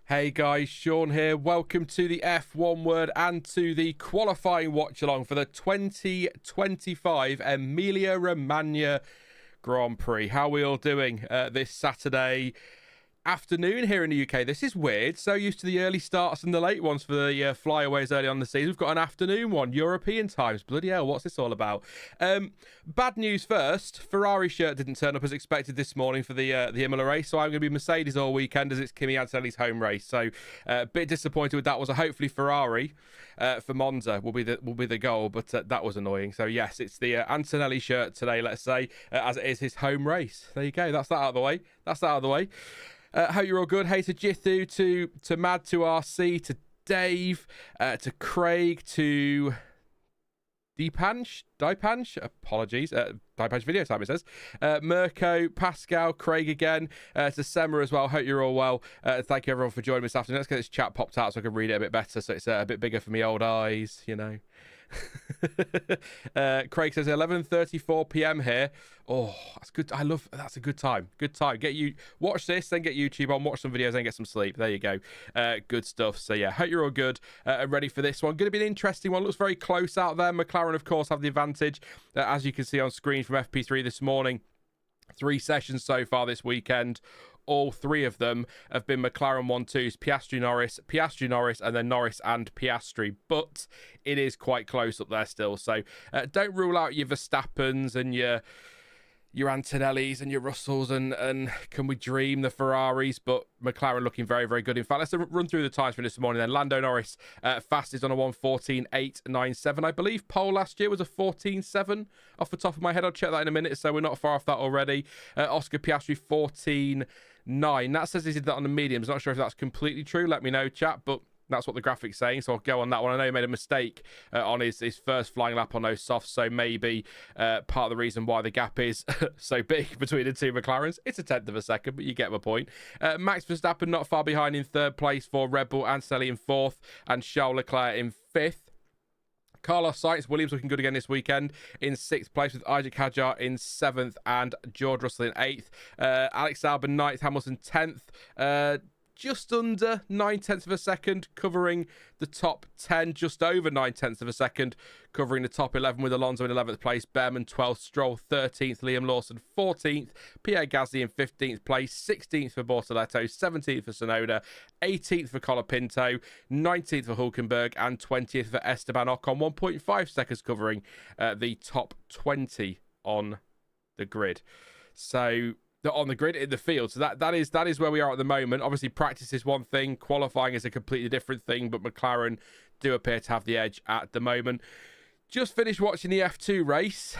Hey guys, Sean here. Welcome to the F1 Word and to the qualifying watch-along for the 2025 Emilia-Romagna Grand Prix. How are we all doing this Saturday afternoon here in the UK? This is weird. So used to the early starts and the late ones for the flyaways early on in the season. We've got an afternoon one, European times. Bloody hell, what's this all about? Bad news first. Ferrari shirt didn't turn up as expected this morning for the Imola race, so I'm going to be Mercedes all weekend as it's Kimi Antonelli's home race. So a bit disappointed with that. Was a hopefully Ferrari for Monza will be the goal, but that was annoying. So yes, it's the Antonelli shirt today. Let's say as it is his home race. There you go. That's that out of the way. Hope you're all good. Hey to Jithu, to Mad, to RC, to Dave, to Craig, to Dipanch, apologies, Dipanch video time it says, Mirko, Pascal, Craig again, to Sema as well. Hope you're all well. Thank you everyone for joining me this afternoon. Let's get this chat popped out so I can read it a bit better, so it's a bit bigger for me old eyes, you know. Craig says 11:34 p.m. here. Oh, that's good. That's a good time. Watch this, then get YouTube on, watch some videos, then get some sleep. There you go. Good stuff. So yeah, hope you're all good and ready for this one. Going to be an interesting one. Looks very close out there. McLaren, of course, have the advantage, as you can see on screen from FP3 this morning. 3 sessions so far this weekend. All 3 of them have been McLaren 1-2s, Piastri Norris, and then Norris and Piastri. But it is quite close up there still. So don't rule out your Verstappens and your Antonellis and your Russells and can we dream the Ferraris, but McLaren looking very, very good. In fact, let's run through the times for this morning then. Lando Norris fastest on a 1:14.897. I believe pole last year was a 14.7 off the top of my head. I'll check that in a minute, so we're not far off that already. Oscar Piastri 14.9. That says he did that on the mediums. Not sure if that's completely true. Let me know, chat, but that's what the graphic's saying, so I'll go on that one. I know he made a mistake on his first flying lap on those softs, so maybe part of the reason why the gap is so big between the two McLarens. It's a tenth of a second, but you get my point. Max Verstappen not far behind in 3rd place for Red Bull, Antonelli in 4th, and Charles Leclerc in 5th. Carlos Sainz, Williams looking good again this weekend in 6th place with Isaac Hadjar in 7th and George Russell in 8th. Alex Albon 9th, Hamilton 10th. Just under 9/10 of a second covering the top 10, just over 9/10 of a second covering the top 11 with Alonso in 11th place, Bearman 12th, Stroll 13th, Liam Lawson 14th, Pierre Gasly in 15th place, 16th for Bortoleto, 17th for Tsunoda, 18th for Colapinto, 19th for Hulkenberg, and 20th for Esteban Ocon, 1.5 seconds covering the top 20 on the grid. So on the grid in the field. So that is where we are at the moment. Obviously, practice is one thing, qualifying is a completely different thing, but McLaren do appear to have the edge at the moment. Just finished watching the F2 race.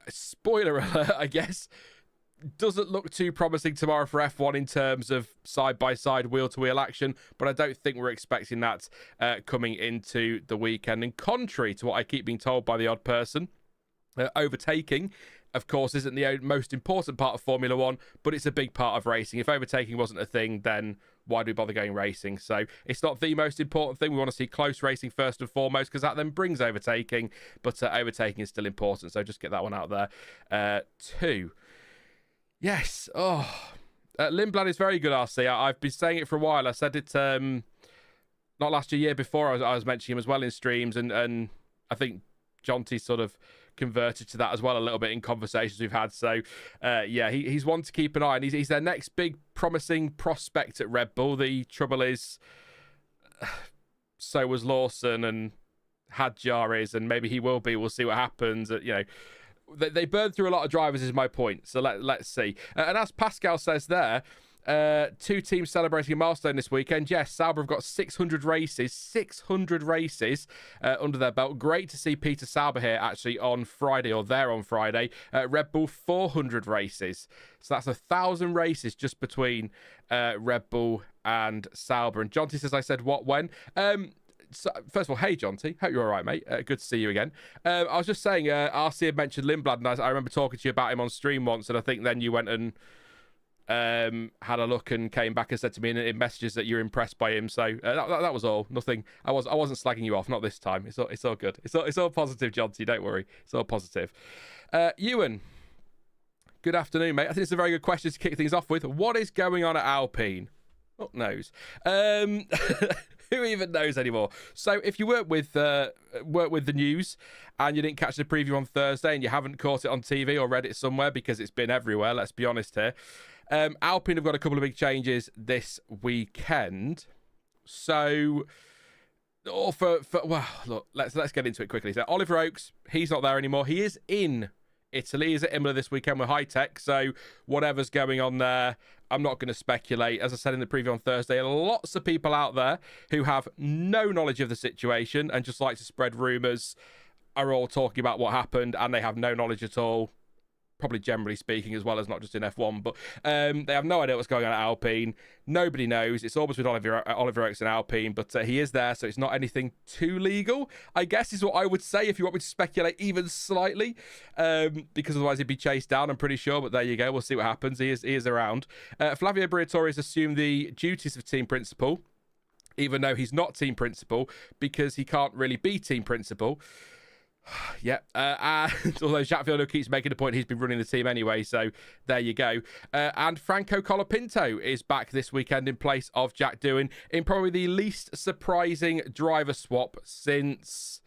Spoiler alert, I guess. Doesn't look too promising tomorrow for F1 in terms of side-by-side, wheel-to-wheel action, but I don't think we're expecting that coming into the weekend. And contrary to what I keep being told by the odd person, overtaking, of course, isn't the most important part of Formula One, but it's a big part of racing. If overtaking wasn't a thing, then why do we bother going racing? So it's not the most important thing. We want to see close racing first and foremost, because that then brings overtaking, but overtaking is still important. So just get that one out there. 2. Yes. Oh, Lindblad is very good, RC. I've been saying it for a while. I said it not last year before. I was mentioning him as well in streams, and I think Jonty sort of converted to that as well a little bit in conversations we've had. So yeah, he's one to keep an eye on. He's their next big promising prospect at Red Bull. The trouble is, so was Lawson and Hadjar is, and maybe he will be. We'll see what happens. You know, they burn through a lot of drivers is my point. So let's see. And as Pascal says there, 2 teams celebrating a milestone this weekend. Yes, Sauber have got 600 races under their belt. Great to see Peter Sauber here actually on Friday, or there on Friday. Red Bull 400 races. So that's 1,000 races just between Red Bull and Sauber. And Jonty says, I said what, when? So, first of all, hey, Jonty. Hope you're all right, mate. Good to see you again. I was just saying, RC had mentioned Lindblad, and I remember talking to you about him on stream once, and I think then you went and had a look and came back and said to me in messages that you're impressed by him. So that was all. Nothing. I wasn't slagging you off. Not this time. It's all good. It's all positive, Jonty. Don't worry. It's all positive. Ewan, Good afternoon, mate. I think it's a very good question to kick things off with. What is going on at Alpine? Who knows? Who even knows anymore? So if you work with the news and you didn't catch the preview on Thursday and you haven't caught it on TV or read it somewhere because it's been everywhere, let's be honest here. Alpine have got a couple of big changes this weekend. So, well, look, let's get into it quickly. So Oliver Oakes, he's not there anymore. He is in Italy. He's at Imola this weekend with High Tech. So whatever's going on there, I'm not going to speculate. As I said in the preview on Thursday, lots of people out there who have no knowledge of the situation and just like to spread rumours are all talking about what happened, and they have no knowledge at all. Probably generally speaking as well, as not just in F1, but they have no idea what's going on at Alpine. Nobody knows. It's all between Oliver Oakes and Alpine, but he is there, so it's not anything too legal, I guess is what I would say, if you want me to speculate even slightly, because otherwise he'd be chased down, I'm pretty sure, but there you go. We'll see what happens. He is around. Flavio Briatore has assumed the duties of team principal, even though he's not team principal, because he can't really be team principal. Yeah, although Jacques Villeneuve keeps making the point he's been running the team anyway, so there you go. And Franco Colapinto is back this weekend in place of Jack Doohan in probably the least surprising driver swap since...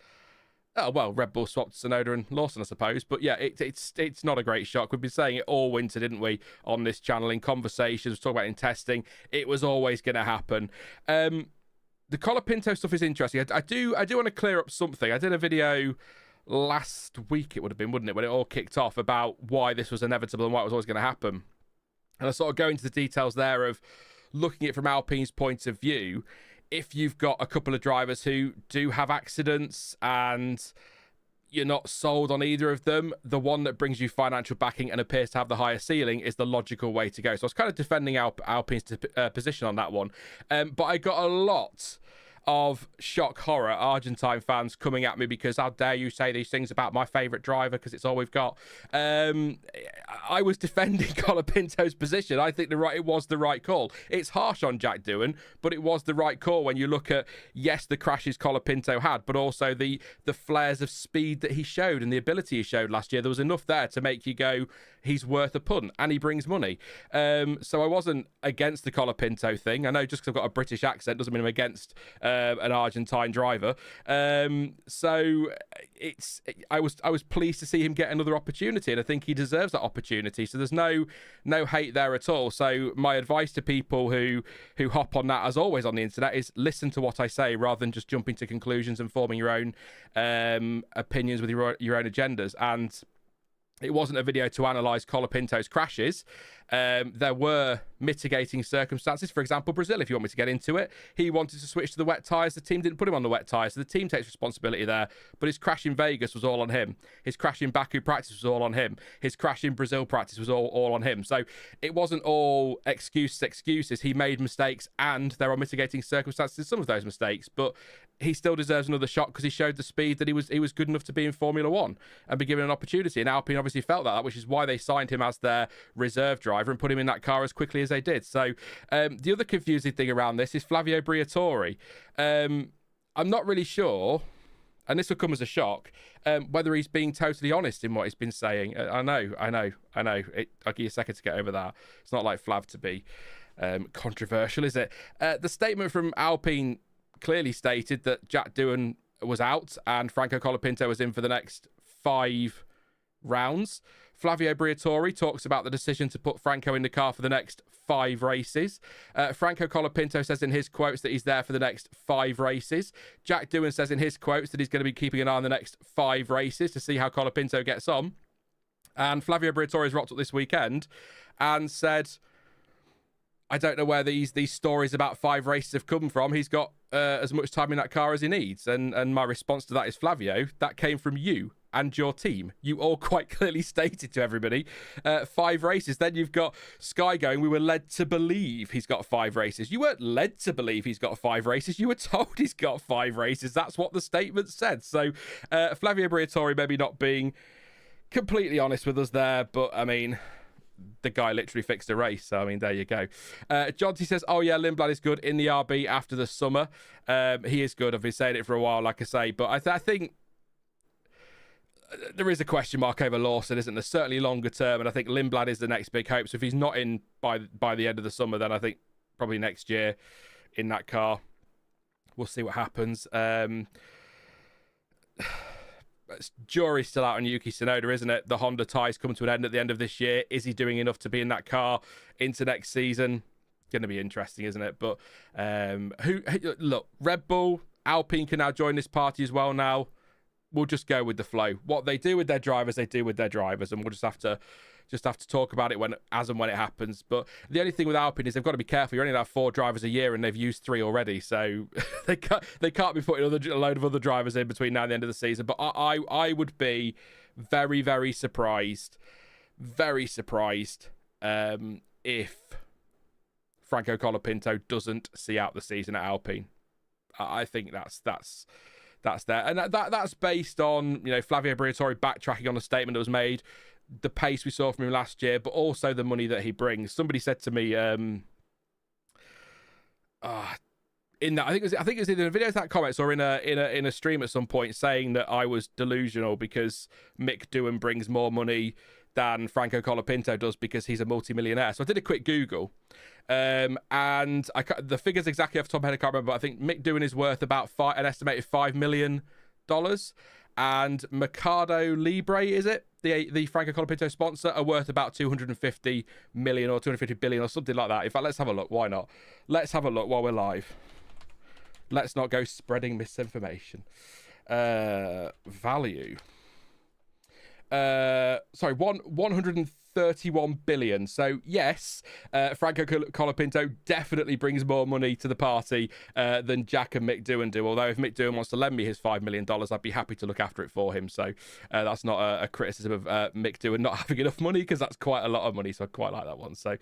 Oh, well, Red Bull swapped Tsunoda and Lawson, I suppose. But yeah, it's not a great shock. We've been saying it all winter, didn't we, on this channel, in conversations, talking about in testing. It was always going to happen. The Colapinto stuff is interesting. I do want to clear up something. I did a video last week, it would have been, wouldn't it, when it all kicked off, about why this was inevitable and why it was always going to happen. And I sort of go into the details there of looking at it from Alpine's point of view. If you've got a couple of drivers who do have accidents and you're not sold on either of them, the one that brings you financial backing and appears to have the higher ceiling is the logical way to go. So I was kind of defending Alpine's position on that one. But I got a lot of shock horror Argentine fans coming at me because how dare you say these things about my favourite driver because it's all we've got. I was defending Colapinto's position. I think it was the right call. It's harsh on Jack Doohan, but it was the right call when you look at, yes, the crashes Colapinto had, but also the flares of speed that he showed and the ability he showed last year. There was enough there to make you go, he's worth a punt and he brings money. So I wasn't against the Colapinto thing. I know just because I've got a British accent doesn't mean I'm against an Argentine driver. So I was pleased to see him get another opportunity, and I think he deserves that opportunity. So there's no hate there at all. So my advice to people who hop on that, as always on the internet, is listen to what I say rather than just jumping to conclusions and forming your own opinions with your own agendas. And it wasn't a video to analyse Colapinto's crashes. There were mitigating circumstances. For example, Brazil, if you want me to get into it. He wanted to switch to the wet tyres. The team didn't put him on the wet tyres, so the team takes responsibility there. But his crash in Vegas was all on him. His crash in Baku practice was all on him. His crash in Brazil practice was all on him. So it wasn't all excuses. He made mistakes, and there are mitigating circumstances in some of those mistakes. But he still deserves another shot because he showed the speed that he was good enough to be in Formula One and be given an opportunity. And Alpine obviously felt that, which is why they signed him as their reserve driver and put him in that car as quickly as they did. So the other confusing thing around this is Flavio Briatore. I'm not really sure, and this will come as a shock, whether he's being totally honest in what he's been saying. I know. I'll give you a second to get over that. It's not like Flav to be controversial, is it? The statement from Alpine clearly stated that Jack Doohan was out and Franco Colapinto was in for the next 5 rounds. Flavio Briatore talks about the decision to put Franco in the car for the next 5 races. Franco Colapinto says in his quotes that he's there for the next 5 races. Jack Doohan says in his quotes that he's going to be keeping an eye on the next 5 races to see how Colapinto gets on. And Flavio Briatore has rocked up this weekend and said, I don't know where these stories about 5 races have come from. He's got as much time in that car as he needs. And my response to that is, Flavio, that came from you and your team. You all quite clearly stated to everybody 5 races. Then you've got Sky going, we were led to believe he's got 5 races. You weren't led to believe he's got 5 races. You were told he's got 5 races. That's what the statement said. So Flavio Briatore maybe not being completely honest with us there, but I mean, the guy literally fixed a race. So, I mean, there you go. Jonty says, oh, yeah, Lindblad is good in the RB after the summer. He is good. I've been saying it for a while, like I say. But I think there is a question mark over Lawson, isn't there? Certainly longer term, and I think Lindblad is the next big hope. So if he's not in by the end of the summer, then I think probably next year in that car. We'll see what happens. Jury's still out on Yuki Tsunoda, isn't it? The Honda ties come to an end at the end of this year. Is he doing enough to be in that car into next season? Going to be interesting, isn't it? But look, Red Bull, Alpine can now join this party as well now. We'll just go with the flow. What they do with their drivers, they do with their drivers, and we'll just have to talk about it as and when it happens. But the only thing with Alpine is they've got to be careful. You only have 4 drivers a year, and they've used 3 already, so they can't be putting a load of other drivers in between now and the end of the season. But I would be very, very surprised, if Franco Colapinto doesn't see out the season at Alpine. I think that's there, and that's based on Flavio Briatore backtracking on a statement that was made, the pace we saw from him last year, but also the money that he brings. Somebody said to me, in that I think it was either in a video that comments or in a stream at some point, saying that I was delusional because Mick Doohan brings more money than Franco Colapinto does because he's a multi-millionaire. So I did a quick Google, and the figures exactly off the top of my head I can't remember, but I think Mick Doohan is worth about an estimated $5 million, and Mercado Libre, is it? The Franco Colapinto sponsor, are worth about 250 million or 250 billion or something like that. In fact, let's have a look. Why not? Let's have a look while we're live. Let's not go spreading misinformation. Value. 131 billion. So yes, Franco Colapinto definitely brings more money to the party than Jack and Mick Doohan do. Although if Mick Doohan wants to lend me his $5 million, I'd be happy to look after it for him. So that's not a criticism of Mick Doohan not having enough money, because that's quite a lot of money. So I quite like that one. So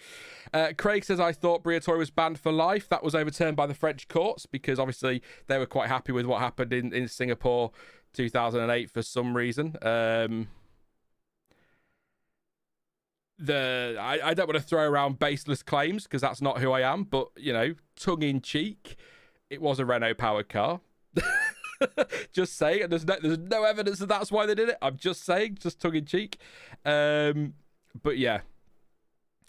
Craig says, I thought Briatore was banned for life. That was overturned by the French courts because obviously they were quite happy with what happened in Singapore 2008 for some reason. I don't want to throw around baseless claims because that's not who I am, but tongue in cheek, it was a Renault powered car. Just saying, and there's no evidence that that's why they did it. I'm just saying, just tongue in cheek. But yeah,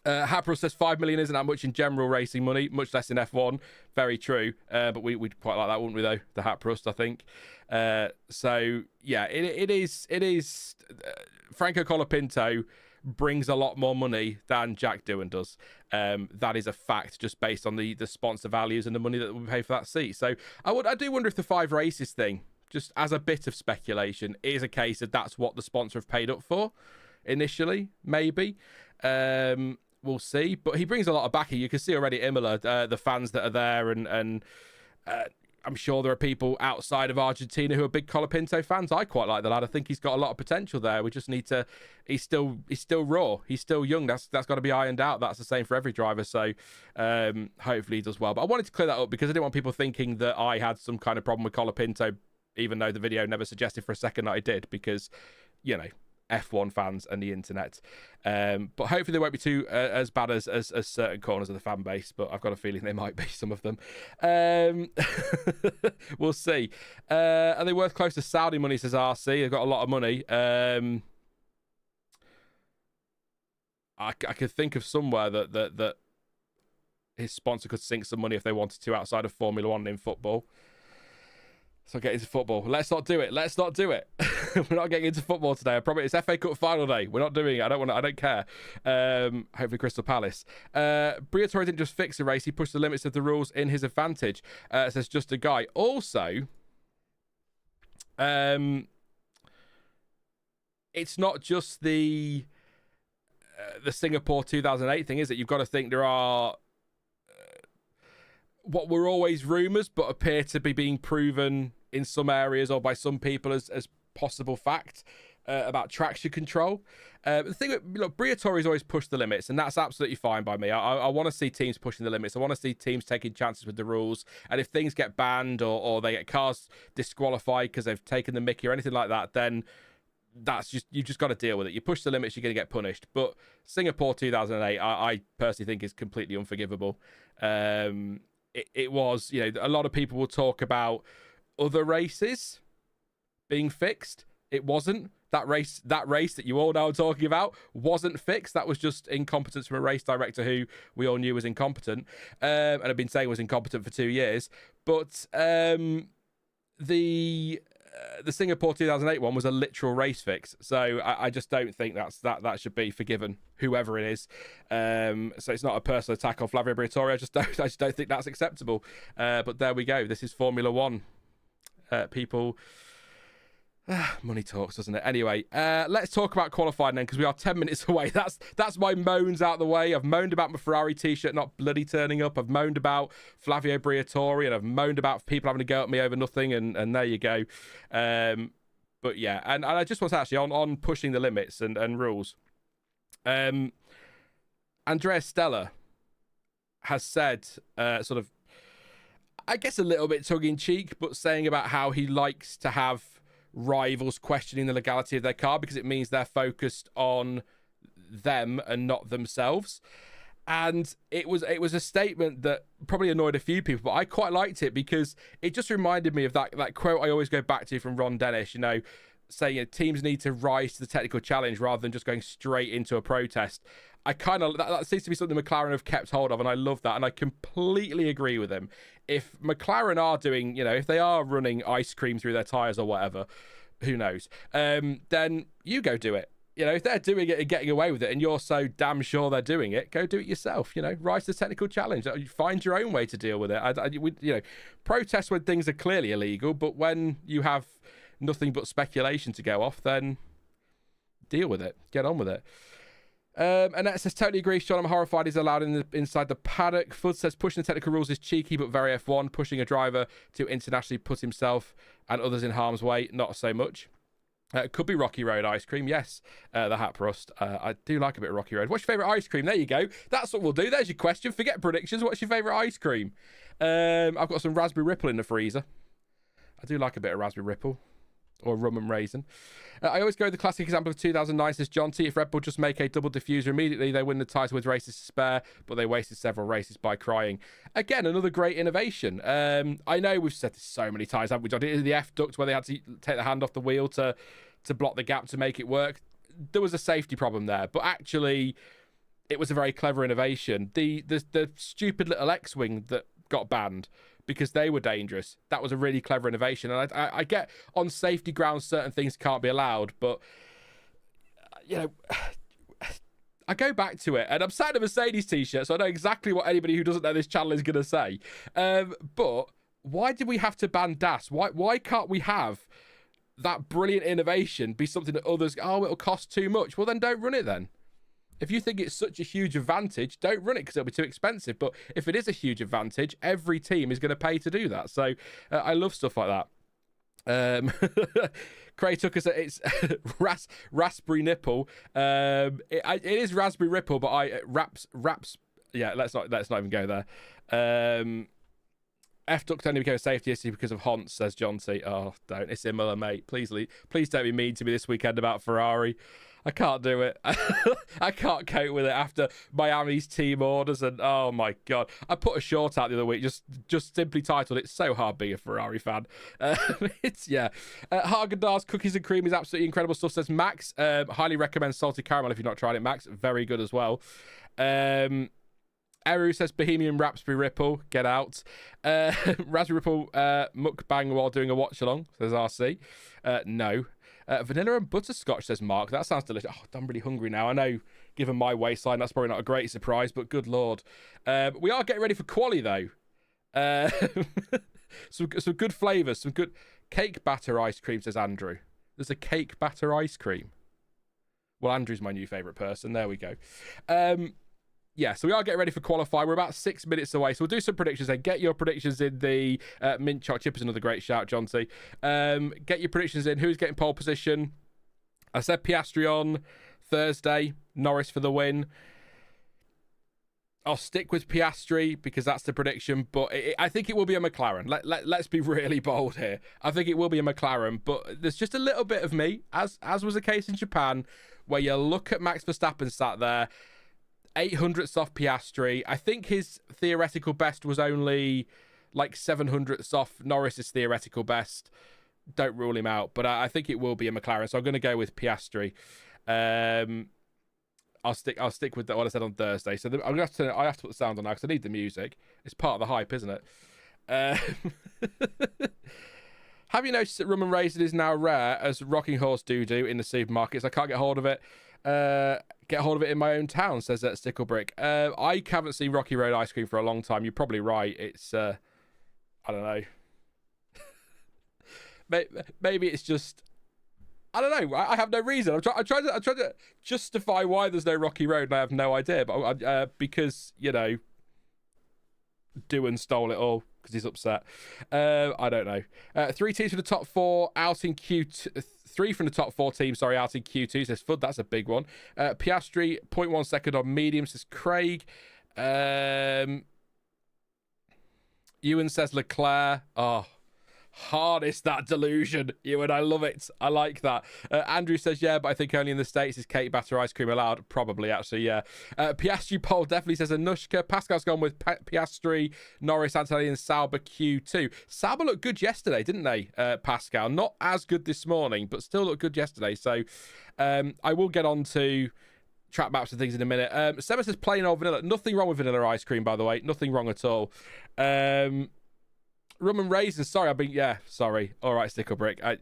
Hapro says 5 million isn't that much in general racing money, much less in F1. Very true. But we'd quite like that, wouldn't we, though? The Haprust, I think. So yeah, it is. Franco Colapinto brings a lot more money than Jack Doohan does. That is a fact, just based on the sponsor values and the money that we pay for that seat. So I do wonder if the 5 races thing, just as a bit of speculation, is a case of that's what the sponsor have paid up for initially. Maybe. We'll see. But he brings a lot of backing. You can see already Imola, the fans that are there, and I'm sure there are people outside of Argentina who are big Colapinto fans. I quite like the lad. I think he's got a lot of potential there. We just need to. He's still raw. He's still young. That's got to be ironed out. That's the same for every driver. So hopefully he does well. But I wanted to clear that up because I didn't want people thinking that I had some kind of problem with Colapinto, even though the video never suggested for a second that I did, because F1 fans and the internet. But hopefully they won't be too as bad as certain corners of the fan base, but I've got a feeling they might be, some of them. We'll see. Are they worth close to Saudi money, says RC? They've got a lot of money. I could think of somewhere that his sponsor could sink some money if they wanted to outside of Formula One in football. So get into football. Let's not do it. We're not getting into football today. I promise. It's FA Cup final day. We're not doing it. I don't care. Hopefully Crystal Palace. Briatore didn't just fix the race. He pushed the limits of the rules in his advantage. Says just a guy. Also, it's not just the Singapore 2008 thing, is it? You've got to think there are what were always rumours but appear to be being proven in some areas or by some people as possible fact about traction control. The thing, look, Briatore's always pushed the limits, and that's absolutely fine by me. I want to see teams pushing the limits. I want to see teams taking chances with the rules. And if things get banned or they get cars disqualified because they've taken the mickey or anything like that, then that's just, you've just got to deal with it. You push the limits, you're going to get punished. But Singapore 2008, I personally think is completely unforgivable. It was, a lot of people will talk about other races being fixed. It wasn't. That race that you all know I'm talking about wasn't fixed. That was just incompetence from a race director who we all knew was incompetent, and I've been saying was incompetent for 2 years. But the Singapore 2008 one was a literal race fix, so I just don't think that should be forgiven, whoever it is. So it's not a personal attack on Flavio Briatore. I just don't think that's acceptable. But there we go. This is Formula One. People. Money talks, doesn't it? Anyway, let's talk about qualifying then, because we are 10 minutes away. That's my moans out the way. I've moaned about my Ferrari t-shirt not bloody turning up. I've moaned about Flavio Briatore, and I've moaned about people having to go at me over nothing, and there you go. But yeah, and I just want to actually, on pushing the limits and rules, Andrea Stella has said, sort of, I guess a little bit tongue-in-cheek, but saying about how he likes to have rivals questioning the legality of their car because it means they're focused on them and not themselves. And it was a statement that probably annoyed a few people, but I quite liked it because it just reminded me of that quote I always go back to from Ron Dennis, saying teams need to rise to the technical challenge rather than just going straight into a protest. I kind of, that seems to be something McLaren have kept hold of, and I love that, and I completely agree with him. If McLaren are doing, if they are running ice cream through their tyres or whatever, who knows, then you go do it. If they're doing it and getting away with it, and you're so damn sure they're doing it, go do it yourself. Rise to the technical challenge. Find your own way to deal with it. Protest when things are clearly illegal, but when you have nothing but speculation to go off, then deal with it. Get on with it. And that says, totally agree, Sean. I'm horrified he's allowed inside the paddock. Fudd says, pushing the technical rules is cheeky, but very F1. Pushing a driver to internationally put himself and others in harm's way, not so much. It could be Rocky Road ice cream. Yes, the Hat Rust. I do like a bit of Rocky Road. What's your favourite ice cream? There you go. That's what we'll do. There's your question. Forget predictions. What's your favourite ice cream? I've got some Raspberry Ripple in the freezer. I do like a bit of Raspberry Ripple. Or rum and raisin. I always go with the classic example of 2009, says John T. If Red Bull just make a double diffuser immediately, they win the title with races to spare, but they wasted several races by crying. Again, another great innovation. I know we've said this so many times, haven't we, John? The F duct where they had to take the hand off the wheel to block the gap to make it work. There was a safety problem there, but actually it was a very clever innovation. The stupid little X-Wing that got banned because they were dangerous, that was a really clever innovation. And I get on safety grounds certain things can't be allowed, but I go back to it, and I'm sat in a Mercedes t-shirt, so I know exactly what anybody who doesn't know this channel is going to say. But why did we have to ban DAS? Why can't we have that brilliant innovation be something that others, it'll cost too much? Well, then don't run it then. If you think it's such a huge advantage, don't run it because it'll be too expensive. But if it is a huge advantage, every team is going to pay to do that. So I love stuff like that. Craig Tucker said it's raspberry nipple. It is raspberry ripple, but raps. Yeah, let's not even go there. F duct only became a safety issue because of Honts, says John T. Oh, don't. It's Imola, mate. Please don't be mean to me this weekend about Ferrari. I can't do it. I can't cope with it after Miami's team orders, and oh my god, I put a short out the other week just simply titled "It's so hard being a Ferrari fan." Haagen-Dazs cookies and cream is absolutely incredible stuff, says Max. Highly recommend salted caramel if you've not tried it, Max. Very good as well. Eru says Bohemian Raspberry Ripple, get out. Raspberry Ripple mukbang while doing a watch along, says RC. No. Vanilla and butterscotch, says Mark. That sounds delicious. Oh, I'm really hungry now. I know, given my waistline, that's probably not a great surprise, but good lord. We are getting ready for quali, though. Some good flavours. Some good cake batter ice cream, says Andrew. There's a cake batter ice cream. Well, Andrew's my new favourite person. There we go. Yeah, so we are getting ready for qualify. We're about 6 minutes away, so we'll do some predictions then. Get your predictions in the Mint Choc Chip is another great shout, John T. Get your predictions in. Who's getting pole position? I said Piastri on Thursday. Norris for the win. I'll stick with Piastri because that's the prediction, but I think it will be a McLaren. Let's be really bold here. I think it will be a McLaren, but there's just a little bit of me, as was the case in Japan, where you look at Max Verstappen sat there, 800ths off Piastri. I think his theoretical best was only like 700ths off Norris's theoretical best. don't rule him out, but I think it will be a McLaren. So I'm going to go with Piastri. I'll stick with what I said on Thursday. So I have to put the sound on now because I need the music. It's part of the hype, isn't it? Have you noticed that rum and raisin is now rare as rocking horse doo-doo in the supermarkets? I can't get hold of it. Get hold of it in my own town, says Sticklebrick. I haven't seen Rocky Road ice cream for a long time. You're probably right. It's I don't know. Maybe it's just, I don't know. I have no reason. I'm trying to justify why there's no Rocky Road, and I have no idea. But because Doohan stole it all because he's upset. I don't know. 3 teams from the top 4 out in Q2. 3 from the top 4 teams, out in Q2, says Fudd. That's a big one. Piastri, 0.1 second on medium, says Craig. Ewan says Leclerc. Oh, harness that delusion, Ewan. I love it. I like that. Andrew says, yeah, but I think only in the States is cake batter ice cream allowed. Probably, actually, yeah. Piastri poll definitely says Anushka. Pascal's gone with Piastri, Norris, Antonelli, and Sauber Q2. Sauber looked good yesterday, didn't they, Pascal? Not as good this morning, but still looked good yesterday. So I will get on to track maps and things in a minute. Seba says plain old vanilla. Nothing wrong with vanilla ice cream, by the way. Nothing wrong at all. Rum and raisins. Sorry, sorry. All right, Sticklebrick.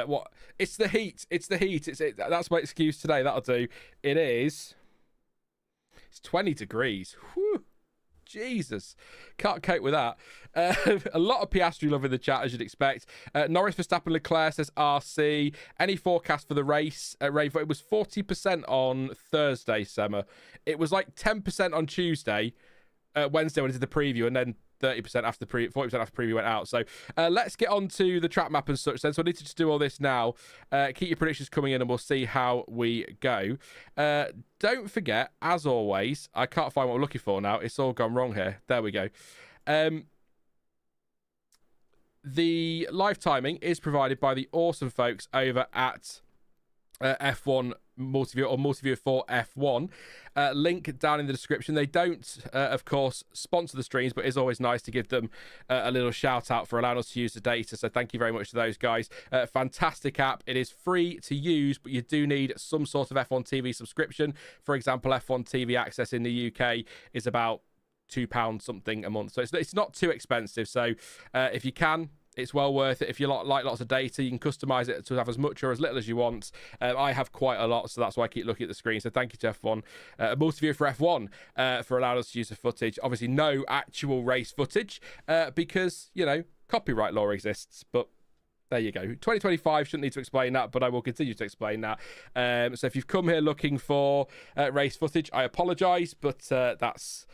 What? It's the heat. It's the heat. That's my excuse today. That'll do. It's 20 degrees. Whew. Jesus. Can't cope with that. A lot of Piastri love in the chat, as you'd expect. Norris, Verstappen, Leclerc says RC. Any forecast for the race? Rave, it was 40% on Thursday, Summer. It was like 10% on Tuesday, Wednesday when I did the preview, and then 30% after the 40% after preview went out. So let's get on to the track map and such then. So I need to just do all this now. Keep your predictions coming in and we'll see how we go. Don't forget, as always, I can't find what I'm looking for now. It's all gone wrong here. There we go. The live timing is provided by the awesome folks over at F1 Multiview or Multiview for F1. Link down in the description. They don't, of course, sponsor the streams, but it's always nice to give them a little shout out for allowing us to use the data. So thank you very much to those guys. Fantastic app. It is free to use, but you do need some sort of F1 TV subscription. For example, F1 TV access in the UK is about £2 something a month. So it's not too expensive. So if you can, it's well worth it. If you like lots of data, you can customize it to have as much or as little as you want. I have quite a lot, so that's why I keep looking at the screen. So thank you to F1, Multiview for F1, for allowing us to use the footage. Obviously, no actual race footage because, copyright law exists. But there you go. 2025 shouldn't need to explain that, but I will continue to explain that. So if you've come here looking for race footage, I apologise, but that's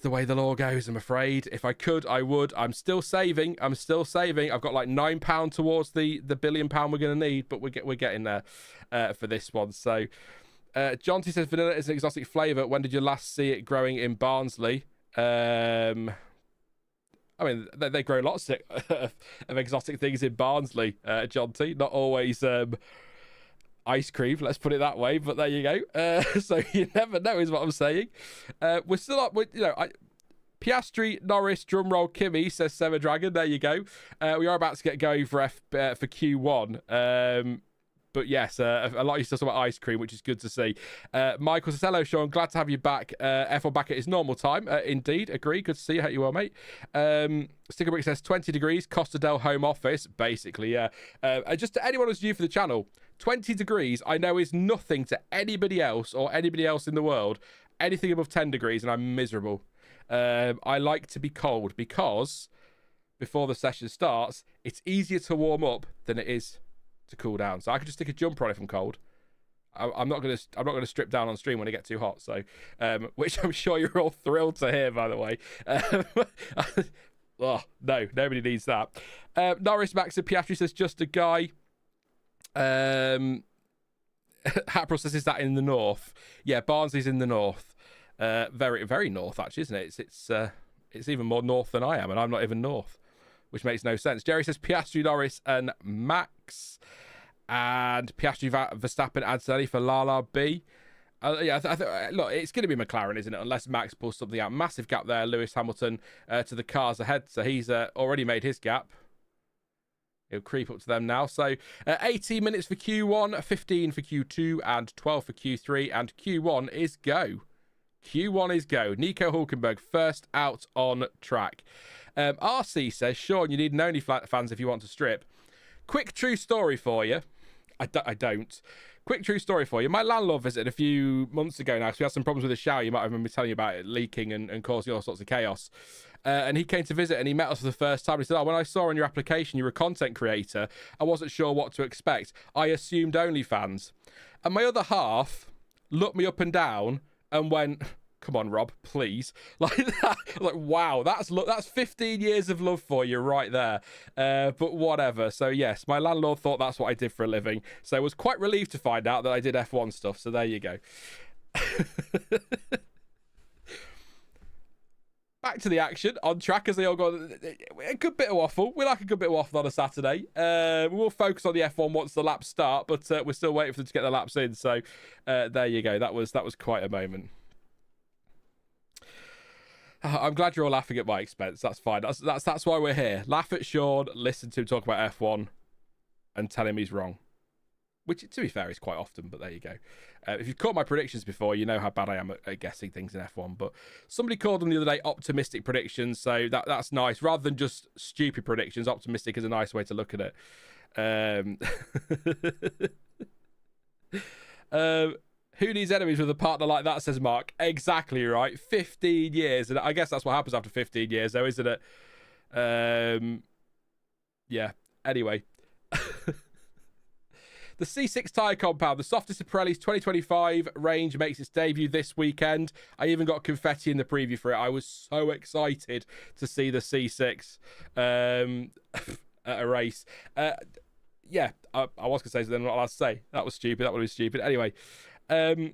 the way the law goes, I'm afraid. If I could, I would. I'm still saving. I've got like £9 towards the £1 billion we're going to need, but we're getting there for this one. So, John T says vanilla is an exotic flavour. When did you last see it growing in Barnsley? I mean, they grow lots of exotic things in Barnsley, John T. Not always ice cream, let's put it that way, but there you go. So you never know is what I'm saying. We're still up with, Piastri, Norris, drumroll, Kimi, says Summer Dragon. There you go. We are about to get going for Q1. But yes, a lot of you still talk about ice cream, which is good to see. Michael says, hello, Sean. Glad to have you back. F1 back at his normal time. Indeed. Agree. Good to see you. Hope you well, mate. Stickerbrick says 20 degrees, Costa del home office. Basically, yeah. Just to anyone who's new for the channel, 20 degrees, I know, is nothing to anybody else or anybody else in the world. Anything above 10 degrees, and I'm miserable. I like to be cold because before the session starts, it's easier to warm up than it is to cool down. So I could just stick a jumper on if I'm cold. I'm not gonna strip down on stream when it gets too hot. So, which I'm sure you're all thrilled to hear, by the way. Oh no, nobody needs that. Norris, Max, and Piastri says just a guy. Hatbro says, is that in the north? Yeah, Barnsley's in the north. Very, very north, actually, isn't it? It's even more north than I am, and I'm not even north, which makes no sense. Jerry says Piastri, Norris, and Max. And Piastri, Verstappen, Antonelli for Lala B. Yeah, look, it's going to be McLaren, isn't it? Unless Max pulls something out. Massive gap there. Lewis Hamilton to the cars ahead. So he's already made his gap. It'll creep up to them now. So 18 minutes for Q1, 15 for Q2, and 12 for Q3. And Q1 is go. Q1 is go. Nico Hulkenberg first out on track. RC says, Sean, you need an only fans if you want to strip. Quick true story for you. I don't. Quick true story for you. My landlord visited a few months ago now, so we had some problems with the shower. You might remember me telling you about it leaking and causing all sorts of chaos. And he came to visit and he met us for the first time. He said, when I saw on your application you're a content creator, I wasn't sure what to expect. I assumed OnlyFans. And my other half looked me up and down and went, come on, Rob, please. Like that. Like, wow, that's 15 years of love for you right there. But whatever. So yes, my landlord thought that's what I did for a living. So I was quite relieved to find out that I did F1 stuff. So there you go. Back to the action on track as they all go. A good bit of waffle. We like a good bit of waffle on a Saturday. We will focus on the F1 once the laps start, but we're still waiting for them to get the laps in. So there you go. That was quite a moment. I'm glad you're all laughing at my expense. That's fine. That's why we're here. Laugh at Sean, listen to him talk about F1, and tell him he's wrong. Which, to be fair, is quite often, but there you go. If you've caught my predictions before, you know how bad I am at guessing things in F1. But somebody called them the other day optimistic predictions, so that's nice. Rather than just stupid predictions, optimistic is a nice way to look at it. Who needs enemies with a partner like that, says Mark. Exactly right. 15 years. And I guess that's what happens after 15 years, though, isn't it? Yeah. Anyway. The C6 tyre compound, the softest of Pirelli's 2025 range, makes its debut this weekend. I even got confetti in the preview for it. I was so excited to see the C6 at a race. Yeah, I was going to say something I'm not allowed to say. That was stupid. That would be stupid. Anyway, I'm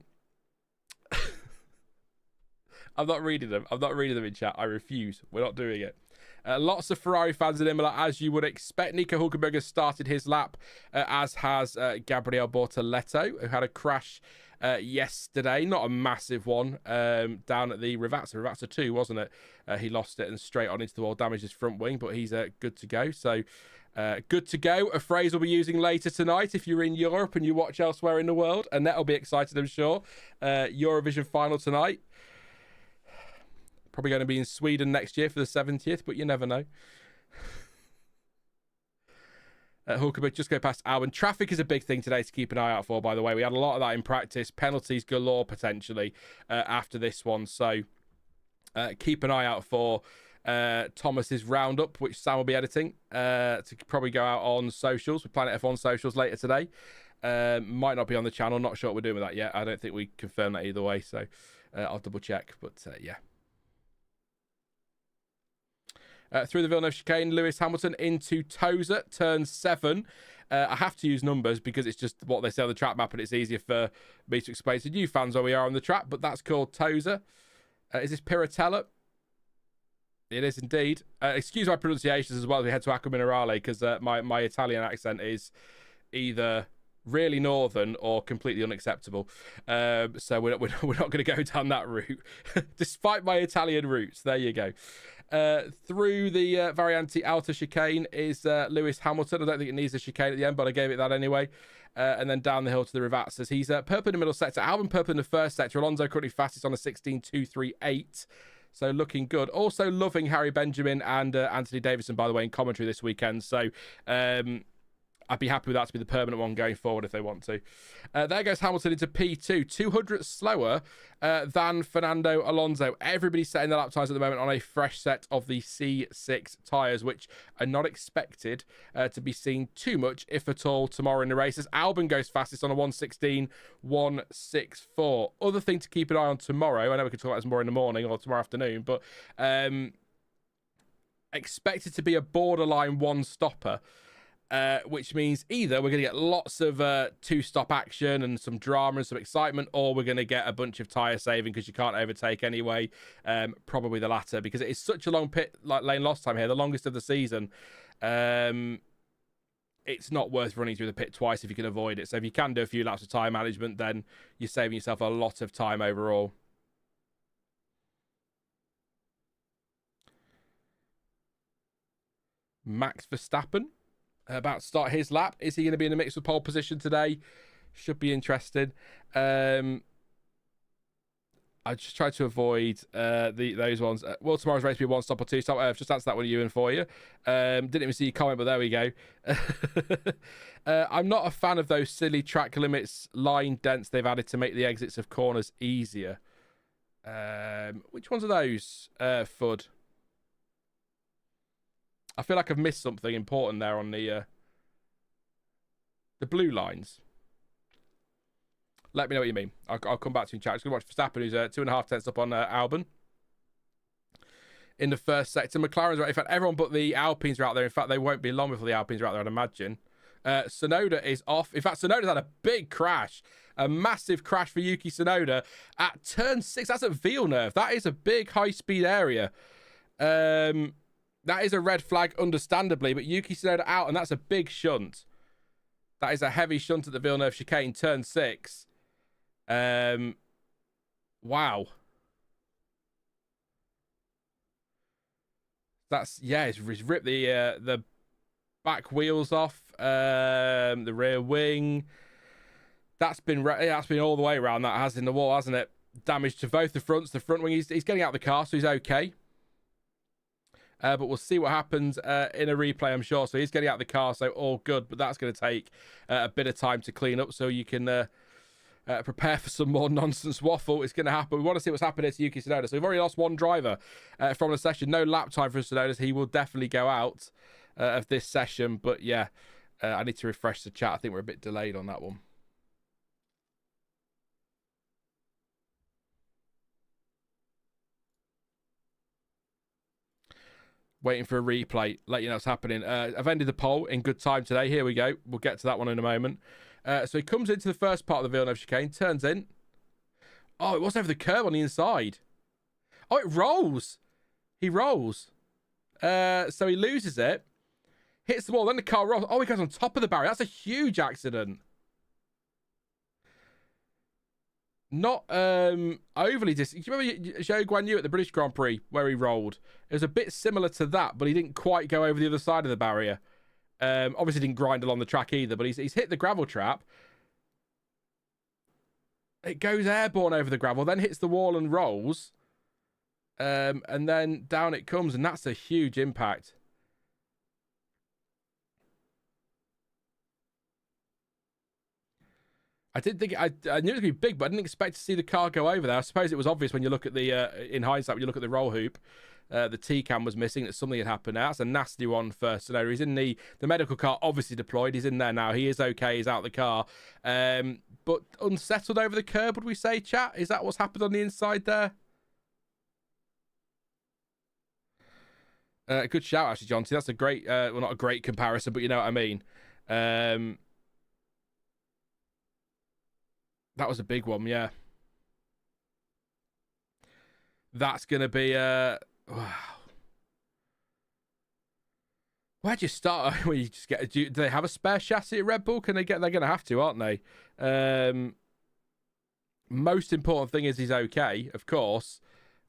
not reading them. I'm not reading them in chat. I refuse. We're not doing it. Lots of Ferrari fans in Imola, as you would expect. Nico Hulkenberg has started his lap, as has Gabriel Bortoleto, who had a crash yesterday. Not a massive one, down at the Ravazza 2, wasn't it? He lost it and straight on into the wall, damaged his front wing, but he's good to go. So, good to go. A phrase we'll be using later tonight if you're in Europe and you watch elsewhere in the world. Annette will be excited, I'm sure. Eurovision final tonight. Probably going to be in Sweden next year for the 70th, but you never know. Hulkenberg just go past Albon. Traffic is a big thing today to keep an eye out for, by the way. We had a lot of that in practice. Penalties galore, potentially, after this one. So keep an eye out for Thomas's roundup, which Sam will be editing, to probably go out on socials. With Planet F1 socials later today. Might not be on the channel. Not sure what we're doing with that yet. I don't think we confirmed that either way. So I'll double check. But yeah. Through the Villeneuve chicane, Lewis Hamilton into Tosa, turn 7. I have to use numbers because it's just what they say on the track map, and it's easier for me to explain to new fans where we are on the track, but that's called Tosa. Is this Piratella? It is indeed. Excuse my pronunciations as well as we head to Acqua Minerale, because my Italian accent is either really northern or completely unacceptable. So we're not going to go down that route, despite my Italian roots. There you go. Through the Variante Alta chicane is Lewis Hamilton. I don't think it needs a chicane at the end, but I gave it that anyway. And then down the hill to the Ravazzas. He's purple in the middle sector. Albon purple in the first sector. Alonso currently fastest on a 16.238. So looking good. Also loving Harry Benjamin and Anthony Davidson, by the way, in commentary this weekend. So I'd be happy with that to be the permanent one going forward if they want to. There goes Hamilton into P2. 200 slower than Fernando Alonso. Everybody's setting their lap times at the moment on a fresh set of the C6 tyres, which are not expected to be seen too much, if at all, tomorrow in the races. Albon goes fastest on a 1:16.164. Other thing to keep an eye on tomorrow, I know we can talk about this more in the morning or tomorrow afternoon, but expected to be a borderline one-stopper. Which means either we're going to get lots of two-stop action and some drama and some excitement, or we're going to get a bunch of tyre saving because you can't overtake anyway. Probably the latter, because it is such a long lane loss time here, the longest of the season. It's not worth running through the pit twice if you can avoid it. So if you can do a few laps of tyre management, then you're saving yourself a lot of time overall. Max Verstappen about to start his lap. Is he going to be in the mix with pole position today? Should be interesting. I just try to avoid those ones. Will tomorrow's race be one stop or two stop? I've just answered that one, Ewan, for you. Didn't even see your comment, but there we go. I'm not a fan of those silly track limits line dents they've added to make the exits of corners easier. Which ones are those, Fud? I feel like I've missed something important there on the blue lines. Let me know what you mean. I'll come back to you in chat. Just going to watch Verstappen, who's 2.5 tenths up on Albon in the first sector. McLaren's right. In fact, everyone but the Alpines are out there. In fact, they won't be long before the Alpines are out there, I'd imagine. Tsunoda is off. In fact, Tsunoda's had a big crash. A massive crash for Yuki Tsunoda at turn 6. That's at Villeneuve. That is a big high-speed area. That is a red flag, understandably, but Yuki Tsunoda out, and that's a big shunt. That is a heavy shunt at the Villeneuve chicane, turn 6. Wow. That's, yeah, it's ripped the back wheels off, the rear wing. That's been all the way around. That has in the wall, hasn't it? Damage to both the fronts, the front wing. He's getting out of the car, so he's okay. But we'll see what happens in a replay, I'm sure. So he's getting out of the car, so all good. But that's going to take a bit of time to clean up, so you can prepare for some more nonsense waffle. It's going to happen. We want to see what's happening to Yuki Tsunoda. So we've already lost one driver from the session. No lap time for Tsunoda. So he will definitely go out of this session. But yeah, I need to refresh the chat. I think we're a bit delayed on that one. Waiting for a replay. Let you know what's happening. I've ended the poll in good time today. Here we go. We'll get to that one in a moment. So he comes into the first part of the Villeneuve chicane, turns in. Oh, it was over the curb on the inside. Oh, it rolls. He rolls. So he loses it. Hits the wall, then the car rolls. Oh, he goes on top of the barrier. That's a huge accident. Not overly do you remember Zhou Guan Yu at the British Grand Prix where he rolled? It was a bit similar to that, but he didn't quite go over the other side of the barrier. Obviously didn't grind along the track either, but he's hit the gravel trap. It goes airborne over the gravel, then hits the wall and rolls. And then down it comes, and that's a huge impact. I didn't think I knew it was going to be big, but I didn't expect to see the car go over there. I suppose it was obvious when you look at the in hindsight, when you look at the roll hoop. The T-cam was missing, that something had happened. Now that's a nasty one for Tsunoda. He's in the medical car, obviously deployed. He's in there now. He is okay. He's out of the car. But unsettled over the curb, would we say, chat? Is that what's happened on the inside there? Good shout, actually, John. That's a great, well, not a great comparison, but you know what I mean. That was a big one, yeah. That's going to be wow. Where'd you start? When you just get? Do they have a spare chassis at Red Bull? Can they get? They're going to have to, aren't they? Most important thing is he's okay, of course.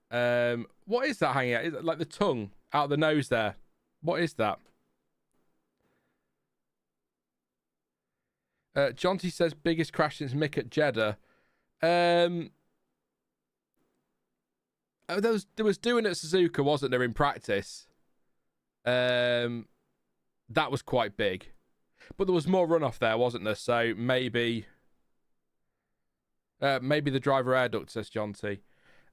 What is that hanging out? Is it like the tongue out the nose there? What is that? Jonty says biggest crash since Mick at Jeddah. There was doing at Suzuka, wasn't there, in practice? That was quite big. But there was more runoff there, wasn't there? So maybe the driver air duct, says Jonty.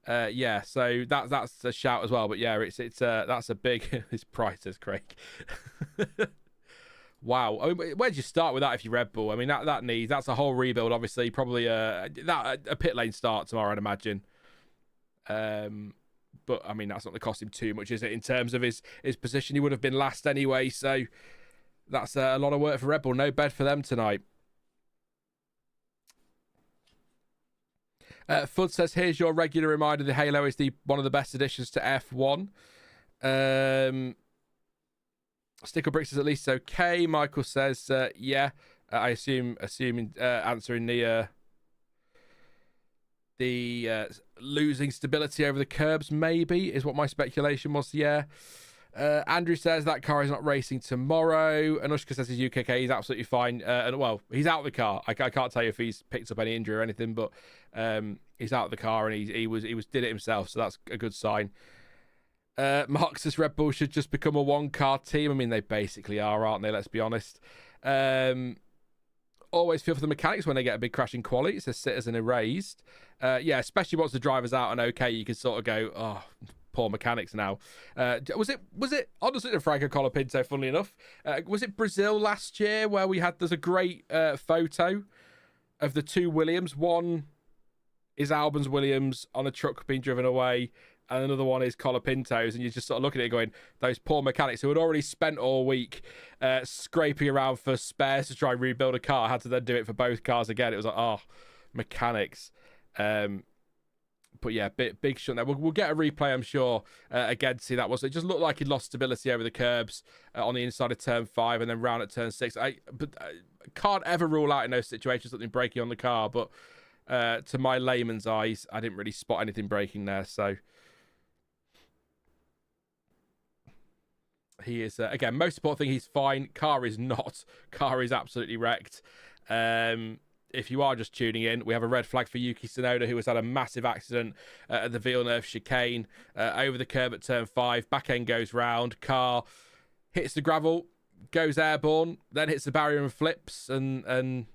Yeah, so that's a shout as well. But yeah, it's that's a big his price, says Craig. Wow. I mean, where'd you start with that if you're Red Bull? I mean, that's a whole rebuild, obviously. Probably a pit lane start tomorrow, I'd imagine. But I mean, that's not going to cost him too much, is it? In terms of his position, he would have been last anyway. So that's a lot of work for Red Bull. No bed for them tonight. Fud says, here's your regular reminder. The Halo is one of the best additions to F1. Stickle Bricks is at least okay. Michael says, yeah. I assuming answering the losing stability over the curbs, maybe, is what my speculation was. Yeah. Andrew says that car is not racing tomorrow. Anushka says his UKK he's absolutely fine. And well, he's out of the car. I can't tell you if he's picked up any injury or anything, but he's out of the car and he did it himself, so that's a good sign. Mark says Red Bull should just become a one-car team. I mean, they basically are, aren't they? Let's be honest. Always feel for the mechanics when they get a big crash in quali. It says Citizen erased. Yeah, especially once the driver's out and okay, you can sort of go, oh, poor mechanics now. Was it honestly Franco Colapinto, funnily enough? Was it Brazil last year where there's a great photo of the two Williams. One is Albon's Williams on a truck being driven away, and another one is Colapinto's, and you're just sort of looking at it going, those poor mechanics who had already spent all week scraping around for spares to try and rebuild a car, had to then do it for both cars again. It was like, oh, mechanics. But yeah, big shunt there. We'll get a replay, I'm sure, again to see that. It just looked like he lost stability over the curbs on the inside of turn 5 and then round at turn 6. But can't ever rule out in those situations something breaking on the car, but to my layman's eyes, I didn't really spot anything breaking there, so... He is, again, most important thing, he's fine. Car is not. Car is absolutely wrecked. If you are just tuning in, we have a red flag for Yuki Tsunoda, who has had a massive accident at the Villeneuve chicane, over the curb at turn 5. Back end goes round. Car hits the gravel, goes airborne, then hits the barrier and flips. And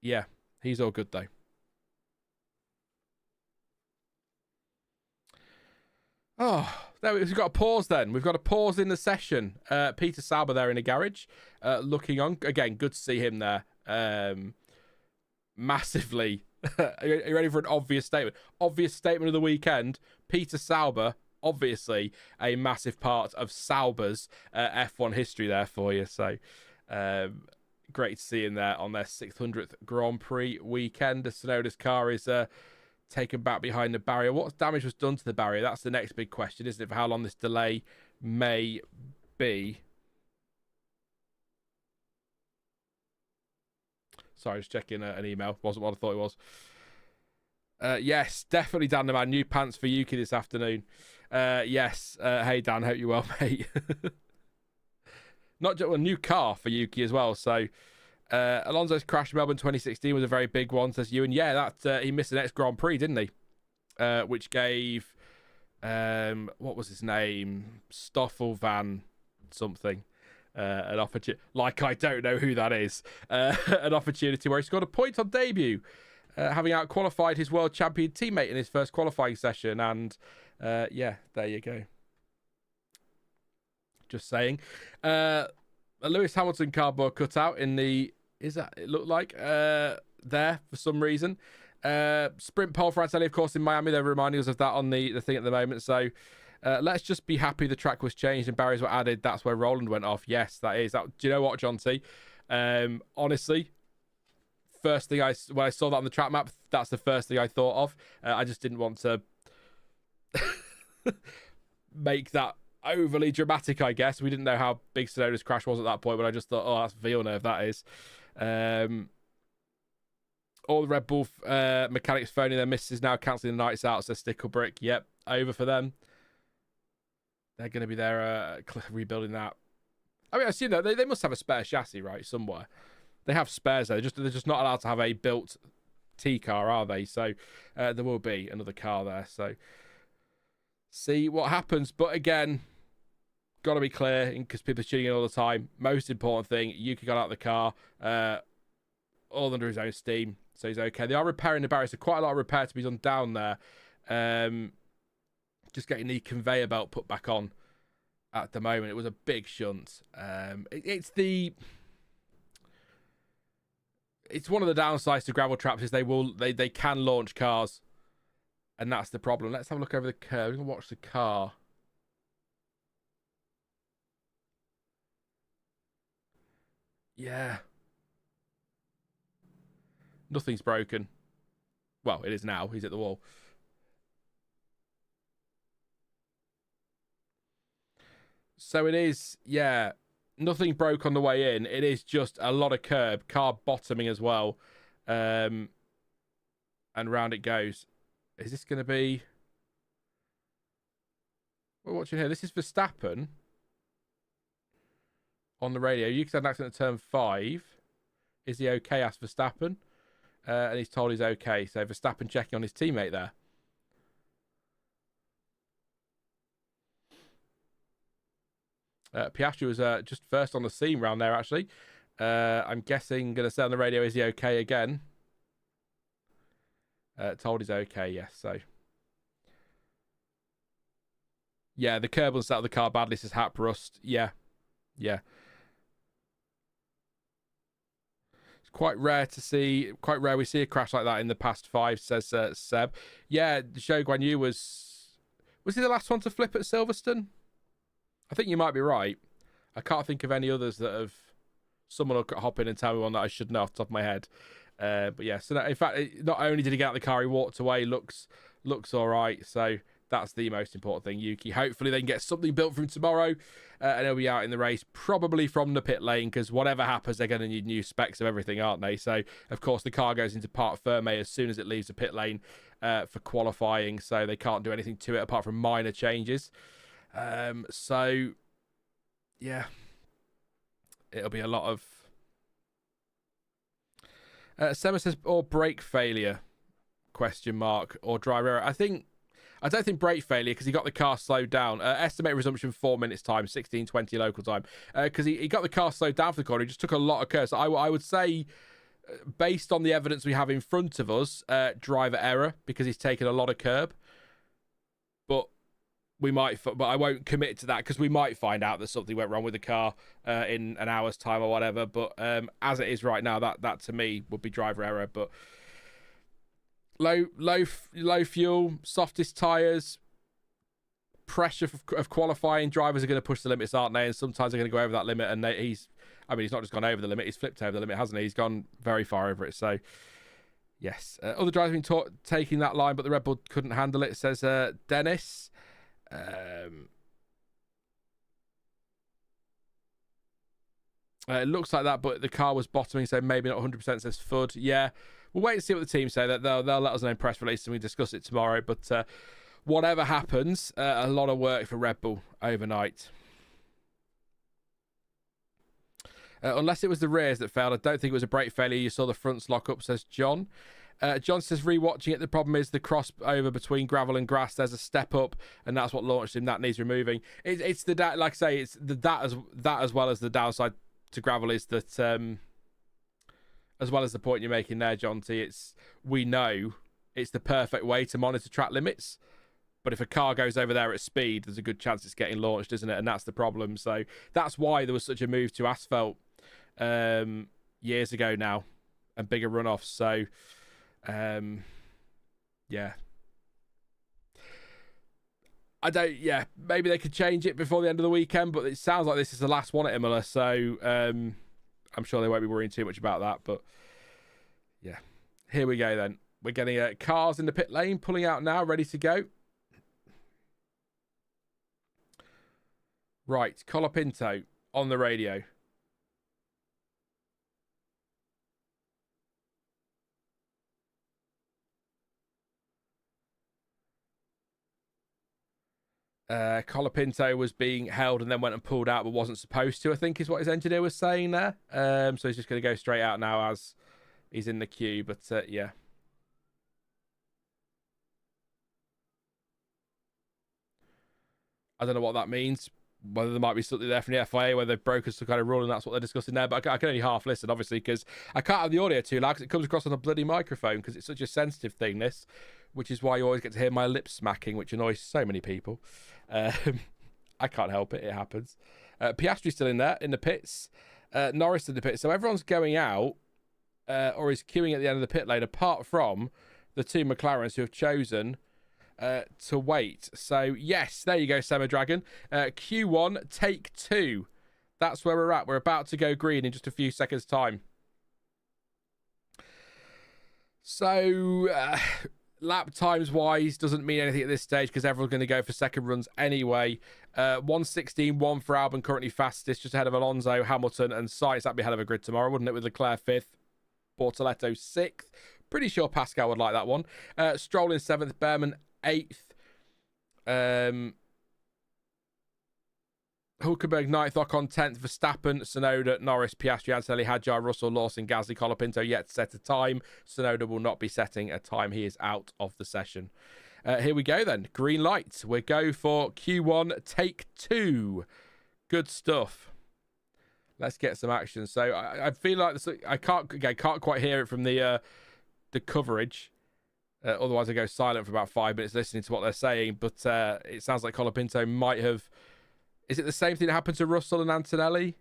yeah, he's all good, though. Oh, there we've got a pause then. We've got a pause in the session. Peter Sauber there in the garage, looking on. Again, good to see him there. Massively. Are you ready for an obvious statement? Obvious statement of the weekend. Peter Sauber, obviously a massive part of Sauber's F1 history there for you. So, great to see him there on their 600th Grand Prix weekend. Tsunoda's car is... taken back behind the barrier. What damage was done to the barrier? That's the next big question, isn't it, for how long this delay may be. Sorry, just checking an email. Wasn't what I thought it was. Yes, definitely, Dan the man. New pants for Yuki this afternoon. Yes. Hey, Dan. Hope you're well, mate. Not just a new car for Yuki as well, so... Alonso's crash in Melbourne 2016 was a very big one, says Ewan. Yeah, that he missed the next Grand Prix, didn't he? Which gave, what was his name? Stoffel van something. An opportunity. Like, I don't know who that is. An opportunity where he scored a point on debut, having out-qualified his world champion teammate in his first qualifying session. And, yeah, there you go. Just saying. A Lewis Hamilton cardboard cutout in the... Is that it looked like there for some reason? Sprint pole for Antonelli, of course, in Miami. They're reminding us of that on the thing at the moment. So let's just be happy the track was changed and barriers were added. That's where Roland went off. Yes, that is. Do you know what, John T? Honestly, first thing when I saw that on the track map, that's the first thing I thought of. I just didn't want to make that overly dramatic, I guess. We didn't know how big Tsunoda's crash was at that point, but I just thought, oh, that's Villeneuve, that is. All the Red Bull mechanics phoning their misses now, cancelling the nights out, says Sticklebrick. Yep, over for them. They're going to be there rebuilding that. I mean, I assume that they must have a spare chassis, right, somewhere. They have spares there. They're just not allowed to have a built T car, are they? So there will be another car there. So see what happens. But again, got to be clear, because people are tuning in all the time. Most important thing, Yuki got out of the car, all under his own steam, so he's okay. They are repairing the barrier, so quite a lot of repair to be done down there. Just getting the conveyor belt put back on at the moment. It was a big shunt. It's one of the downsides to gravel traps is they can launch cars, and that's the problem. Let's have a look over the curve. We can watch the car. Yeah. Nothing's broken. Well, it is now. He's at the wall. So it is, yeah. Nothing broke on the way in. It is just a lot of curb. Car bottoming as well. And round it goes. Is this going to be... We're watching here. This is Verstappen. on the radio. Yuki had an accident at turn 5. Is he okay? Asked Verstappen. And he's told he's okay. So Verstappen checking on his teammate there. Piastri was just first on the scene round there, actually. I'm guessing, going to say on the radio, is he okay again? Told he's okay, yes. So, yeah, the curb will set up the car badly, says Hap Rust. Yeah. It's quite rare we see a crash like that in the past 5, says Seb. Yeah, Zhou Guanyu was he the last one to flip at Silverstone? I think you might be right. I can't think of any others that have... Someone will hop in and tell me one that I should know off the top of my head. But yeah, so in fact, not only did he get out of the car, he walked away. Looks all right. So that's the most important thing, Yuki. Hopefully they can get something built for him tomorrow. And he'll be out in the race, probably from the pit lane, because whatever happens, they're going to need new specs of everything, aren't they? So, of course, the car goes into part firme as soon as it leaves the pit lane for qualifying. So they can't do anything to it apart from minor changes. So, yeah, it'll be a lot of... Sema says, or brake failure, ? Or driver error. I don't think brake failure, because he got the car slowed down. Estimate resumption 4 minutes time, 16:20 local time. Because he got the car slowed down for the corner. He just took a lot of curves. So I would say, based on the evidence we have in front of us, driver error, because he's taken a lot of curb. But I won't commit to that, because we might find out that something went wrong with the car in an hour's time or whatever. But as it is right now, that to me would be driver error. But low fuel, softest tyres, pressure of qualifying. Drivers are going to push the limits, aren't they? And sometimes they're going to go over that limit. And he's not just gone over the limit; he's flipped over the limit, hasn't he? He's gone very far over it. So yes, other drivers have been taking that line, but the Red Bull couldn't handle it. Says Dennis. It looks like that, but the car was bottoming, so maybe not 100%, says Fudd. Yeah, we'll wait and see what the team say. They'll let us know in press release and we discuss it tomorrow. But whatever happens, a lot of work for Red Bull overnight. Unless it was the rears that failed, I don't think it was a brake failure. You saw the fronts lock up, says John. John says, rewatching it, the problem is the crossover between gravel and grass. There's a step up, and that's what launched him. That needs removing. It's the like I say, it's that as well as the downside to gravel is that as well as the point you're making there, John T. We know it's the perfect way to monitor track limits, but if a car goes over there at speed, there's a good chance it's getting launched, isn't it? And that's the problem. So that's why there was such a move to asphalt years ago now, and bigger runoffs. So. Yeah. Maybe they could change it before the end of the weekend, but it sounds like this is the last one at Imola, so I'm sure they won't be worrying too much about that. But yeah, here we go then. We're getting cars in the pit lane, pulling out now, ready to go. Right, Colapinto on the radio. Colapinto was being held and then went and pulled out, but wasn't supposed to, I think is what his engineer was saying there. So he's just going to go straight out now as he's in the queue. But yeah. I don't know what that means. Whether there might be something there from the FIA, whether they've broken some kind of rule and that's what they're discussing there. But I can only half listen, obviously, because I can't have the audio too loud because it comes across on a bloody microphone because it's such a sensitive thing, this, which is why you always get to hear my lips smacking, which annoys so many people. I can't help it. It happens. Piastri's still in there, in the pits. Norris in the pits. So everyone's going out or is queuing at the end of the pit lane, apart from the two McLarens who have chosen to wait. So, yes, there you go, Summer Dragon. Q1, take 2. That's where we're at. We're about to go green in just a few seconds' time. So, lap times-wise doesn't mean anything at this stage because everyone's going to go for second runs anyway. 1:16.1 for Albon, currently fastest, just ahead of Alonso, Hamilton, and Sainz. That'd be a hell of a grid tomorrow, wouldn't it, with Leclerc 5th, Bortoleto 6th. Pretty sure Pascal would like that one. Stroll in 7th, Bearman 8th. Hulkenberg 9th, Ocon 10th, Verstappen, Tsunoda, Norris, Piastri, Antonelli, Hadjar, Russell, Lawson, Gasly, Colapinto yet to set a time. Tsunoda will not be setting a time. He is out of the session. Here we go then. Green light. We go for Q1, take 2. Good stuff. Let's get some action. So I feel like this, I can't quite hear it from the coverage. Otherwise, I go silent for about 5 minutes listening to what they're saying. But it sounds like Colapinto might have. Is it the same thing that happened to Russell and Antonelli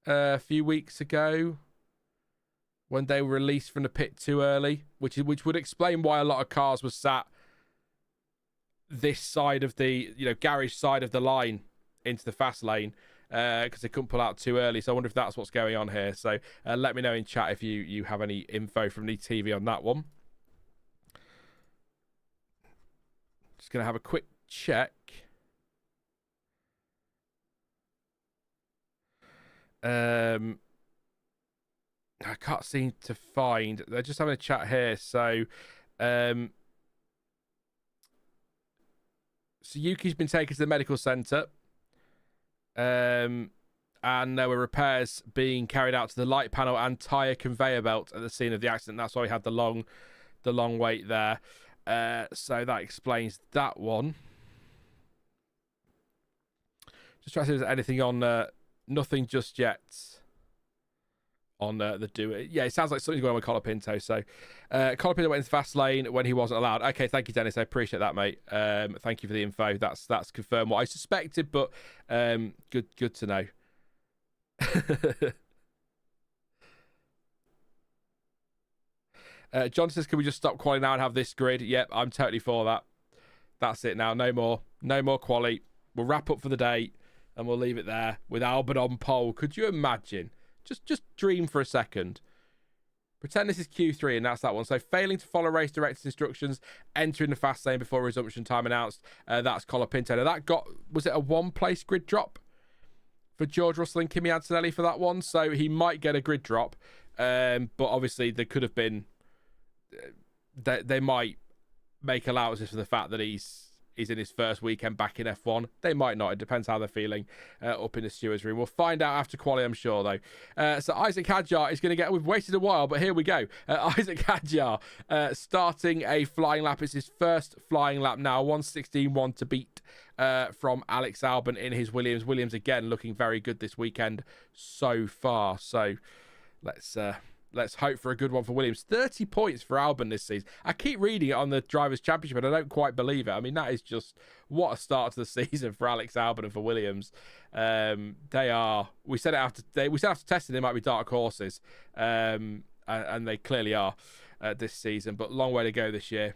a few weeks ago when they were released from the pit too early? Which would explain why a lot of cars were sat this side of the garage side of the line into the fast lane because they couldn't pull out too early. So I wonder if that's what's going on here. So let me know in chat if you have any info from the TV on that one. Just going to have a quick check. I can't seem to find. They're just having a chat here. So Yuki's been taken to the medical centre. And there were repairs being carried out to the light panel and tyre conveyor belt at the scene of the accident. That's why we had the long wait there. So that explains that one. Just trying to see if there's anything on. Nothing just yet on the do it. Yeah, it sounds like something's going on with Colapinto. So Colapinto went into fast lane when he wasn't allowed. Okay, thank you, Dennis. I appreciate that, mate. Thank you for the info. That's confirmed what I suspected, but good to know. John says, can we just stop quali now and have this grid? Yep, I'm totally for that. That's it now. No more quali. We'll wrap up for the day and we'll leave it there with Albon on pole. Could you imagine? Just dream for a second. Pretend this is Q3 and that's that one. So failing to follow race director's instructions, entering the fast lane before resumption time announced. That's Colapinto. Now was it a 1-place grid drop for George Russell and Kimi Antonelli for that one? So he might get a grid drop. But obviously there could have been, they might make allowances for the fact that he's in his first weekend back in F1. They might not. It depends how they're feeling up in the stewards room. We'll find out after quali, I'm sure, though. So Isaac Hadjar is going to get... We've waited a while, but here we go. Isaac Hadjar starting a flying lap. It's his first flying lap now. 1:16.1 to beat from Alex Albon in his Williams. Williams, again, looking very good this weekend so far. So let's hope for a good one for Williams. 30 points for Albon this season. I keep reading it on the Drivers' Championship, and I don't quite believe it. I mean, that is just what a start to the season for Alex Albon and for Williams. They are. We said after testing, they might be dark horses, and they clearly are this season. But long way to go this year.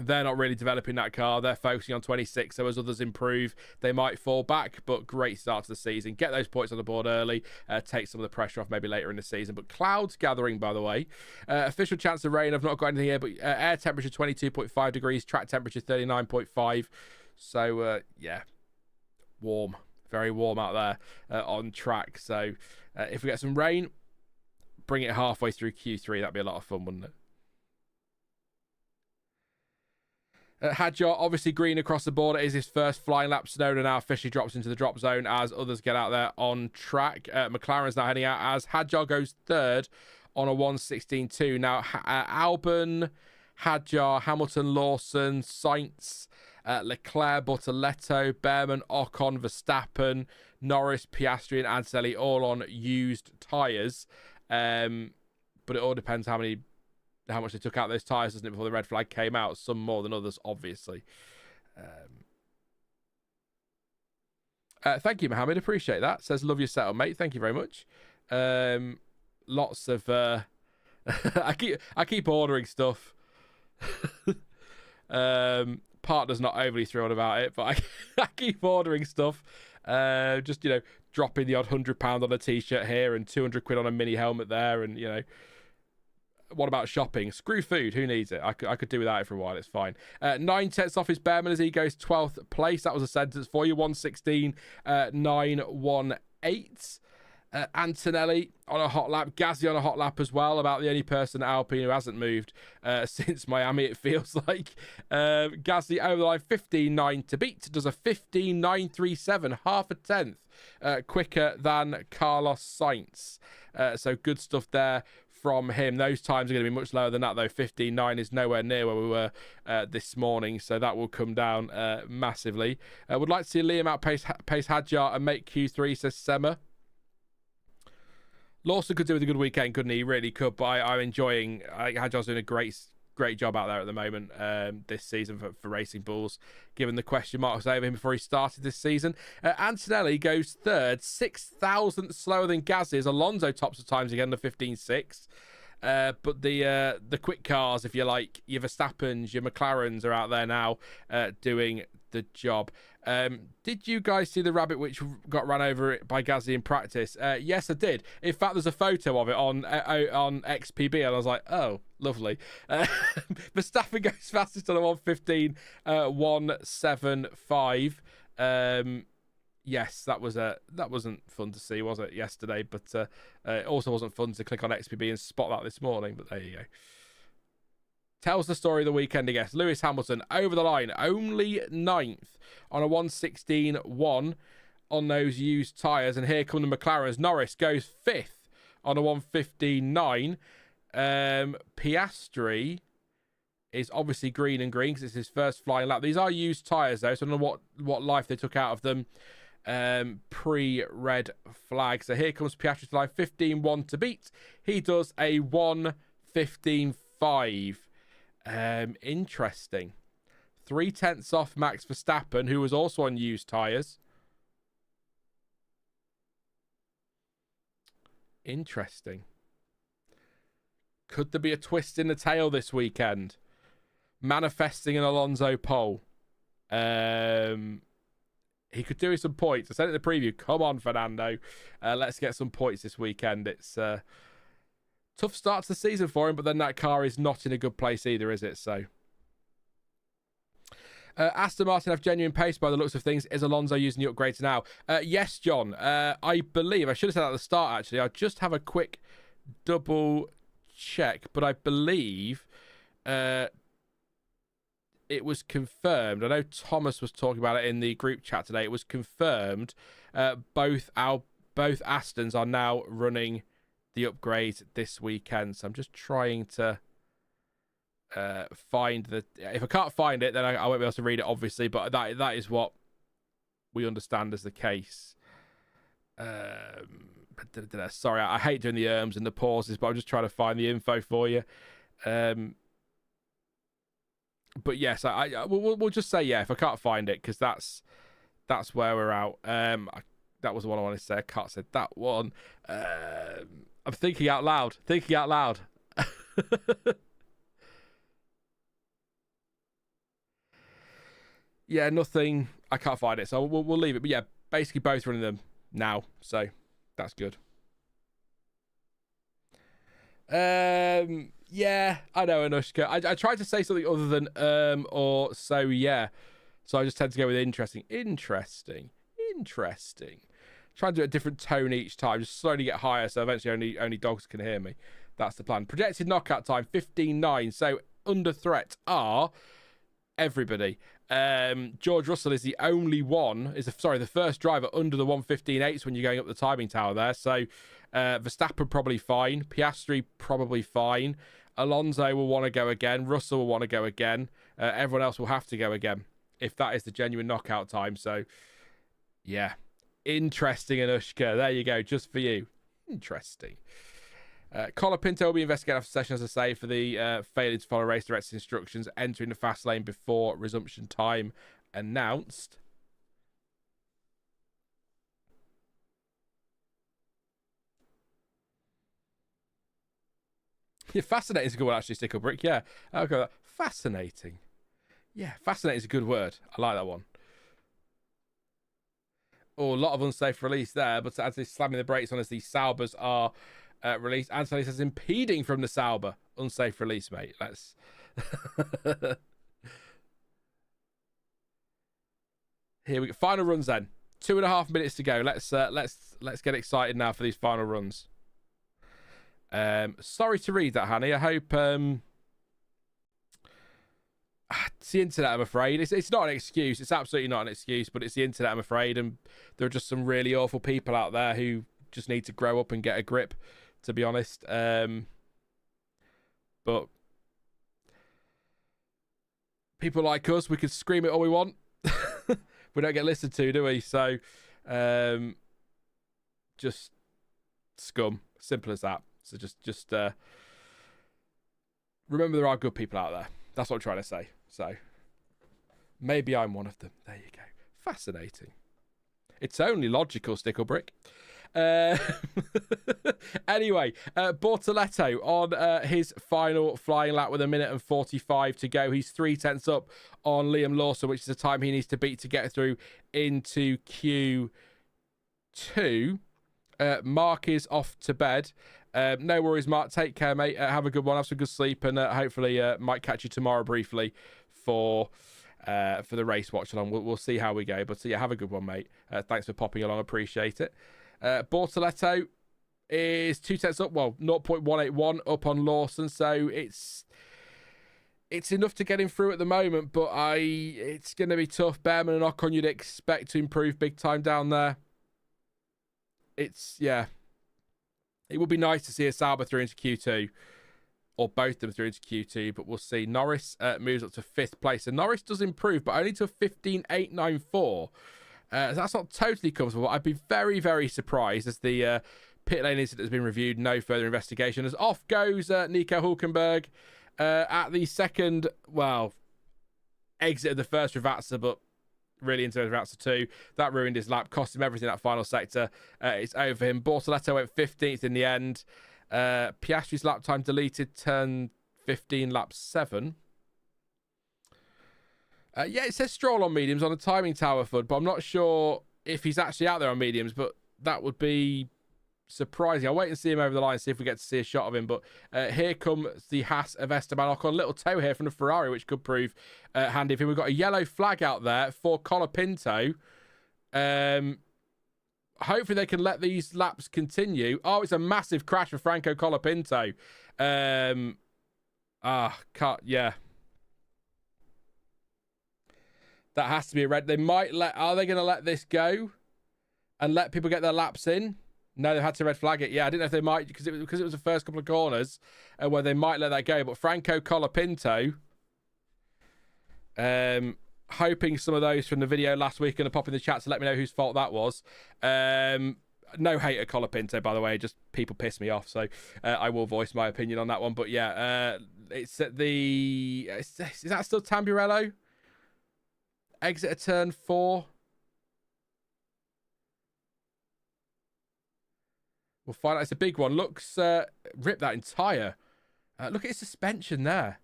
They're not really developing that car. They're focusing on 26. So as others improve, they might fall back. But great start to the season. Get those points on the board early. Take some of the pressure off maybe later in the season. But clouds gathering, by the way. Official chance of rain. I've not got anything here. But air temperature 22.5 degrees. Track temperature 39.5. So, yeah. Warm. Very warm out there on track. So if we get some rain, bring it halfway through Q3. That'd be a lot of fun, wouldn't it? Hadjar, obviously green across the board. It is his first flying lap. Tsunoda now officially drops into the drop zone as others get out there on track. McLaren's now heading out as Hadjar goes third on a 1:16.2. Now, Albon, Hadjar, Hamilton, Lawson, Sainz, Leclerc, Bortoleto, Bearman, Ocon, Verstappen, Norris, Piastri and Antonelli all on used tyres. But it all depends how much they took out those tyres, doesn't it, before the red flag came out? Some more than others, obviously. Thank you, Mohammed. Appreciate that. Says, love your setup, mate. Thank you very much. Lots of... I keep ordering stuff. Partner's not overly thrilled about it, but I keep ordering stuff. Just, dropping the odd £100 on a t-shirt here and 200 quid on a mini helmet there, and, what about shopping? Screw food. Who needs it? I could do without it for a while. It's fine. 9/10 off his Bearman as he goes 12th place. That was a sentence for you. 1:16.918. Antonelli on a hot lap, Gasly on a hot lap as well. About the only person at Alpine who hasn't moved since Miami, it feels like. Gasly over the line, 15.9 to beat. Does a 15.937, half a tenth quicker than Carlos Sainz. So good stuff there from him. Those times are going to be much lower than that, though. 15.9 is nowhere near where we were this morning, so that will come down massively. Would like to see Liam outpace Hadjar and make Q3, says Sema. Lawson could do with a good weekend, couldn't he? He really could, but I'm enjoying... I think Hadjar's doing a great job out there at the moment this season for Racing Bulls, given the question marks over him before he started this season. Antonelli goes third, 6,000 slower than Gasly as Alonso tops the times again, the 15.6. But the quick cars, if you like, your Verstappens, your McLarens are out there now doing the job. Did you guys see the rabbit which got run over by Gasly in practice? Yes, I did. In fact, there's a photo of it on XPB, and I was like, oh, lovely. Verstappen goes fastest on a 1:15, 1:75. Yes, that wasn't fun to see, was it, yesterday? But it also wasn't fun to click on XPB and spot that this morning. But there you go. Tells the story of the weekend, I guess. Lewis Hamilton over the line, only 9th on a 1:16.1 on those used tyres. And here come the McLarens. Norris goes 5th on a 1:15.9. Piastri is obviously green and green because it's his first flying lap. These are used tyres, though, so I don't know what life they took out of them pre-red flag. So here comes Piastri to the line, 15.1 to beat. He does a 1:15.5. Interesting. 0.3 off Max Verstappen, who was also on used tyres. Interesting. Could there be a twist in the tail this weekend? Manifesting an Alonso pole. He could do with some points. I said it in the preview. Come on, Fernando. Let's get some points this weekend. It's tough start to the season for him, but then that car is not in a good place either, is it? So, Aston Martin have genuine pace by the looks of things. Is Alonso using the upgrades now? Yes, John. I believe, I should have said that at the start, actually. I'll just have a quick double check, but I believe it was confirmed. I know Thomas was talking about it in the group chat today. It was confirmed. Both Astons are now running the upgrade this weekend. So I'm just trying to find the... If I can't find it, then I won't be able to read it, obviously. But that is what we understand as the case. Sorry, I hate doing the and the pauses, but I'm just trying to find the info for you. But yes, we'll just say yeah if I can't find it, because that's where we're out. That was the one I wanted to say. I can't say that one. I'm thinking out loud. Yeah, nothing. I can't find it, so we'll leave it. But yeah, basically both running them now, so that's good. Yeah, I know, Anushka. I tried to say something other than or so yeah. So I just tend to go with interesting. Try and do a different tone each time. Just slowly get higher, so eventually only dogs can hear me. That's the plan. Projected knockout time, 15.9. So under threat are everybody. George Russell is the only one, the first driver under the 1:15.8 when you're going up the timing tower there. So Verstappen probably fine. Piastri probably fine. Alonso will want to go again. Russell will want to go again. Everyone else will have to go again if that is the genuine knockout time. So, yeah. Interesting, Anushka. There you go. Just for you. Interesting. Colapinto will be investigated after session, as I say, for the failing to follow race director's instructions, entering the fast lane before resumption time announced. Yeah, fascinating is a good one, actually, Stickle Brick. Yeah, I'll go with that. Fascinating. Yeah, fascinating is a good word. I like that one. Oh, a lot of unsafe release there, but as he's slamming the brakes on as the Saubers are released. Antonelli says impeding from the Sauber. Unsafe release, mate. Let's... Here we go. Final runs then. 2.5 minutes to go. Let's get excited now for these final runs. Sorry to read that, Hanny. I hope it's the internet, I'm afraid. It's not an excuse. It's absolutely not an excuse, but it's the internet, I'm afraid. And there are just some really awful people out there who just need to grow up and get a grip, to be honest. But people like us, we can scream it all we want. We don't get listened to, do we? So just scum. Simple as that. So just remember there are good people out there. That's what I'm trying to say. So maybe I'm one of them. There you go. Fascinating. It's only logical, Sticklebrick. Anyway, Bortoleto on his final flying lap with 1:45 to go. He's 3/10 up on Liam Lawson, which is the time he needs to beat to get through into Q2. Mark is off to bed. No worries, Mark. Take care, mate. Have a good one. Have some good sleep, and hopefully might catch you tomorrow briefly for the race watch along. We'll see how we go. But yeah, have a good one, mate. Thanks for popping along. Appreciate it. Bortoleto is 2/10 up. Well, 0.181 up on Lawson. So it's enough to get him through at the moment. But it's going to be tough. Bearman and Ocon, you'd expect to improve big time down there. It would be nice to see a Sauber through into Q2, or both of them through into Q2, but we'll see. Norris moves up to 5th place, and Norris does improve, but only to 15.894. So that's not totally comfortable. I'd be very, very surprised as the pit lane incident has been reviewed. No further investigation. As off goes Nico Hulkenberg at the second, exit of the first Ravazza, but really into Ravazza 2. That ruined his lap, cost him everything in that final sector. It's over for him. Bortoleto went 15th in the end. Piastri's lap time deleted, turn 15, lap 7. It says Stroll on mediums on the timing tower, Fud, but I'm not sure if he's actually out there on mediums, but that would be surprising. I'll wait and see him over the line, see if we get to see a shot of him. But here comes the Haas of Esteban Ocon. Little toe here from the Ferrari, which could prove handy for him. We've got a yellow flag out there for Colapinto. Hopefully they can let these laps continue. Oh, it's a massive crash for Franco Colapinto. Yeah. That has to be a red. Are they going to let this go and let people get their laps in? No, they've had to red flag it. Yeah, I didn't know if they might, because it was the first couple of corners where they might let that go. But Franco Colapinto, hoping some of those from the video last week are going to pop in the chat to let me know whose fault that was. No hate at Colapinto, by the way. Just people piss me off, so I will voice my opinion on that one. But yeah, it's at the... Is that still Tamburello? Exit at turn 4. We'll find out. It's a big one. Looks rip that entire. Look at his suspension there.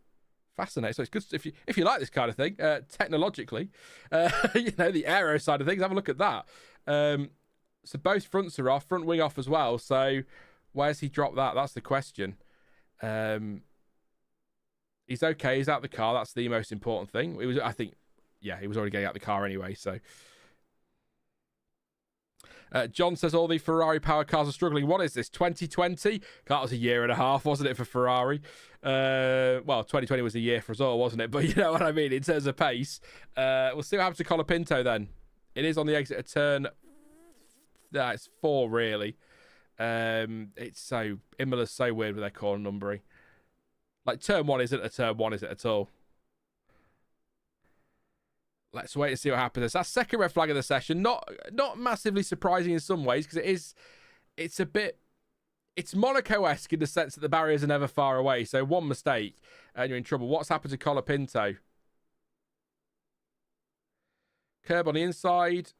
Fascinating. So it's good if you like this kind of thing. Technologically, the aero side of things. Have a look at that. So both fronts are off. Front wing off as well. So where's he dropped that? That's the question. He's okay. He's out the car. That's the most important thing. He was already getting out the car anyway. So. John says all the Ferrari power cars are struggling. What is this, 2020? That was a year and a half, wasn't it, for Ferrari? 2020 was a year for us all, wasn't it? But you know what I mean, in terms of pace. We'll see what happens to Colapinto then. It is on the exit of turn... it's 4, really. Imola's so weird with their corner numbering. Like, turn 1 isn't a turn 1, is it, at all? Let's wait and see what happens. That's second red flag of the session. Not massively surprising in some ways, because it's Monaco-esque in the sense that the barriers are never far away. So one mistake and you're in trouble. What's happened to Colapinto? Curb on the inside.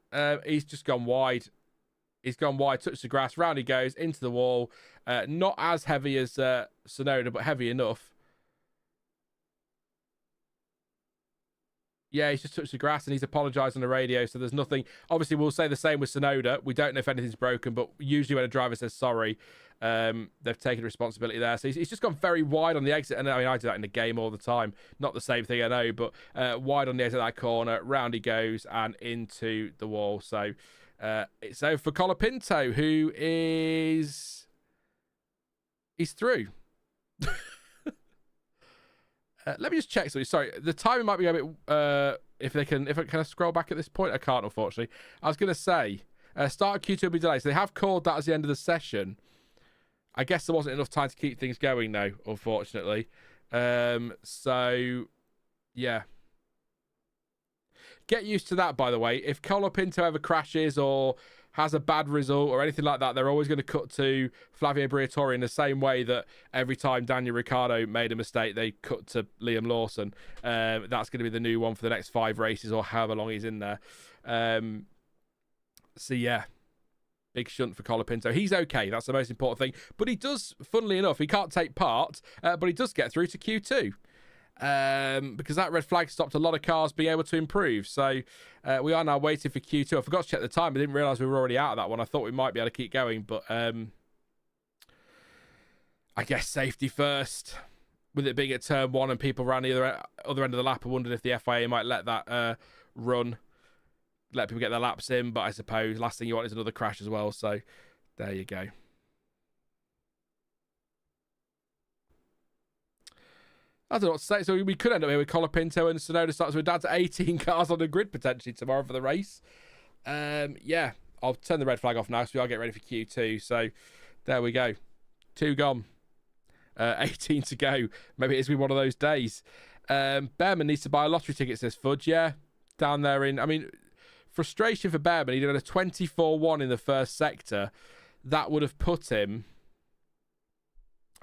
He's just gone wide. He's gone wide, touched the grass, round he goes, into the wall. Not as heavy as Tsunoda, but heavy enough. Yeah, he's just touched the grass and he's apologised on the radio, so there's nothing. Obviously, we'll say the same with Tsunoda. We don't know if anything's broken, but usually when a driver says sorry, they've taken responsibility there. So he's just gone very wide on the exit. And I mean, I do that in the game all the time. Not the same thing, I know, but wide on the exit of that corner, round he goes and into the wall. So It's over for Colapinto, who is... He's through. Let me just check something. Sorry, the timing might be a bit... if I scroll back at this point? I can't, unfortunately. I was going to say, start of Q2 will be delayed. So they have called that as the end of the session. I guess there wasn't enough time to keep things going, though, unfortunately. So, yeah. Get used to that, by the way. If Colapinto ever crashes or has a bad result or anything like that, they're always going to cut to Flavio Briatore in the same way that every time Daniel Ricciardo made a mistake, they cut to Liam Lawson. That's going to be the new one for the next 5 races or however long he's in there. So, yeah. Big shunt for Colapinto. He's okay. That's the most important thing. But he does, funnily enough, he can't take part, but he does get through to Q2. Because that red flag stopped a lot of cars being able to improve. So we are now waiting for Q2. I forgot to check the time. I didn't realise we were already out of that one. I thought we might be able to keep going. But I guess safety first. With it being at turn 1 and people around the other end of the lap, I wondered if the FIA might let that run. Let people get their laps in, but I suppose last thing you want is another crash as well. So there you go. I don't know what to say. So we could end up here with Colapinto and Tsunoda starts with Dad's 18 cars on the grid potentially tomorrow for the race. Yeah, I'll turn the red flag off now so we are getting ready for Q2. So there we go. 2 gone. 18 to go. Maybe it's been one of those days. Bearman needs to buy a lottery ticket, says Fudge. Yeah, down there in... I mean... Frustration for Bearman. He did a 24-1 in the first sector. That would have put him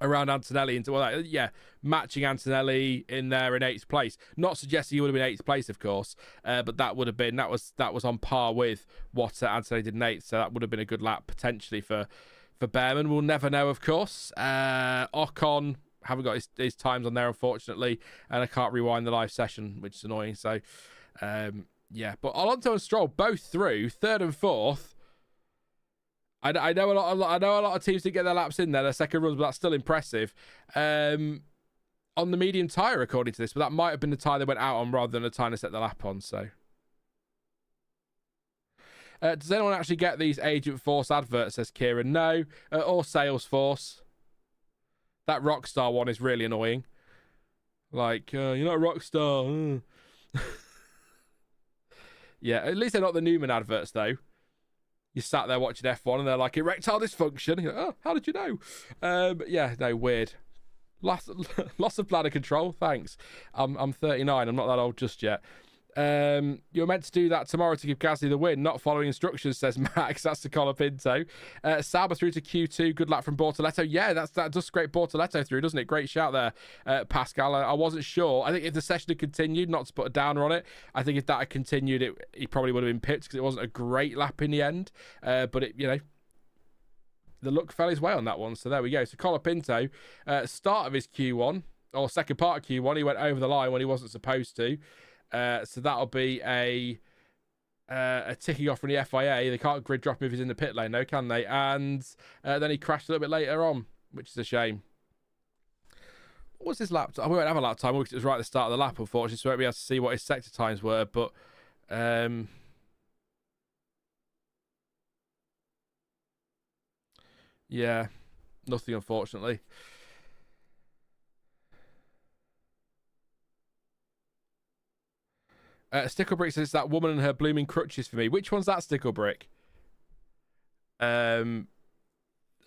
around Antonelli into matching Antonelli in there in 8th place. Not suggesting he would have been 8th place, of course, but that would have been that was on par with what Antonelli did in 8th. So that would have been a good lap potentially for Bearman. We'll never know, of course. Ocon haven't got his times on there, unfortunately, and I can't rewind the live session, which is annoying. So. Yeah, but Alonso and Stroll both through 3rd and 4th. I know a lot of teams didn't get their laps in there, their second runs, but that's still impressive. On the medium tyre, according to this, but that might have been the tyre they went out on rather than the tyre they set the lap on. So, does anyone actually get these Agent Force adverts? Says Kieran. No, or Salesforce. That Rockstar one is really annoying. Like, you're not a Rockstar. Yeah, at least they're not the Newman adverts, though. You sat there watching F1 and they're like, erectile dysfunction. You're like, oh, how did you know? Yeah, no, weird. Loss of bladder control, thanks. I'm 39, I'm not that old just yet. You're meant to do that tomorrow to give Gasly the win, not following instructions, says Max. That's the Colapinto. Sauber through to Q2. Good luck from Bortoleto. Yeah, that does scrape Bortoleto through, doesn't it? Great shout there, Pascal. I wasn't sure. I think if the session had continued, not to put a downer on it, I think if that had continued, he probably would have been pipped because it wasn't a great lap in the end. But the luck fell his way on that one. So there we go. So Colapinto, start of his Q1, or second part of Q1, he went over the line when he wasn't supposed to. So that'll be a ticking off from the FIA. They can't grid drop him if he's in the pit lane, no, can they? And then he crashed a little bit later on, which is a shame. What was his lap time? We won't have a lap time because it was right at the start of the lap, unfortunately, so we won't be able to see what his sector times were. But yeah, nothing, unfortunately. Sticklebrick says that woman and her blooming crutches for me. Which one's that, Sticklebrick?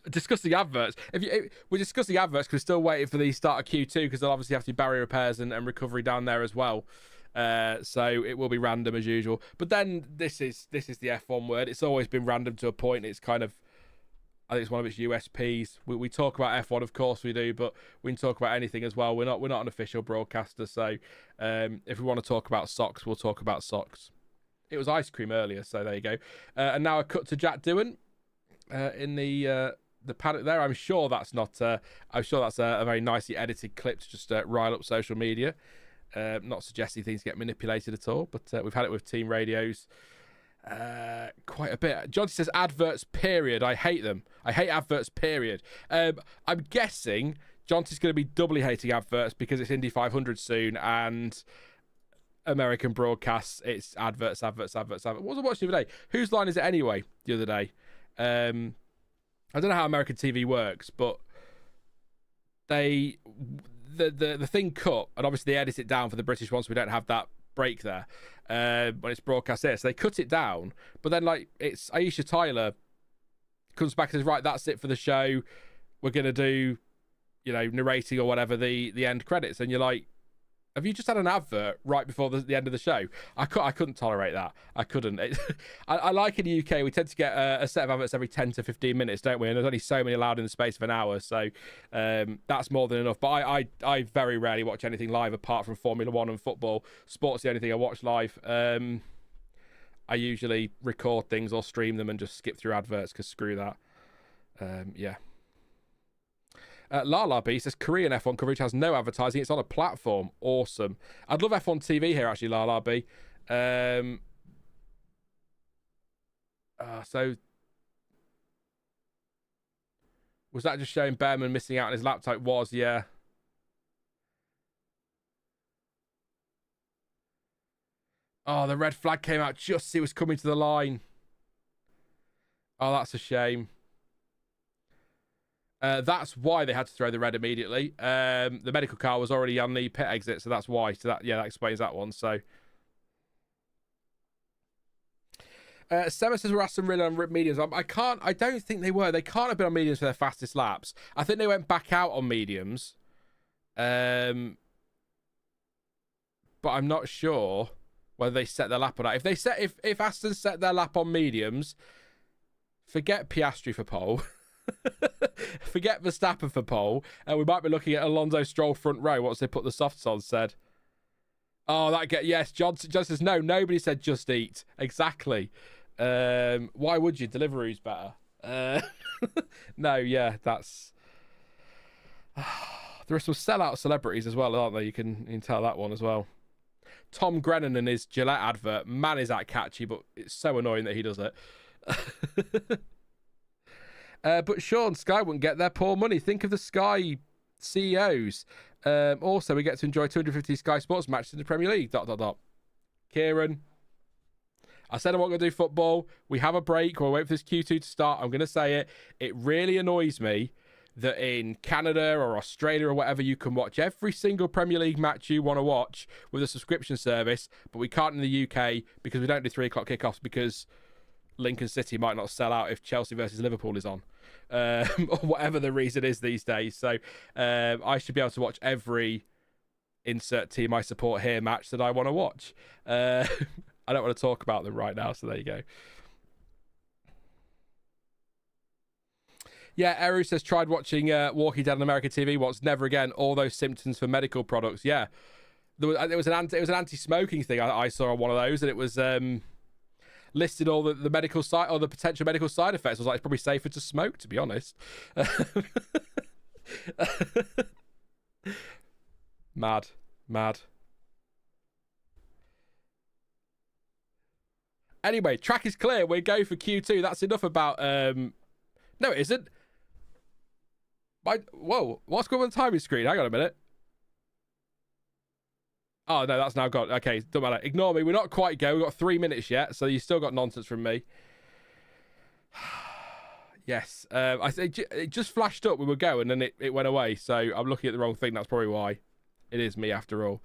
Discussing adverts. We're discussing adverts because we're still waiting for the start of Q2 because they'll obviously have to do barrier repairs and recovery down there as well. So it will be random as usual. But then this is the F1 word. It's always been random to a point. It's kind of, I think it's one of its USPs. We talk about F1, of course we do, but we can talk about anything as well. We're not an official broadcaster, so if we want to talk about socks, we'll talk about socks. It was ice cream earlier, so there you go. And now a cut to Jack Doohan in the paddock there. I'm sure that's not. I'm sure that's a very nicely edited clip to just rile up social media. Not suggesting things get manipulated at all, but we've had it with team radios. Quite a bit. John says adverts period. I hate them. I hate adverts period. I'm guessing Jonty's going to be doubly hating adverts because it's Indy 500 soon, and American broadcasts, it's adverts. What was I watching the other day? Whose Line Is It Anyway? The other day. I don't know how American TV works, but the thing cut, and obviously they edit it down for the British one, so we don't have that break there when it's broadcast there. So they cut it down, but then like it's Aisha Tyler comes back and says, right, that's it for the show. We're gonna do, narrating or whatever the end credits, and you're like, have you just had an advert right before the end of the show? I couldn't tolerate that. I couldn't. I like in the UK, we tend to get a set of adverts every 10 to 15 minutes, don't we? And there's only so many allowed in the space of an hour. So that's more than enough. But I very rarely watch anything live apart from Formula One and football. Sport's the only thing I watch live. I usually record things or stream them and just skip through adverts because screw that. Yeah. Lala B says Korean F1 coverage has no advertising. It's on a platform. Awesome. I'd love F1 TV here, actually, Lala B. So was that just showing Bearman missing out on his laptop? Was, yeah. Oh, the red flag came out just as he was coming to the line. Oh, that's a shame. That's why they had to throw the red immediately. The medical car was already on the pit exit, so that's why. So that explains that one. So Sema says we're Aston really on mediums. I don't think they were. They can't have been on mediums for their fastest laps. I think they went back out on mediums. But I'm not sure whether they set their lap on that. If Aston set their lap on mediums, forget Piastri for pole. Forget Verstappen for pole, and we might be looking at Alonso Stroll front row once they put the softs on. Said, oh, yes. John says no. Nobody said just eat. Exactly. Why would you? Delivery's better. No, yeah, that's. There are some sellout celebrities as well, aren't there? You can tell that one as well. Tom Grennan and his Gillette advert. Man, is that catchy? But it's so annoying that he does it. But Sean, Sky wouldn't get their poor money. Think of the Sky CEOs. Also, we get to enjoy 250 Sky Sports matches in the Premier League. ... Kieran, I said I wasn't going to do football. We have a break. We'll wait for this Q2 to start. I'm going to say it. It really annoys me that in Canada or Australia or whatever, you can watch every single Premier League match you want to watch with a subscription service, but we can't in the UK because we don't do 3 o'clock kickoffs because Lincoln City might not sell out if Chelsea versus Liverpool is on, or whatever the reason is these days. So I should be able to watch every insert team I support here match that I want to watch. I don't want to talk about them right now, so there you go. Yeah, Eru says tried watching Walking Dead on American TV once, never again. All those symptoms for medical products. Yeah, it was an anti-smoking thing I saw on one of those, and it was listed all the medical side or the potential medical side effects. I was like, it's probably safer to smoke, to be honest. Mad. Anyway, track is clear. We go for Q2. That's enough about. No, it isn't. Whoa, what's going on the timing screen? Hang on a minute. Oh, no, that's now gone. Okay, don't matter. Ignore me. We're not quite go. We've got 3 minutes yet, so you still got nonsense from me. Yes. It just flashed up. We were going, and then it went away. So I'm looking at the wrong thing. That's probably why. It is me after all.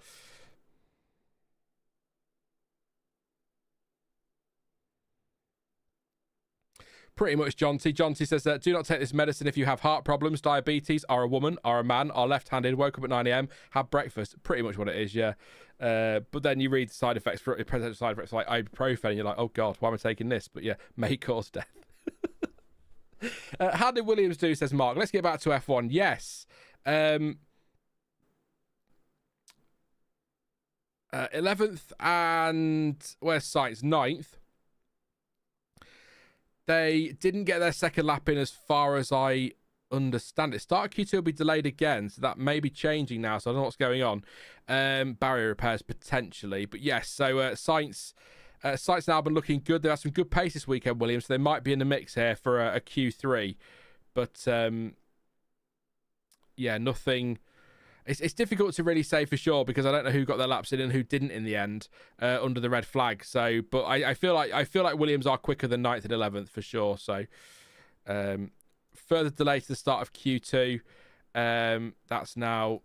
Pretty much, Jonty. Jonty says that do not take this medicine if you have heart problems, diabetes, are a woman, are a man, are left-handed, woke up at 9 a.m, have breakfast. Pretty much what it is, yeah. But then you read side effects, potential side effects like ibuprofen, and you're like, oh God, why am I taking this? But yeah, may cause death. How did Williams do, says Mark. Let's get back to F1. Yes. 11th and where's Sainz? 9th. They didn't get their second lap in as far as I understand it. Start of Q2 will be delayed again, so that may be changing now, so I don't know what's going on. Barrier repairs potentially. But yes, so Sainz and Albon looking good. They had some good pace this weekend, Williams, so they might be in the mix here for a Q3. But yeah, nothing It's difficult to really say for sure because I don't know who got their laps in and who didn't in the end under the red flag. So, but I feel like Williams are quicker than 9th and 11th for sure. So, further delay to the start of Q2. That's now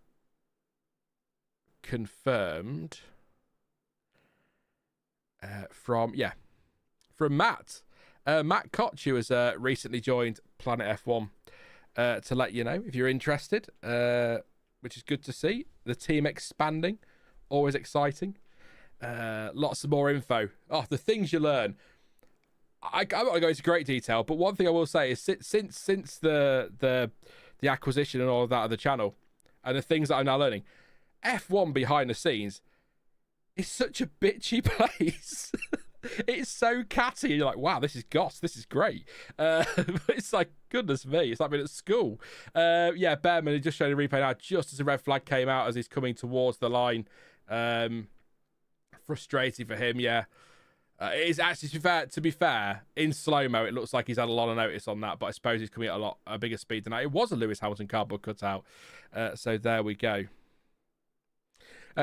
confirmed from Matt. Matt Koch, who has recently joined Planet F1, to let you know if you're interested. Which is good to see. The team expanding, always exciting. Lots of more info. Oh, the things you learn. I'm not going to go into great detail, but one thing I will say is since the acquisition and all of that of the channel, and the things that I'm now learning, F1 behind the scenes is such a bitchy place. It's so catty. You're like, wow, this is goss. This is great. It's like, goodness me. It's like being at school. Bearman just showed a replay now just as the red flag came out as he's coming towards the line. Frustrating for him, yeah. It is actually, to be fair, in slow-mo, it looks like he's had a lot of notice on that, but I suppose he's coming at a bigger speed than that. It was a Lewis Hamilton cardboard cutout. So there we go.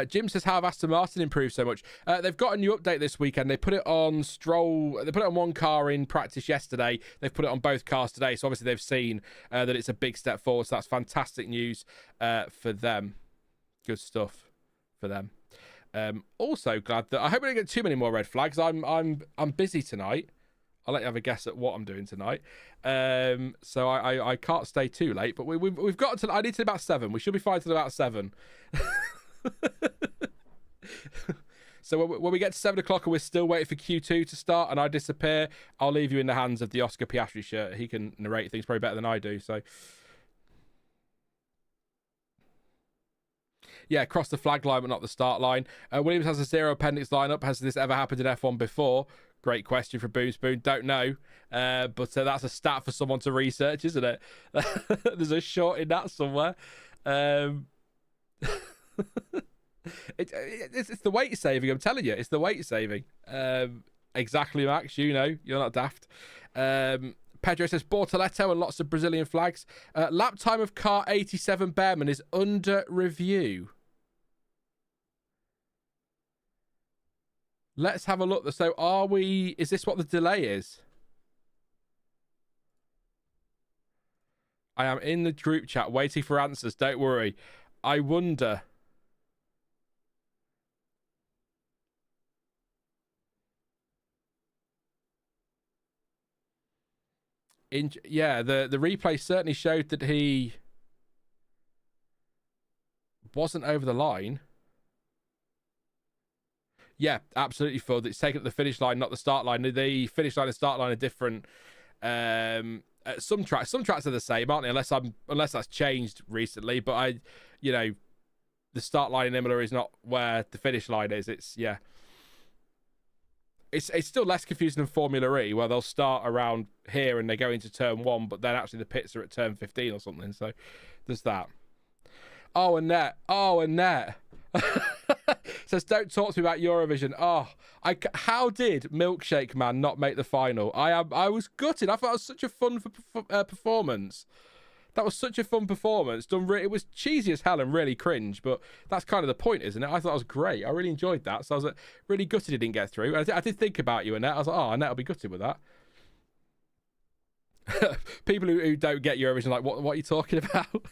Jim says, how have Aston Martin improved so much? They've got a new update this weekend. They put it on Stroll. They put it on one car in practice yesterday. They've put it on both cars today. So obviously they've seen that it's a big step forward. So that's fantastic news for them. Good stuff for them. Also glad that I hope we don't get too many more red flags. I'm busy tonight. I'll let you have a guess at what I'm doing tonight. So I can't stay too late. But we've got until I need to about 7. We should be fine till about 7. So when we get to 7 o'clock and we're still waiting for Q2 to start and I disappear, I'll leave you in the hands of the Oscar Piastri shirt. He can narrate things probably better than I do. So yeah, cross the flag line but not the start line. Williams has a 0 appendix lineup. Has this ever happened in F1 before? Great question from Boom Spoon. Don't know, but that's a stat for someone to research, isn't it? There's a short in that somewhere. It's the weight saving. I'm telling you, it's the weight saving. Exactly, Max. You know, you're not daft. Pedro says Bortoleto and lots of Brazilian flags. Lap time of car 87 Bearman is under review. Let's have a look. So is this what the delay is? I am in the group chat waiting for answers. Don't worry. I wonder. The replay certainly showed that he wasn't over the line. Yeah, absolutely full. It's taken at the finish line, not the start line. The finish line and start line are different. Some tracks are the same, aren't they? Unless that's changed recently. But the start line in Imola is not where the finish line is. It's still less confusing than Formula E, where they'll start around here and they go into turn 1, but then actually the pits are at turn 15 or something. So there's that. Oh, Annette. Says, don't talk to me about Eurovision. How did Milkshake Man not make the final? I was gutted. I thought it was such a fun performance. That was such a fun performance. It was cheesy as hell and really cringe, but that's kind of the point, isn't it? I thought it was great. I really enjoyed that. So I was really gutted it didn't get through. I did think about you, Annette. I was like, Annette will be gutted with that. People who don't get Eurovision are like, what are you talking about?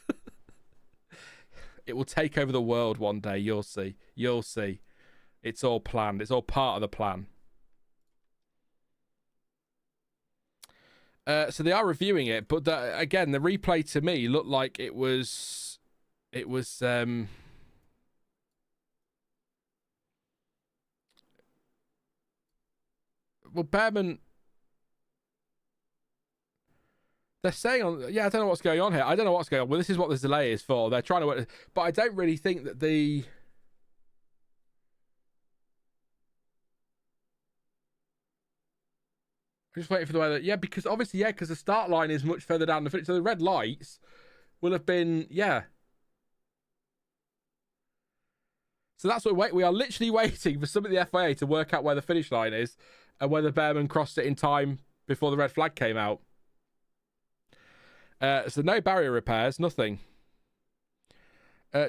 It will take over the world one day. You'll see. You'll see. It's all planned. It's all part of the plan. So they are reviewing it, but again, the replay to me looked like it was. Well, Bearman. They're saying I don't know what's going on here. I don't know what's going on. Well, this is what this delay is for. They're trying to, but I don't really think that I'm just waiting for the way that, because obviously, because the start line is much further down the finish. So the red lights will have been, So that's what we are literally waiting for some of the FIA to work out where the finish line is and whether Bearman crossed it in time before the red flag came out. So no barrier repairs, nothing.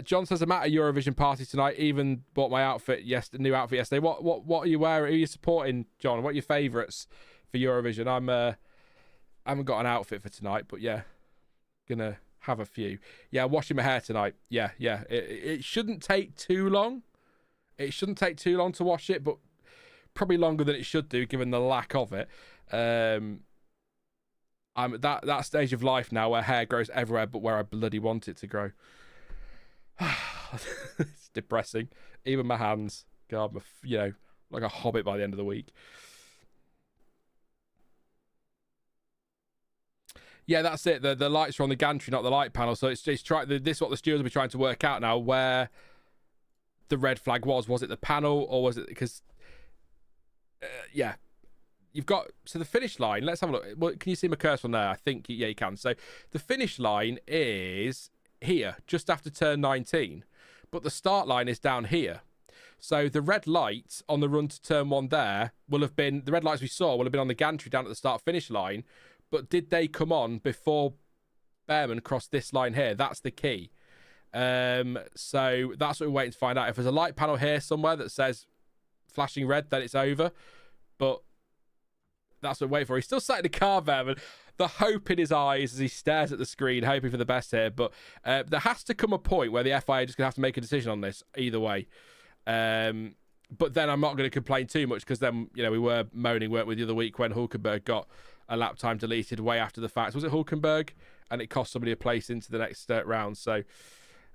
John says I'm at a Eurovision party tonight. Even bought my new outfit yesterday. What are you wearing? Who are you supporting, John? What are your favourites for Eurovision? I haven't got an outfit for tonight, but yeah, gonna have a few. Yeah, washing my hair tonight. Yeah. It shouldn't take too long. It shouldn't take too long to wash it, but probably longer than it should do, given the lack of it. I'm at that stage of life now where hair grows everywhere, but where I bloody want it to grow. It's depressing. Even my hands. God, like a hobbit by the end of the week. Yeah, that's it. The lights are on the gantry, not the light panel. So it's this is what the stewards will be trying to work out now, where the red flag was. Was it the panel, or was it because? Yeah, you've got the finish line. Let's have a look. Well, can you see my cursor on there? I think you can. So the finish line is here, just after turn 19, but the start line is down here. So the red lights on the run to turn 1 there will have been the red lights we saw will have been on the gantry down at the start finish line. But did they come on before Bearman crossed this line here? That's the key. So that's what we're waiting to find out. If there's a light panel here somewhere that says flashing red, then it's over. But that's what we're waiting for. He's still sat in the car, Bearman. The hope in his eyes as he stares at the screen, hoping for the best here. But there has to come a point where the FIA is just going to have to make a decision on this either way. But then I'm not going to complain too much, because then, we were moaning, weren't we, the other week when Hulkenberg got a lap time deleted way after the fact. Was it Hulkenberg? And it cost somebody a place into the next round. So,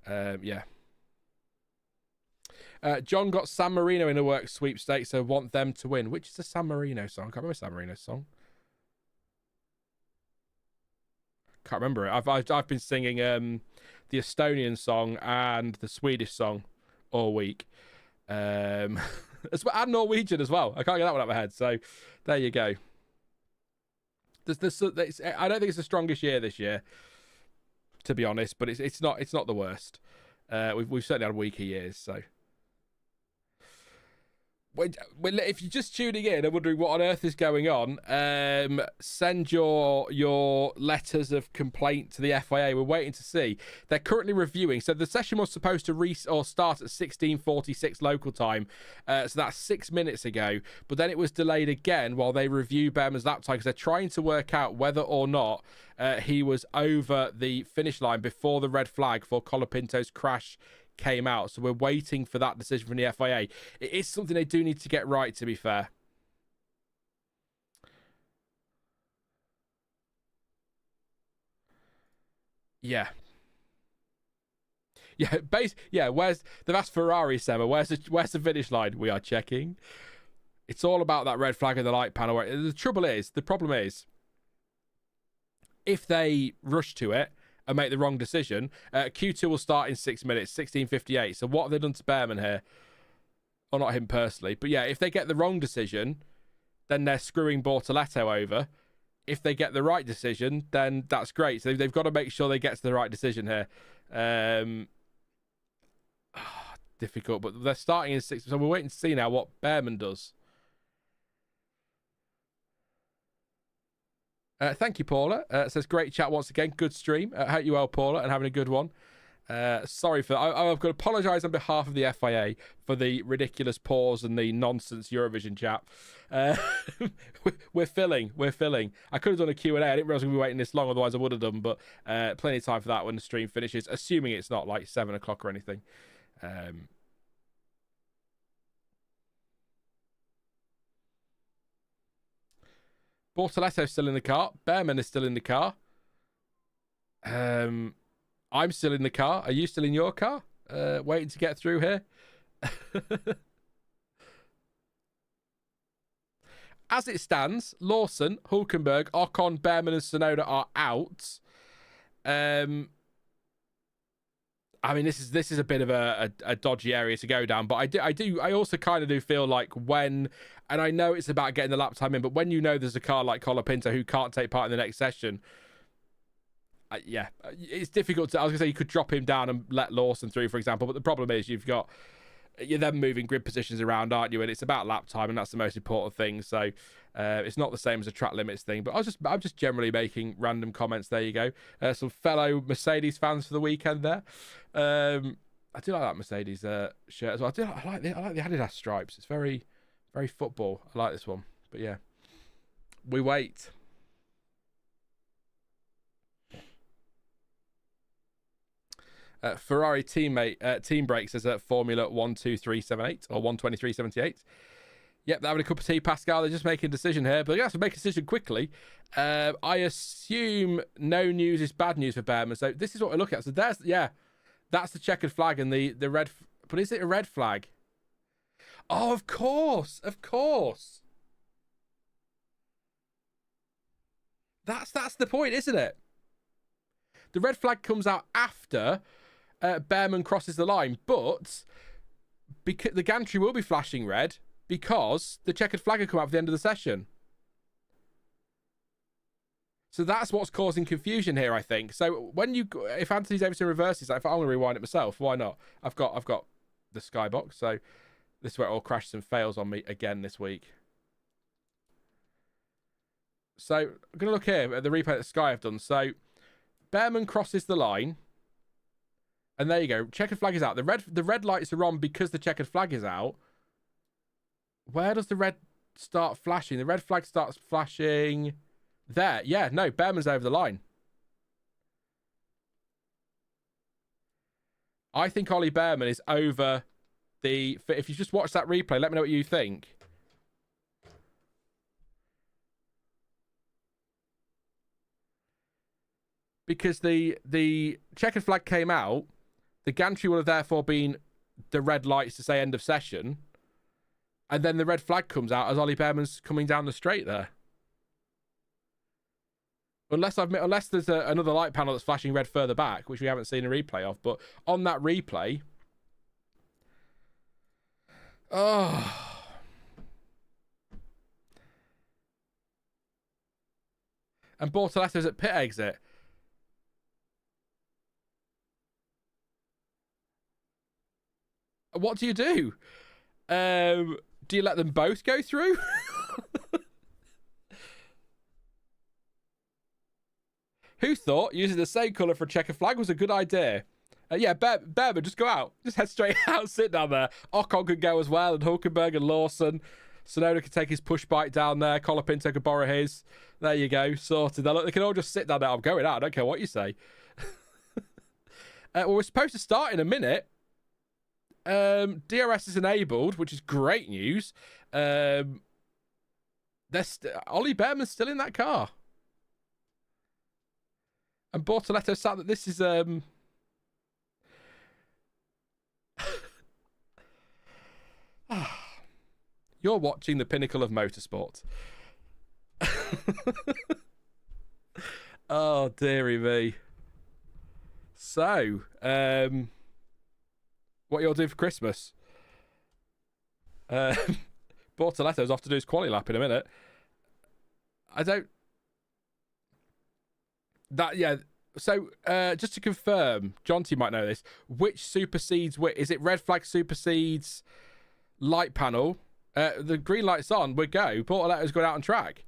yeah. John got San Marino in a work sweepstakes, so want them to win. Which is the San Marino song? I can't remember San Marino's song. Can't remember it. I've been singing the Estonian song and the Swedish song all week. And Norwegian as well. I can't get that one out of my head. So there you go. I don't think it's the strongest year this year, to be honest, but it's not the worst. We've certainly had weaker years. So if you're just tuning in and wondering what on earth is going on, send your letters of complaint to the FIA. We're waiting to see. They're currently reviewing. So the session was supposed to start at 16:46 local time. So that's 6 minutes ago. But then it was delayed again while they review Bearman's lap time, because they're trying to work out whether or not he was over the finish line before the red flag for Colapinto's crash came out. So we're waiting for that decision from the FIA. It is something they do need to get right, to be fair. Yeah. Yeah, where's the vast Ferrari, Semmer? Where's the finish line? We are checking. It's all about that red flag in the light panel. The problem is, if they rush to it and make the wrong decision, Q2 will start in 6 minutes, 16:58. So what have they done to Bearman here? Or not him personally, but yeah, if they get the wrong decision, then they're screwing Bortoleto over. If they get the right decision, then that's great. So they've got to make sure they get to the right decision here. Difficult, but they're starting in 6. So we're waiting to see now what Bearman does. Thank you, Paula. Says great chat once again. Good stream. Hope you well, Paula, and having a good one. Sorry for I've got to apologise on behalf of the FIA for the ridiculous pause and the nonsense Eurovision chat. We're filling. I could have done a Q&A. I didn't realise we'd be waiting this long, otherwise I would have done. But plenty of time for that when the stream finishes, assuming it's not like 7 o'clock or anything. Bortoleto's still in the car. Bearman is still in the car. I'm still in the car. Are you still in your car? Waiting to get through here. As it stands, Lawson, Hulkenberg, Ocon, Bearman, and Tsunoda are out. I mean, this is a bit of a dodgy area to go down, but I also kind of do feel like when, and I know it's about getting the lap time in, but when there's a car like Colapinto who can't take part in the next session, yeah, it's difficult to. I was gonna say you could drop him down and let Lawson through, for example, but the problem is you've got you're then moving grid positions around, aren't you? And it's about lap time, and that's the most important thing. So it's not the same as a track limits thing. But I'm just generally making random comments. There you go. Some fellow Mercedes fans for the weekend there. I do like that Mercedes shirt as well. I like the Adidas stripes. It's very, very football. I like this one. But yeah, we wait. Ferrari team break says at Formula 12378 or 12378. Yep, they're having a cup of tea, Pascal. They're just making a decision here, but they have to make a decision quickly. I assume no news is bad news for Bearman. So this is what we're looking at. So that's the checkered flag and the red. But is it a red flag? Oh, of course. That's the point, isn't it? The red flag comes out after Bearman crosses the line, but because the gantry will be flashing red because the checkered flag will come out at the end of the session. So that's what's causing confusion here, I think. So if Anthony Davidson reverses, if I'm going to rewind it myself, why not? I've got the skybox, so this is where it all crashes and fails on me again this week. So I'm going to look here at the replay that Sky have done. So Bearman crosses the line, and there you go. Checkered flag is out. The red lights are on because the checkered flag is out. Where does the red start flashing? The red flag starts flashing there. Yeah, no, Bearman's over the line. I think Ollie Bearman is over the... If you just watch that replay, let me know what you think. Because the checkered flag came out, the gantry would have therefore been the red lights to say end of session, and then the red flag comes out as Ollie Bearman's coming down the straight there. Unless there's another light panel that's flashing red further back, which we haven't seen a replay of. But on that replay... Oh... And Bortoleto's at pit exit. What do you do? Do you let them both go through? Who thought using the same colour for a checker flag was a good idea? Yeah, Bearman, just go out. Just head straight out, sit down there. Ocon could go as well, and Hulkenberg and Lawson. Tsunoda could take his push bike down there. Colapinto could borrow his. There you go, sorted. They can all just sit down there. I'm going out. I don't care what you say. Well, we're supposed to start in a minute. DRS is enabled, which is great news. Ollie Bearman's still in that car. And Bortoleto said that this is... You're watching the pinnacle of motorsport. Oh, dearie me. So, what you'll do for Christmas? Bortoleto's off to do his quali lap in a minute. So, just to confirm, John T might know this. Which supersedes which? Is it red flag supersedes light panel? The green light's on. We go. Bortoleto's going out on track.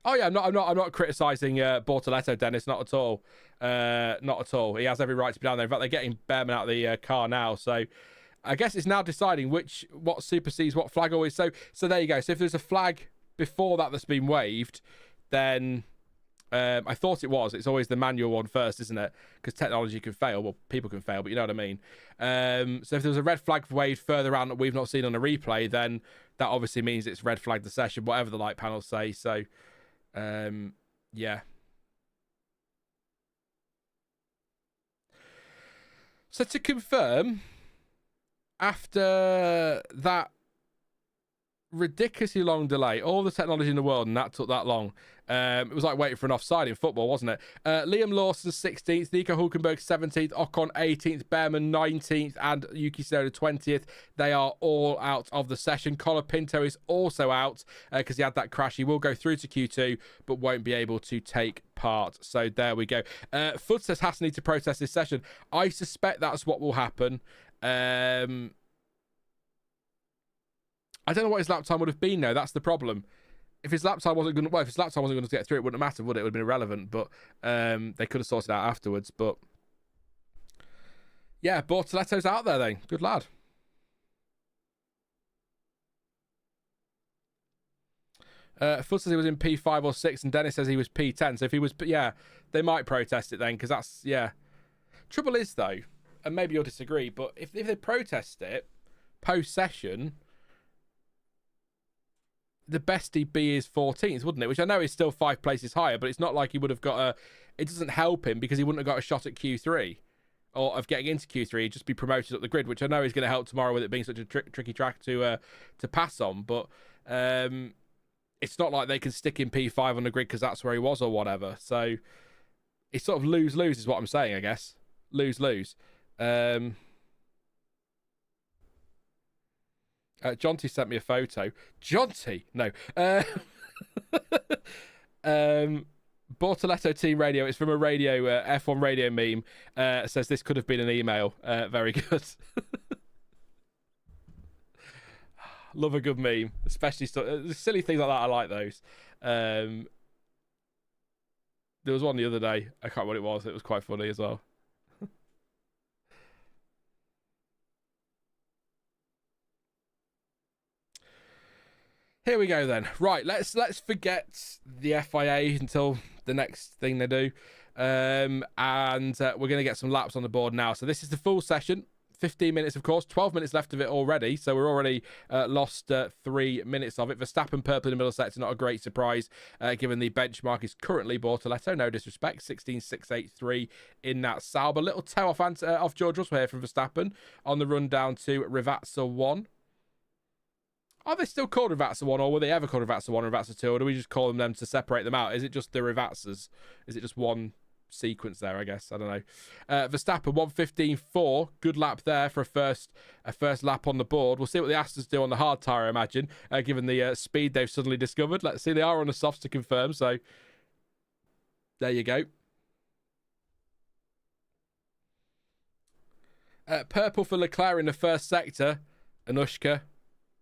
Oh yeah, I'm not criticising Bortoleto, Dennis. Not at all. Not at all. He has every right to be down there. In fact, they're getting Bearman out of the car now. So I guess it's now deciding what supersedes what flag always. So there you go. So if there's a flag before that's been waved, then I thought it was. It's always the manual one first, isn't it? Because technology can fail. Well, people can fail, but you know what I mean. So if there was a red flag waved further around that we've not seen on a replay, then that obviously means it's red flagged the session, whatever the light panels say. So, yeah. So to confirm, after that ridiculously long delay, all the technology in the world, and that took that long. It was like waiting for an offside in football, wasn't it? Liam Lawson 16th, Nico Hulkenberg 17th, Ocon 18th, Bearman 19th, and Yuki Tsunoda 20th. They are all out of the session. Colapinto is also out because he had that crash. He will go through to Q2, but won't be able to take part. So there we go. Fudd says Haas need to protest this session. I suspect that's what will happen. I don't know what his lap time would have been, though. That's the problem. If his lap time wasn't going to get through, it wouldn't matter, would it? It would have been irrelevant. But they could have sorted it out afterwards. But yeah, Bortoleto's out there then. Good lad. Fudd says he was in P5 or 6, and Dennis says he was P10. So if he was, yeah, they might protest it then, because that's, yeah. Trouble is, though, and maybe you'll disagree, but if they protest it post-session, the best he'd be is 14th, wouldn't it? Which I know is still 5 places higher, but it's not like he would have got a... It doesn't help him because he wouldn't have got a shot at Q3 or of getting into Q3. He'd just be promoted up the grid, which I know is going to help tomorrow with it being such a tricky track to pass on. But it's not like they can stick in P5 on the grid because that's where he was or whatever. So it's sort of lose-lose is what I'm saying, I guess. Lose-lose. Jonty sent me a photo. Jonty? No. Bortoleto Team Radio. It's from a radio, F1 radio meme. Says this could have been an email. Very good. Love a good meme. Especially silly things like that. I like those. There was one the other day. I can't remember what it was. It was quite funny as well. Here we go then. Right, let's forget the FIA until the next thing they do. And we're going to get some laps on the board now. So this is the full session. 15 minutes, of course. 12 minutes left of it already. So we're already lost 3 minutes of it. Verstappen purple in the middle sector, not a great surprise, given the benchmark is currently Bortoleto. No disrespect. 16.683 in that Sauber. Little toe off George Russell here from Verstappen on the run down to Rivazza 1. Are they still called Rivazza 1, or were they ever called Rivazza 1 or Rivazza 2, or do we just call them to separate them out? Is it just the Rivazzas? Is it just one sequence there, I guess? I don't know. Verstappen, 1:15.4. Good lap there for a first lap on the board. We'll see what the Astons do on the hard tyre, I imagine, given the speed they've suddenly discovered. Let's see. They are on the softs to confirm, so there you go. Purple for Leclerc in the first sector. Anushka.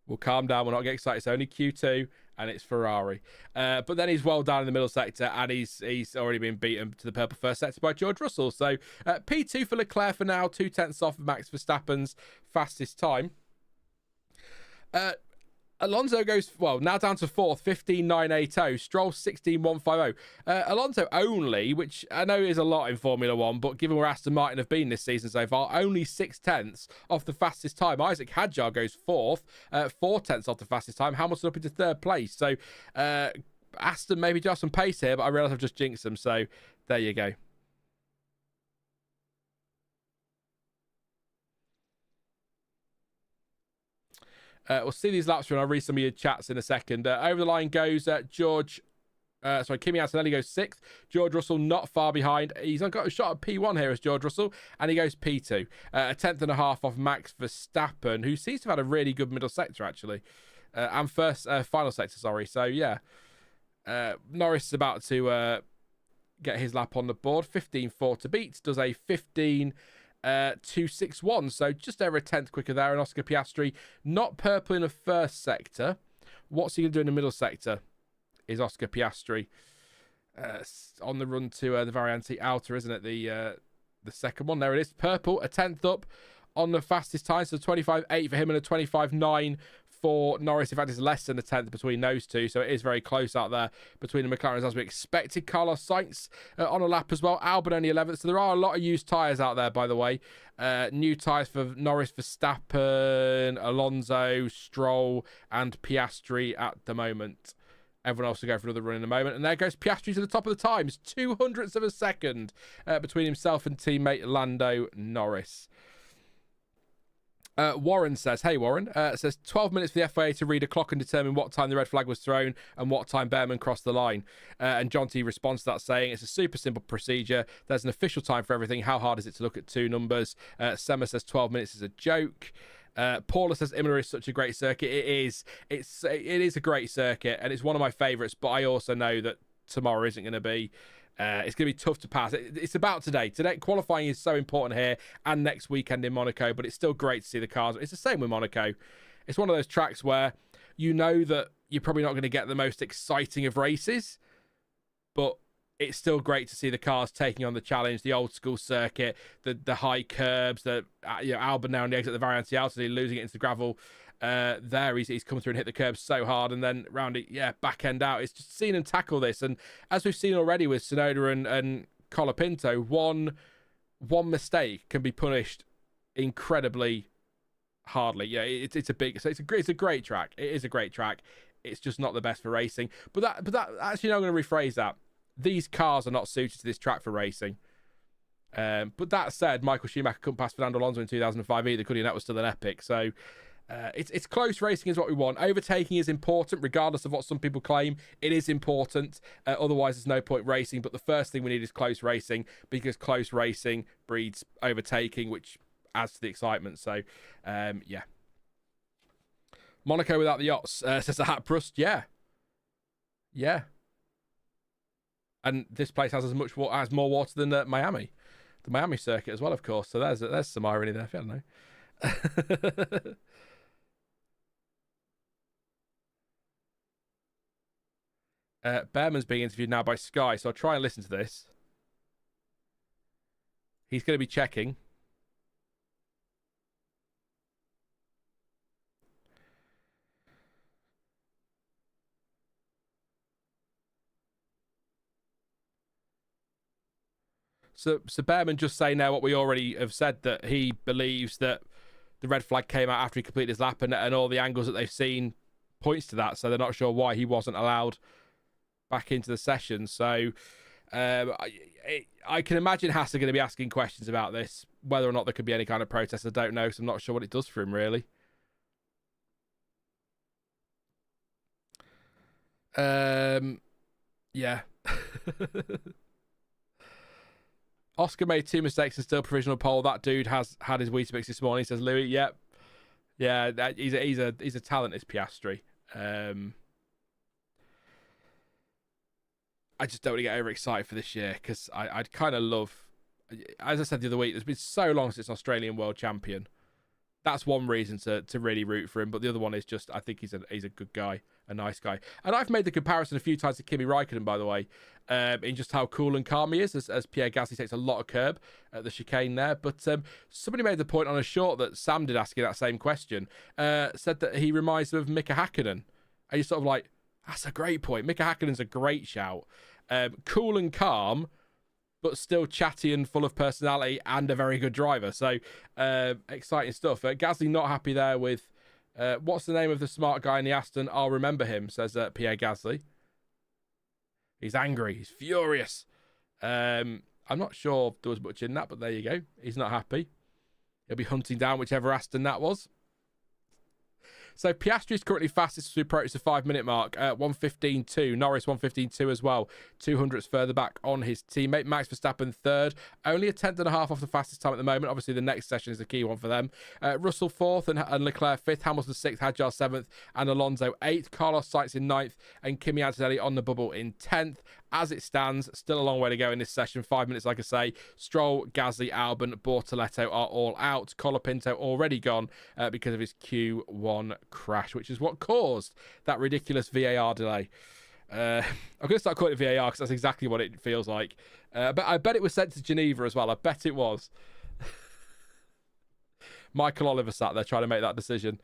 We'll calm down. We'll not get excited. It's only Q2, and it's Ferrari. But then he's well down in the middle sector, and he's already been beaten to the purple first sector by George Russell. So P2 for Leclerc for now, 0.2 off of Max Verstappen's fastest time. Alonso goes, well, now down to 4th, 15.980. Stroll, 16.150. Alonso only, which I know is a lot in Formula One, but given where Aston Martin have been this season so far, only 0.6 off the fastest time. Isaac Hadjar goes 4th, 0.4 off the fastest time. Hamilton up into 3rd place. So Aston maybe do have some pace here, but I realise I've just jinxed them. So there you go. We'll see these laps through and I'll read some of your chats in a second. Over the line goes Kimi Antonelli goes 6th. George Russell not far behind. He's got a shot at P1 here as George Russell, and he goes P2. A 1/10.5 off Max Verstappen, who seems to have had a really good middle sector, actually. And final sector, sorry. So, yeah. Norris is about to get his lap on the board. 15.4 to beat. Does a 15.261, so just over a 1/10 quicker there. And Oscar Piastri, not purple in the first sector. What's he going to do in the middle sector? Is Oscar Piastri on the run to the Variante Outer, isn't it? The second one. There it is. Purple, a 1/10 up on the fastest time. So 25.8 for him and a 25.9 for Norris. In fact, it's less than a 1/10 between those two. So it is very close out there between the McLarens as we expected. Carlos Sainz on a lap as well. Albon only 11th. So there are a lot of used tyres out there, by the way. New tyres for Norris, Verstappen, Alonso, Stroll, and Piastri at the moment. Everyone else will go for another run in a moment. And there goes Piastri to the top of the times. 0.02 of a second between himself and teammate Lando Norris. Warren says, hey Warren, says 12 minutes for the FIA to read a clock and determine what time the red flag was thrown and what time Bearman crossed the line. And John T responds to that saying, it's a super simple procedure. There's an official time for everything. How hard is it to look at two numbers? Sema says 12 minutes is a joke. Paula says Imola is such a great circuit. It is. It is a great circuit, and it's one of my favourites. But I also know that tomorrow isn't going to be It's going to be tough to pass. It's about today. Today, qualifying is so important here and next weekend in Monaco, but it's still great to see the cars. It's the same with Monaco. It's one of those tracks where you know that you're probably not going to get the most exciting of races, but it's still great to see the cars taking on the challenge, the old school circuit, the high curbs, Albon now on the exit, the variante altitude, losing it into the gravel. He's come through and hit the curbs so hard, and then round it, back end out. It's just seeing him tackle this, and as we've seen already with Tsunoda and Colapinto, one mistake can be punished incredibly hardly. Yeah, it's a great track. It is a great track. It's just not the best for racing. But that actually, I'm going to rephrase that. These cars are not suited to this track for racing. But that said, Michael Schumacher couldn't pass Fernando Alonso in 2005 either, could he? And that was still an epic. So it's close racing is what we want. Overtaking is important, regardless of what some people claim. It is important. Otherwise, there's no point racing. But the first thing we need is close racing, because close racing breeds overtaking, which adds to the excitement. So, yeah. Monaco without the yachts, says the Hat Prust. Yeah. And this place has has more water than Miami, the Miami circuit as well, of course. So there's some irony there. If you don't know. Bearman's being interviewed now by Sky, so I'll try and listen to this. He's going to be checking. So Bearman just saying now what we already have said, that he believes that the red flag came out after he completed his lap, and all the angles that they've seen points to that. So they're not sure why he wasn't allowed back into the session. So I can imagine Haas are going to be asking questions about this. Whether or not there could be any kind of protest, I don't know, because I'm not sure what it does for him, really. Yeah. Oscar made 2 mistakes and still provisional pole. That dude has had his Weetabix this morning, says Louis. Yep. Yeah, he's a talent, is Piastri. I just don't want to get overexcited for this year, because I'd kind of love, as I said the other week, there's been so long since Australian world champion. That's one reason to really root for him, but the other one is just I think he's a good guy, a nice guy. And I've made the comparison a few times to Kimi Räikkönen, by the way, in just how cool and calm he is, as Pierre Gasly takes a lot of curb at the chicane there. But somebody made the point on a short that Sam did asking that same question, said that he reminds him of Mika Häkkinen. And you're sort of like, that's a great point. Mika Häkkinen's a great shout. Cool and calm, but still chatty and full of personality, and a very good driver. So exciting stuff. Gasly not happy there with what's the name of the smart guy in the Aston? I'll remember him, says Pierre Gasly. He's angry. He's furious. I'm not sure there was much in that, but there you go. He's not happy. He'll be hunting down whichever Aston that was. So Piastri is currently fastest as we approach the 5-minute mark, 1:15.2. Norris 1:15.2 as well, 200ths further back on his teammate. Max Verstappen third, only a tenth and a half off the fastest time at the moment. Obviously, the next session is the key one for them. Russell fourth and Leclerc fifth, Hamilton sixth, Hadjar seventh, and Alonso eighth. Carlos Sainz in ninth, and Kimi Antonelli on the bubble in 10th. As it stands, still a long way to go in this session. 5 minutes, like I say. Stroll, Gasly, Albon, Bortoleto are all out. Colapinto already gone because of his Q1 crash, which is what caused that ridiculous VAR delay. I'm going to start calling it VAR because that's exactly what it feels like. But I bet it was sent to Geneva as well. I bet it was. Michael Oliver sat there trying to make that decision,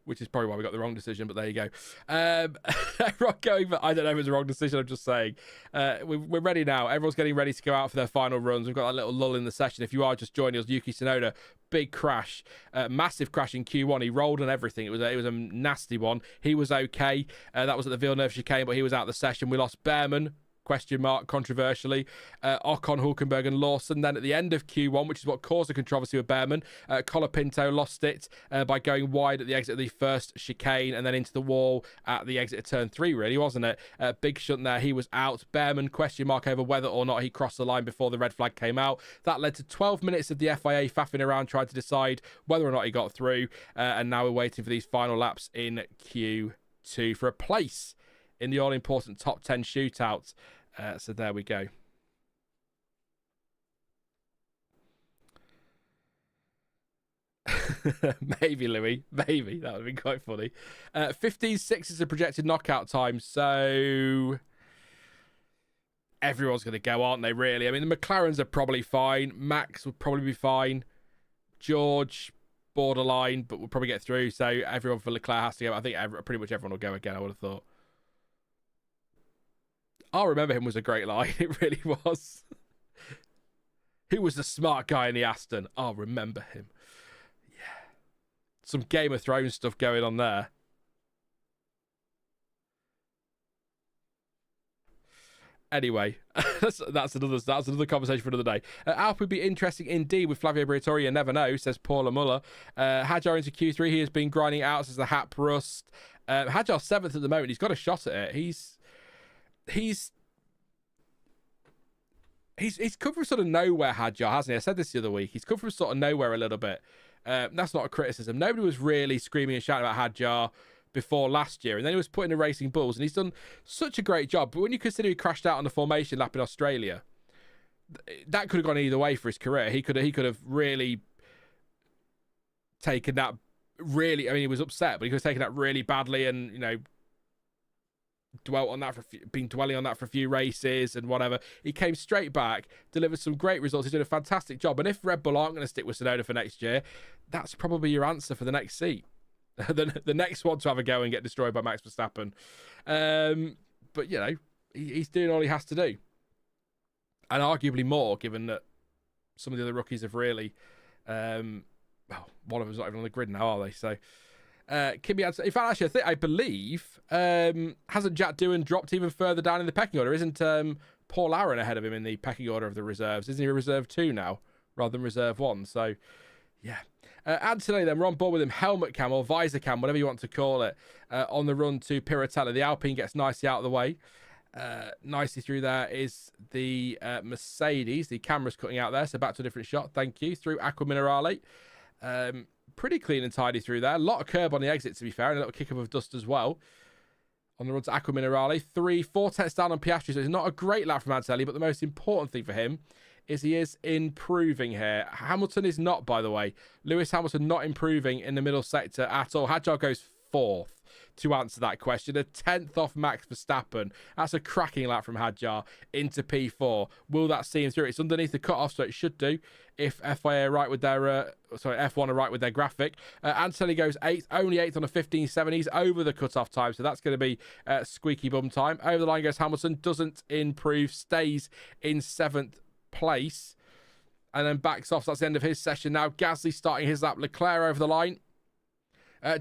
which is probably why we got the wrong decision, but there you go. Everyone going, but I don't know if it's the wrong decision, I'm just saying. We're ready now. Everyone's getting ready to go out for their final runs. We've got that little lull in the session. If you are just joining us, Yuki Tsunoda, big crash, massive crash in Q1. He rolled and everything. It was a nasty one. He was okay. That was at the Villeneuve chicane, but he was out of the session. We lost Bearman, question mark, controversially. Ocon, Hulkenberg and Lawson. Then at the end of Q1, which is what caused the controversy with Bearman, Colapinto lost it by going wide at the exit of the first chicane and then into the wall at the exit of turn 3, really, wasn't it? Big shunt there. He was out. Bearman, question mark over whether or not he crossed the line before the red flag came out. That led to 12 minutes of the FIA faffing around trying to decide whether or not he got through. And now we're waiting for these final laps in Q2 for a place in the all-important top 10 shootouts. So there we go. Maybe, Louis. Maybe. That would have been quite funny. 15.6 is a projected knockout time, so everyone's going to go, aren't they, really? I mean, the McLarens are probably fine. Max would probably be fine. George, borderline, but we'll probably get through. So everyone for Leclerc has to go. I think pretty much everyone will go again, I would have thought. I'll remember him was a great line. It really was. Who was the smart guy in the Aston? I'll remember him. Yeah. Some Game of Thrones stuff going on there. Anyway, that's another conversation for another day. Alpine would be interesting indeed with Flavio Briatore. You never know, says Paula Muller. Hadjar into Q3. He has been grinding out since the Hap Rust. Hadjar's 7th at the moment. He's got a shot at it. He's come from sort of nowhere, Hadjar, hasn't he? I said this the other week. He's come from sort of nowhere a little bit. That's not a criticism. Nobody was really screaming and shouting about Hadjar before last year, and then he was put in the Racing Bulls, and he's done such a great job. But when you consider he crashed out on the formation lap in Australia, that could have gone either way for his career. He could have really taken that really. I mean, he was upset, but he could have taken that really badly, and dwelt on that been dwelling on that for a few races and whatever. He came straight back, delivered some great results. He's doing a fantastic job. And if Red Bull aren't going to stick with Tsunoda for next year, that's probably your answer for the next seat. the next one to have a go and get destroyed by Max Verstappen. But he's doing all he has to do, and arguably more, given that some of the other rookies have really one of them's not even on the grid now, are they? So Kimi had, in fact, actually, I believe hasn't Jack Doohan dropped even further down in the pecking order? Isn't Paul Aaron ahead of him in the pecking order of the reserves? Isn't he a reserve 2 now rather than reserve 1? So yeah. Antonelli then, we're on board with him. Helmet cam or visor cam, whatever you want to call it, on the run to Piratella. The Alpine gets nicely out of the way. Nicely through there is the Mercedes. The camera's cutting out there, so back to a different shot. Thank you. Through Aqua Minerale. Pretty clean and tidy through there. A lot of curb on the exit, to be fair, and a little kick up of dust as well. On the run to Aqua Minerale. 4 tenths down on Piastri, so it's not a great lap from Antonelli, but the most important thing for him is he is improving here. Hamilton is not, by the way. Lewis Hamilton not improving in the middle sector at all. Hadjar goes 4th to answer that question. A 10th off Max Verstappen. That's a cracking lap from Hadjar into P4. Will that see him through? It's underneath the cutoff, so it should do. If FIA are right with their, F1 are right with their graphic. Antonelli goes 8th, only 8th on a 15.7. He's over the cutoff time, so that's going to be squeaky bum time. Over the line goes Hamilton, doesn't improve, stays in 7th place, and then backs off. So that's the end of his session now. Gasly starting his lap. Leclerc over the line.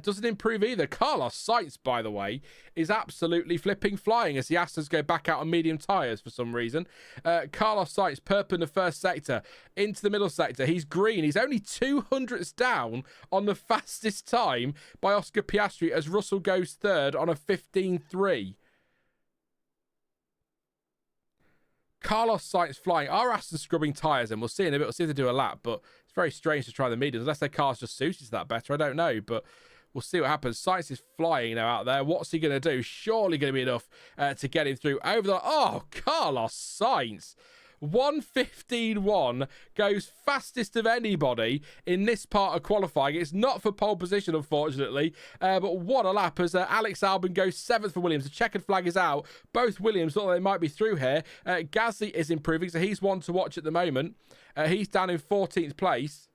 Doesn't improve either. Carlos Sainz, by the way, is absolutely flipping flying as the Astons go back out on medium tyres for some reason. Carlos Sainz, Perp in the first sector, into the middle sector. He's green. He's only 200ths down on the fastest time by Oscar Piastri as Russell goes 3rd on a 15.3. Carlos Sainz flying. Our Aston's scrubbing tyres, and we'll see in a bit. We'll see if they do a lap, but it's very strange to try the mediums, unless their car's just suited to that better. I don't know, but we'll see what happens. Sainz is flying now out there. What's he going to do? Surely going to be enough to get him through over the... Oh, Carlos Sainz. 1:15.1 goes fastest of anybody in this part of qualifying. It's not for pole position, unfortunately, but what a lap as Alex Albon goes 7th for Williams. The checkered flag is out. Both Williams thought they might be through here. Gasly is improving, so he's one to watch at the moment. He's down in 14th place.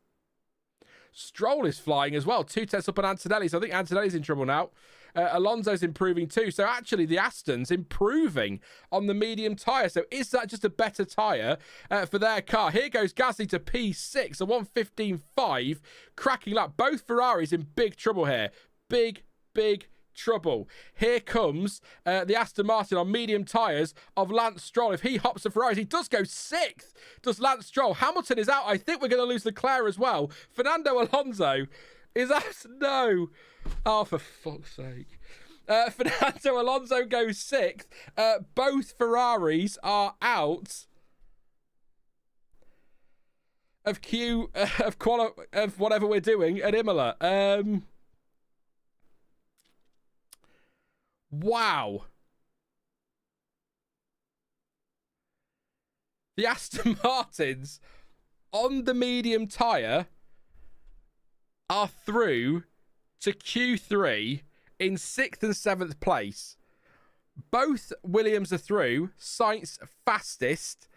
Stroll is flying as well. 2 tenths up on Antonelli, so I think Antonelli's in trouble now. Alonso's improving too. So actually the Aston's improving on the medium tyre. So is that just a better tyre for their car? Here goes Gasly to P6, a 1:15.5. Cracking lap. Both Ferraris in big trouble here. Big trouble. Here comes the Aston Martin on medium tyres of Lance Stroll. If he hops the Ferraris, he does go 6th. Does Lance Stroll. Hamilton is out. I think we're going to lose Leclerc as well. Fernando Alonso is out. No. Oh, for fuck's sake. Fernando Alonso goes 6th. Both Ferraris are out of of whatever we're doing at Imola. Wow. The Aston Martins on the medium tyre are through to Q3 in 6th and 7th place. Both Williams are through. Sainz fastest.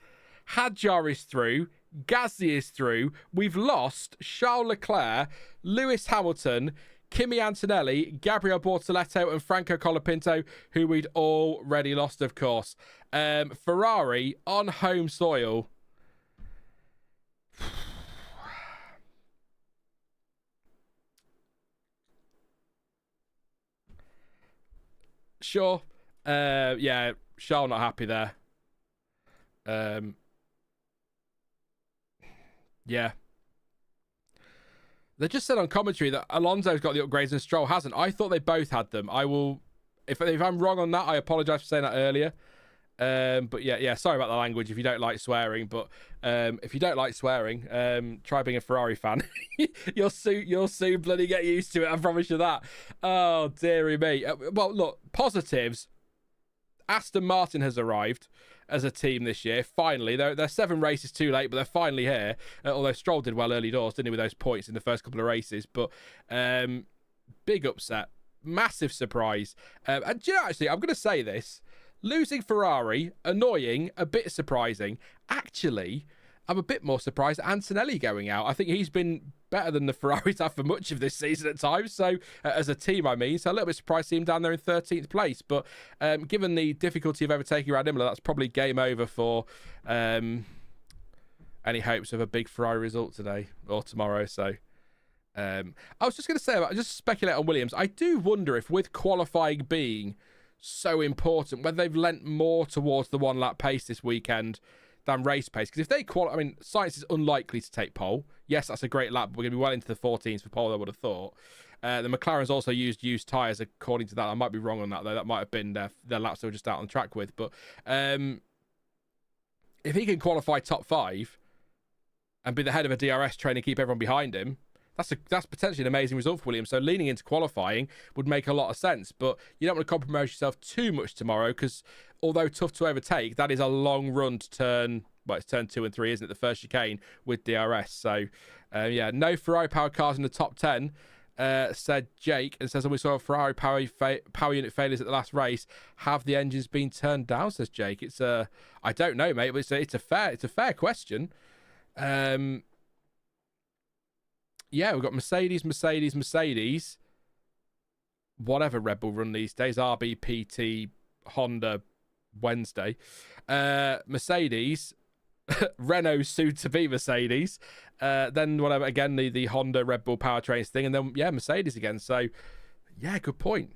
Hadjar is through. Gasly is through. We've lost Charles Leclerc, Lewis Hamilton, Kimi Antonelli, Gabriel Bortoleto, and Franco Colapinto, who we'd already lost, of course. Ferrari on home soil. Sure. Yeah, Charles not happy there. Yeah. They just said on commentary that Alonso's got the upgrades and Stroll hasn't. I thought they both had them. I will, if I'm wrong on that, I apologise for saying that earlier. But yeah, sorry about the language if you don't like swearing. But if you don't like swearing, try being a Ferrari fan. you'll soon bloody get used to it. I promise you that. Oh dearie me. Well, look, positives. Aston Martin has arrived as a team this year. Finally, they're 7 races too late, but they're finally here. Although Stroll did well early doors, didn't he, with those points in the first couple of races. But big upset, massive surprise. And do you know, actually, I'm going to say this. Losing Ferrari, annoying, a bit surprising. Actually, I'm a bit more surprised at Antonelli going out. I think he's been better than the Ferraris have for much of this season at times. So, as a team, I mean. So, a little bit surprised to see him down there in 13th place. But given the difficulty of overtaking around Imola, that's probably game over for any hopes of a big Ferrari result today or tomorrow. So, I was just going to say, just speculate on Williams. I do wonder if with qualifying being so important, whether they've lent more towards the 1 lap pace this weekend than race pace. Because if they Sainz is unlikely to take pole. Yes, that's a great lap, but we're going to be well into the 14s for pole, I would have thought. The McLaren's also used tyres, according to that. I might be wrong on that, though. That might have been their laps they were just out on track with. But if he can qualify top 5 and be the head of a DRS train and keep everyone behind him, that's potentially an amazing result for Williams. So leaning into qualifying would make a lot of sense. But you don't want to compromise yourself too much tomorrow because although tough to overtake, that is a long run to turn. Well, it's turn 2 and 3, isn't it? The first chicane with DRS. So, yeah, no Ferrari powered cars in the top 10, said Jake, and says, we saw Ferrari power unit failures at the last race. Have the engines been turned down? Says Jake. It's I don't know, mate, but it's a fair question. Yeah, we've got Mercedes. Whatever Red Bull run these days. RBPT, Honda, Wednesday. Mercedes. Renault soon to be Mercedes. Then whatever, again, the Honda Red Bull powertrains thing. And then, yeah, Mercedes again. So, yeah, good point.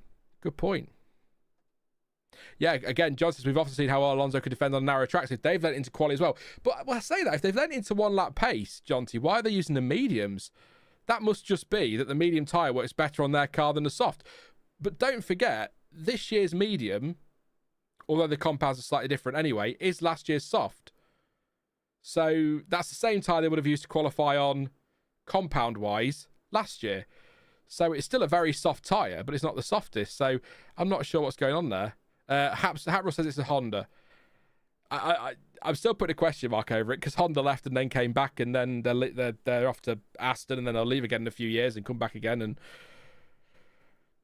Yeah, again, John says we've often seen how Alonso could defend on narrow tracks if they've lent into quali as well. But I say that, if they've lent into 1 lap pace, Jonty, why are they using the mediums? That must just be that the medium tyre works better on their car than the soft. But don't forget, this year's medium, although the compounds are slightly different anyway, is last year's soft. So that's the same tyre they would have used to qualify on compound-wise last year. So it's still a very soft tyre, but it's not the softest. So I'm not sure what's going on there. Hapril says it's a Honda. I'm still putting a question mark over it because Honda left and then came back, and then they're off to Aston, and then they'll leave again in a few years and come back again. And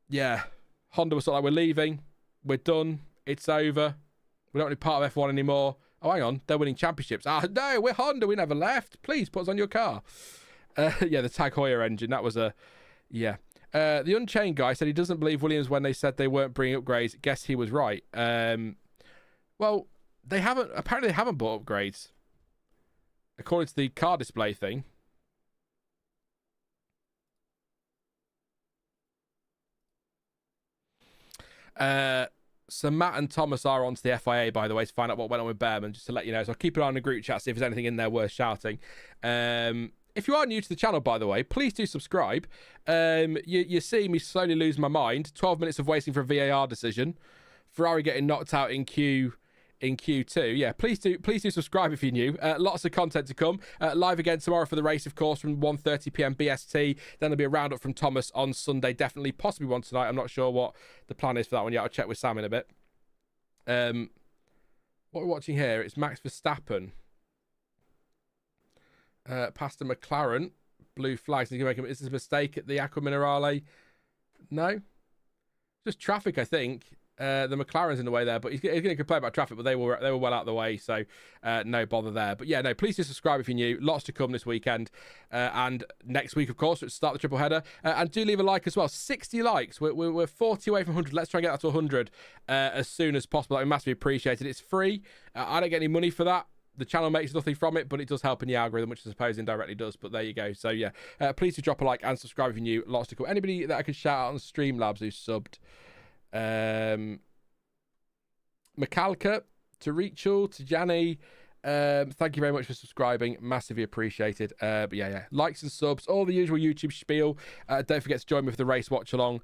yeah, Honda was sort of like, we're leaving, we're done, it's over, we don't want to be part of F1 anymore. Oh, hang on, they're winning championships. No, we're Honda, we never left. Please put us on your car. Yeah, the Tag Heuer engine, that was yeah. The Unchained guy said he doesn't believe Williams when they said they weren't bringing upgrades. Guess he was right. Well, apparently they haven't bought upgrades, according to the car display thing. So Matt and Thomas are onto the FIA, by the way, to find out what went on with Bearman, just to let you know. So I'll keep an eye on the group chat, see if there's anything in there worth shouting. If you are new to the channel, by the way, please do subscribe. You see me slowly lose my mind. 12 minutes of waiting for a VAR decision. Ferrari getting knocked out in Q2. Yeah, please do subscribe if you're new. Lots of content to come. Live again tomorrow for the race, of course, from 1:30 p.m. BST. Then there'll be a roundup from Thomas on Sunday. Definitely, possibly one tonight. I'm not sure what the plan is for that one yet. I'll check with Sam in a bit. What we're watching here, it's Max Verstappen. Past the McLaren. Blue flags. Is this a mistake at the Acqua Minerale? No. Just traffic, I think. The McLaren's in the way there, but he's going to complain about traffic, but they were well out of the way, so no bother there. But yeah, no, please do subscribe if you're new. Lots to come this weekend, and next week, of course, let's start the triple header. And do leave a like as well. 60 likes. We're 40 away from 100. Let's try and get that to 100 as soon as possible. That would be massively appreciated. It's free. I don't get any money for that. The channel makes nothing from it, but it does help in the algorithm, which I suppose indirectly does. But there you go. So yeah, please do drop a like and subscribe if you're new. Lots to come. Anybody that I could shout out on Streamlabs who's subbed? Macalca, to Rachel, to Janny, thank you very much for subscribing, massively appreciated. But yeah, likes and subs, all the usual YouTube spiel. Don't forget to join me for the race watch along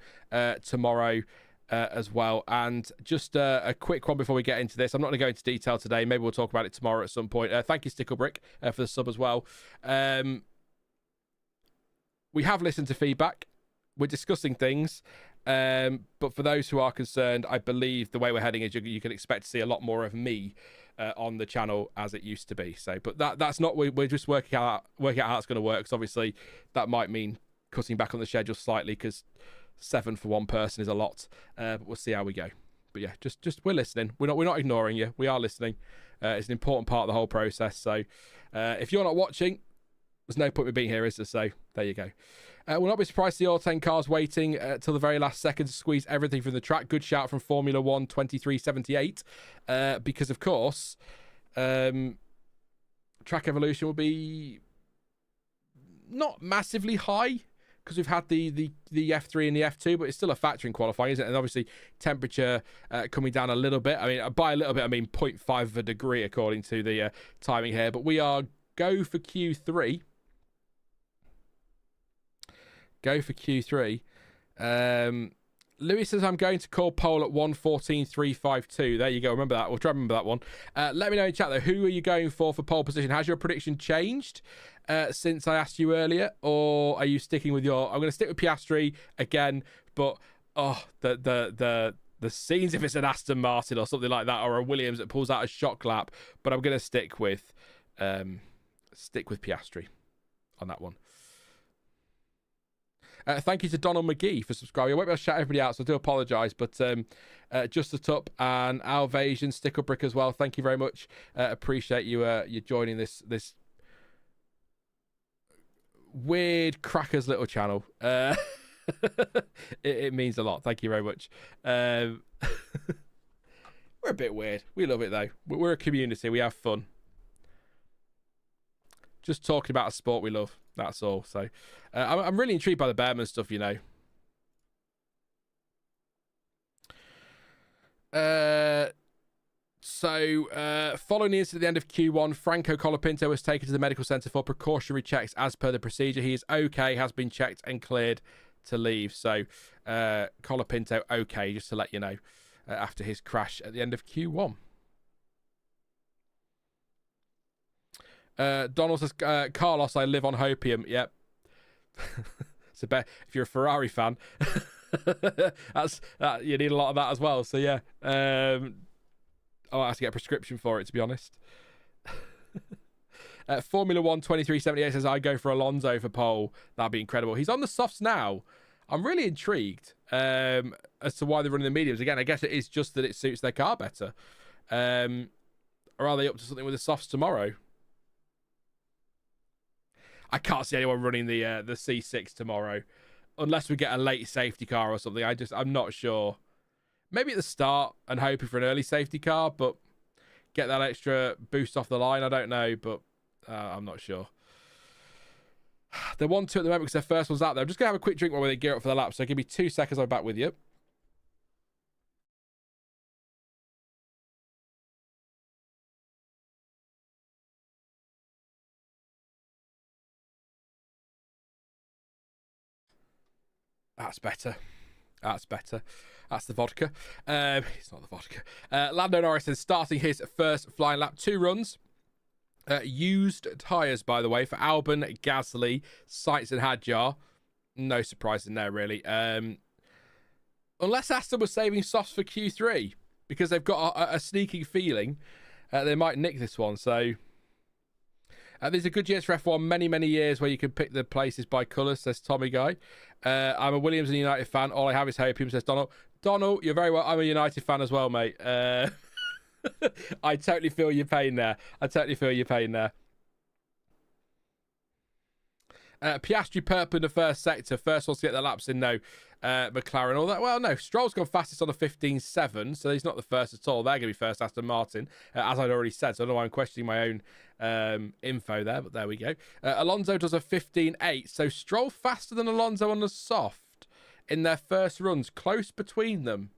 tomorrow as well. And just a quick one before we get into this. I'm not going to go into detail today, maybe we'll talk about it tomorrow at some point. Thank you Sticklebrick for the sub as well. We have listened to feedback, we're discussing things. But for those who are concerned, I believe the way we're heading is you can expect to see a lot more of me on the channel as it used to be. So, but that's not, we're just working out how it's going to work. Because obviously that might mean cutting back on the schedule slightly, because 7 for one person is a lot. But we'll see how we go. But yeah, just we're listening. We're not ignoring you. We are listening. It's an important part of the whole process. So if you're not watching, there's no point in being here, is there? So there you go. We'll not be surprised to see all 10 cars waiting till the very last second to squeeze everything from the track. Good shout from Formula One 2378. Because, of course, track evolution will be not massively high, because we've had the F3 and the F2, but it's still a factor in qualifying, isn't it? And obviously temperature coming down a little bit. I mean, by a little bit, I mean 0.5 of a degree according to the timing here. But we are go for Q3. Go for Q3. Louis says, I'm going to call pole at 1:14.352. There you go. Remember that. We'll try to remember that one. Let me know in chat, though. Who are you going for pole position? Has your prediction changed since I asked you earlier? Or are you sticking with your... I'm going to stick with Piastri again. But, the scenes if it's an Aston Martin or something like that, or a Williams that pulls out a shock lap. But I'm going to stick with Piastri on that one. Thank you to Donald McGee for subscribing. I won't be able to shout everybody out, so I do apologise. But Just the Tup and Alvasion, Sticklebrick as well. Thank you very much. Appreciate you joining this weird crackers little channel. It means a lot. Thank you very much. We're a bit weird. We love it though. We're a community. We have fun. Just talking about a sport we love. That's all. So I'm really intrigued by the Bearman stuff, you know. Following the incident at the end of Q1, Franco Colapinto was taken to the medical centre for precautionary checks as per the procedure. He is okay, has been checked and cleared to leave. So Colapinto okay, just to let you know, after his crash at the end of Q1. Donald says, Carlos, I live on hopium. Yep. So if you're a Ferrari fan, you need a lot of that as well. So yeah, I'll have to get a prescription for it, to be honest. Formula One 2378 says, I go for Alonso for pole. That'd be incredible. He's on the softs now. I'm really intrigued as to why they're running the mediums. Again, I guess it is just that it suits their car better. Or are they up to something with the softs tomorrow? I can't see anyone running the C6 tomorrow, unless we get a late safety car or something. I'm not sure. Maybe at the start and hoping for an early safety car, but get that extra boost off the line. I don't know, but I'm not sure. They're 1-2 at the moment because their first one's out there. I'm just going to have a quick drink while they gear up for the lap. So give me 2 seconds. I'm back with you. That's better. That's better. That's the vodka. It's not the vodka. Lando Norris is starting his first flying lap. 2 runs. Used tyres, by the way, for Albon, Gasly, Sainz and Hadjar. No surprise in there, really. Unless Aston was saving softs for Q3, because they've got a sneaking feeling they might nick this one. So These are good years for F1. Many, many years where you can pick the places by colours, says Tommy Guy. I'm a Williams and United fan. All I have is hopium, says Donald. Donald, you're very well. I'm a United fan as well, mate. I totally feel your pain there. Piastri purple in the first sector. First one to get the laps in, no. McLaren, all that. Well, no. Stroll's gone fastest on a 15.7, so he's not the first at all. They're going to be first, Aston Martin, as I'd already said. So I don't know why I'm questioning my own info there, but there we go. Alonso does a 15.8, so Stroll faster than Alonso on the soft in their first runs. Close between them.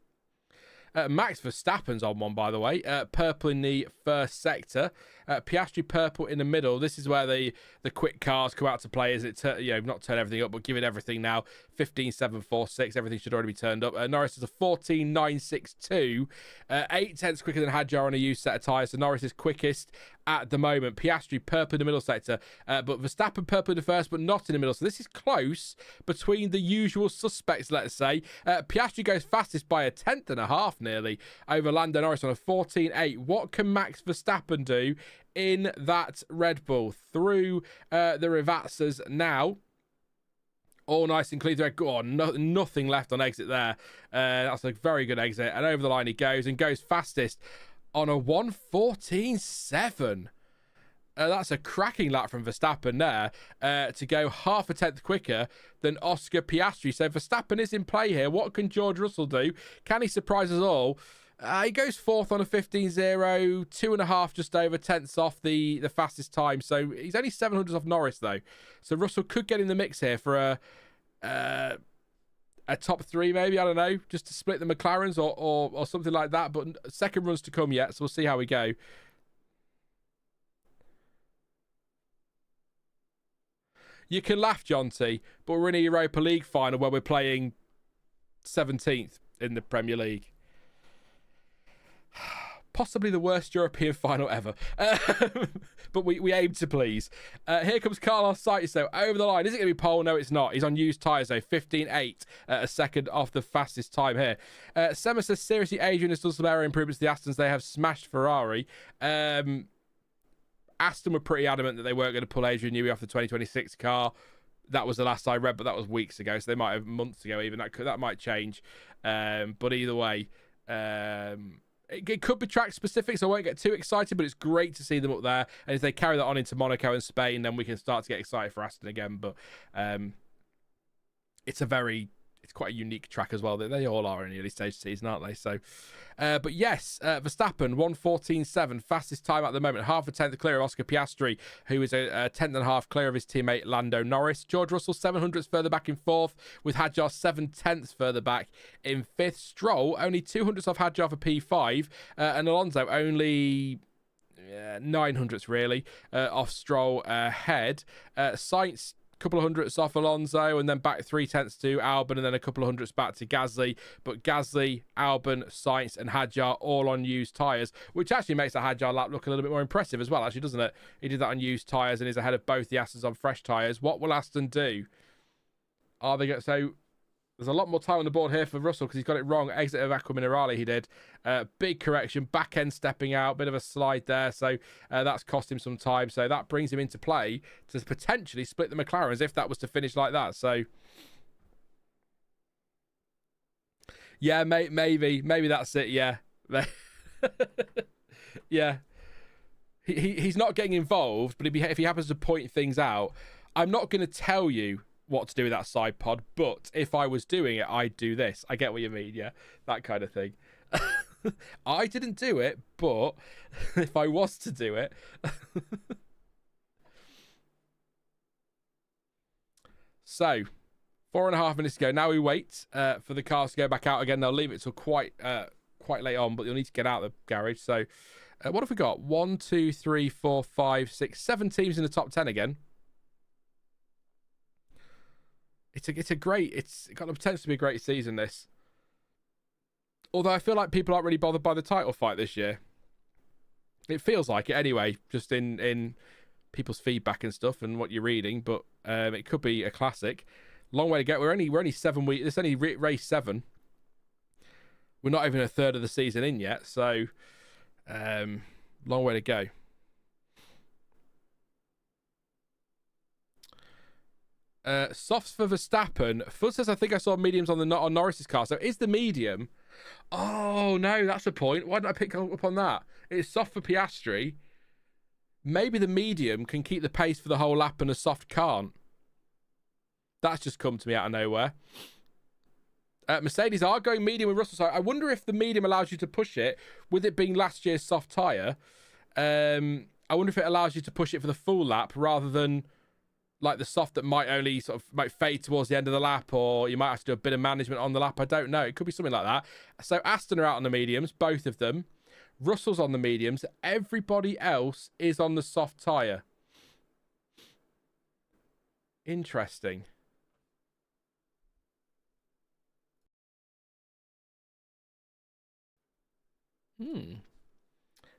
Max Verstappen's on one, by the way. Purple in the first sector. Piastri purple in the middle. This is where the quick cars come out to play. Is it not turn everything up, but give it everything now. 15.746. Everything should already be turned up. Norris is a 14.962. 8 tenths quicker than Hadjar on a used set of tyres. So Norris is quickest at the moment. Piastri purple in the middle sector, but Verstappen purple in the first, but not in the middle. So this is close between the usual suspects, let's say. Piastri goes fastest by a tenth and a half nearly over Lando Norris on a 14.8. What can Max Verstappen do in that Red Bull? Through the Rivazzas now. All nice and clean. Oh, nothing left on exit there. That's a very good exit. And over the line he goes and goes fastest on a 1:14.7. That's a cracking lap from Verstappen there to go half a tenth quicker than Oscar Piastri. So Verstappen is in play here. What can George Russell do? Can he surprise us all? He goes fourth on a 15.0, 2.5 just over tenths off the fastest time. So he's only 700 off Norris though. So Russell could get in the mix here for a top three, maybe, I don't know, just to split the McLarens or something like that. But second runs to come yet, so we'll see how we go. You can laugh, John T, but we're in a Europa League final where we're playing 17th in the Premier League. Possibly the worst European final ever. But we aim to please. Here comes Carlos Sainz, though, over the line. Is it going to be pole? No, it's not. He's on used tyres, though. 15.8, a second off the fastest time here. Sema says, seriously, Adrian has done some error improvements to the Astons. They have smashed Ferrari. Aston were pretty adamant that they weren't going to pull Adrian Newey off the 2026 car. That was the last I read, but that was weeks ago. So they might have months ago even. That might change. But either way... It could be track specific, so I won't get too excited, but it's great to see them up there. And if they carry that on into Monaco and Spain, then we can start to get excited for Aston again. But it's quite a unique track as well. They all are in the early stage season, aren't they? So, but yes, Verstappen 1:14.7, fastest time at the moment, half a tenth clear of Oscar Piastri, who is a tenth and a half clear of his teammate Lando Norris. George Russell 700ths further back in fourth, with Hadjar 7/10ths further back in fifth. Stroll only 200ths off Hadjar for P5, and Alonso only 900ths really off Stroll ahead. Sainz couple of hundredths off Alonso, and then back 3/10ths to Albon, and then a couple of hundredths back to Gasly. But Gasly, Albon, Sainz, and Hadjar all on used tyres, which actually makes the Hadjar lap look a little bit more impressive as well, actually, doesn't it? He did that on used tyres and is ahead of both the Astons on fresh tyres. What will Aston do? Are they going? So there's a lot more time on the board here for Russell because he's got it wrong. Exit of Aqua Minerale he did. Big correction, back end stepping out, bit of a slide there. So that's cost him some time. So that brings him into play to potentially split the McLarens if that was to finish like that. So yeah, maybe that's it. Yeah. Yeah. He's not getting involved, but if he happens to point things out, I'm not going to tell you what to do with that side pod, but if I was doing it, I'd do this. I get what you mean, yeah? That kind of thing. I didn't do it, but if I was to do it... So, 4.5 minutes to go. Now we wait for the cars to go back out again. They'll leave it till quite late on, but you'll need to get out of the garage. So, what have we got? 1, 2, 3, 4, 5, 6, 7 teams in the top 10 again. It's got the potential to be a great season, this. Although I feel like people aren't really bothered by the title fight this year. It feels like it anyway, just in people's feedback and stuff and what you're reading. But it could be a classic. Long way to go. We're only 7 weeks. It's only race 7. We're not even a third of the season in yet, so long way to go. Softs for Verstappen. Fuzz says, I think I saw mediums on Norris's car. So is the medium? Oh, no, that's a point. Why didn't I pick up on that? It's soft for Piastri. Maybe the medium can keep the pace for the whole lap and a soft can't. That's just come to me out of nowhere. Mercedes are going medium with Russell. So I wonder if the medium allows you to push it, with it being last year's soft tyre. I wonder if it allows you to push it for the full lap rather than like the soft that might only might fade towards the end of the lap, or you might have to do a bit of management on the lap. I don't know. It could be something like that. So Aston are out on the mediums, both of them. Russell's on the mediums. Everybody else is on the soft tyre. Interesting.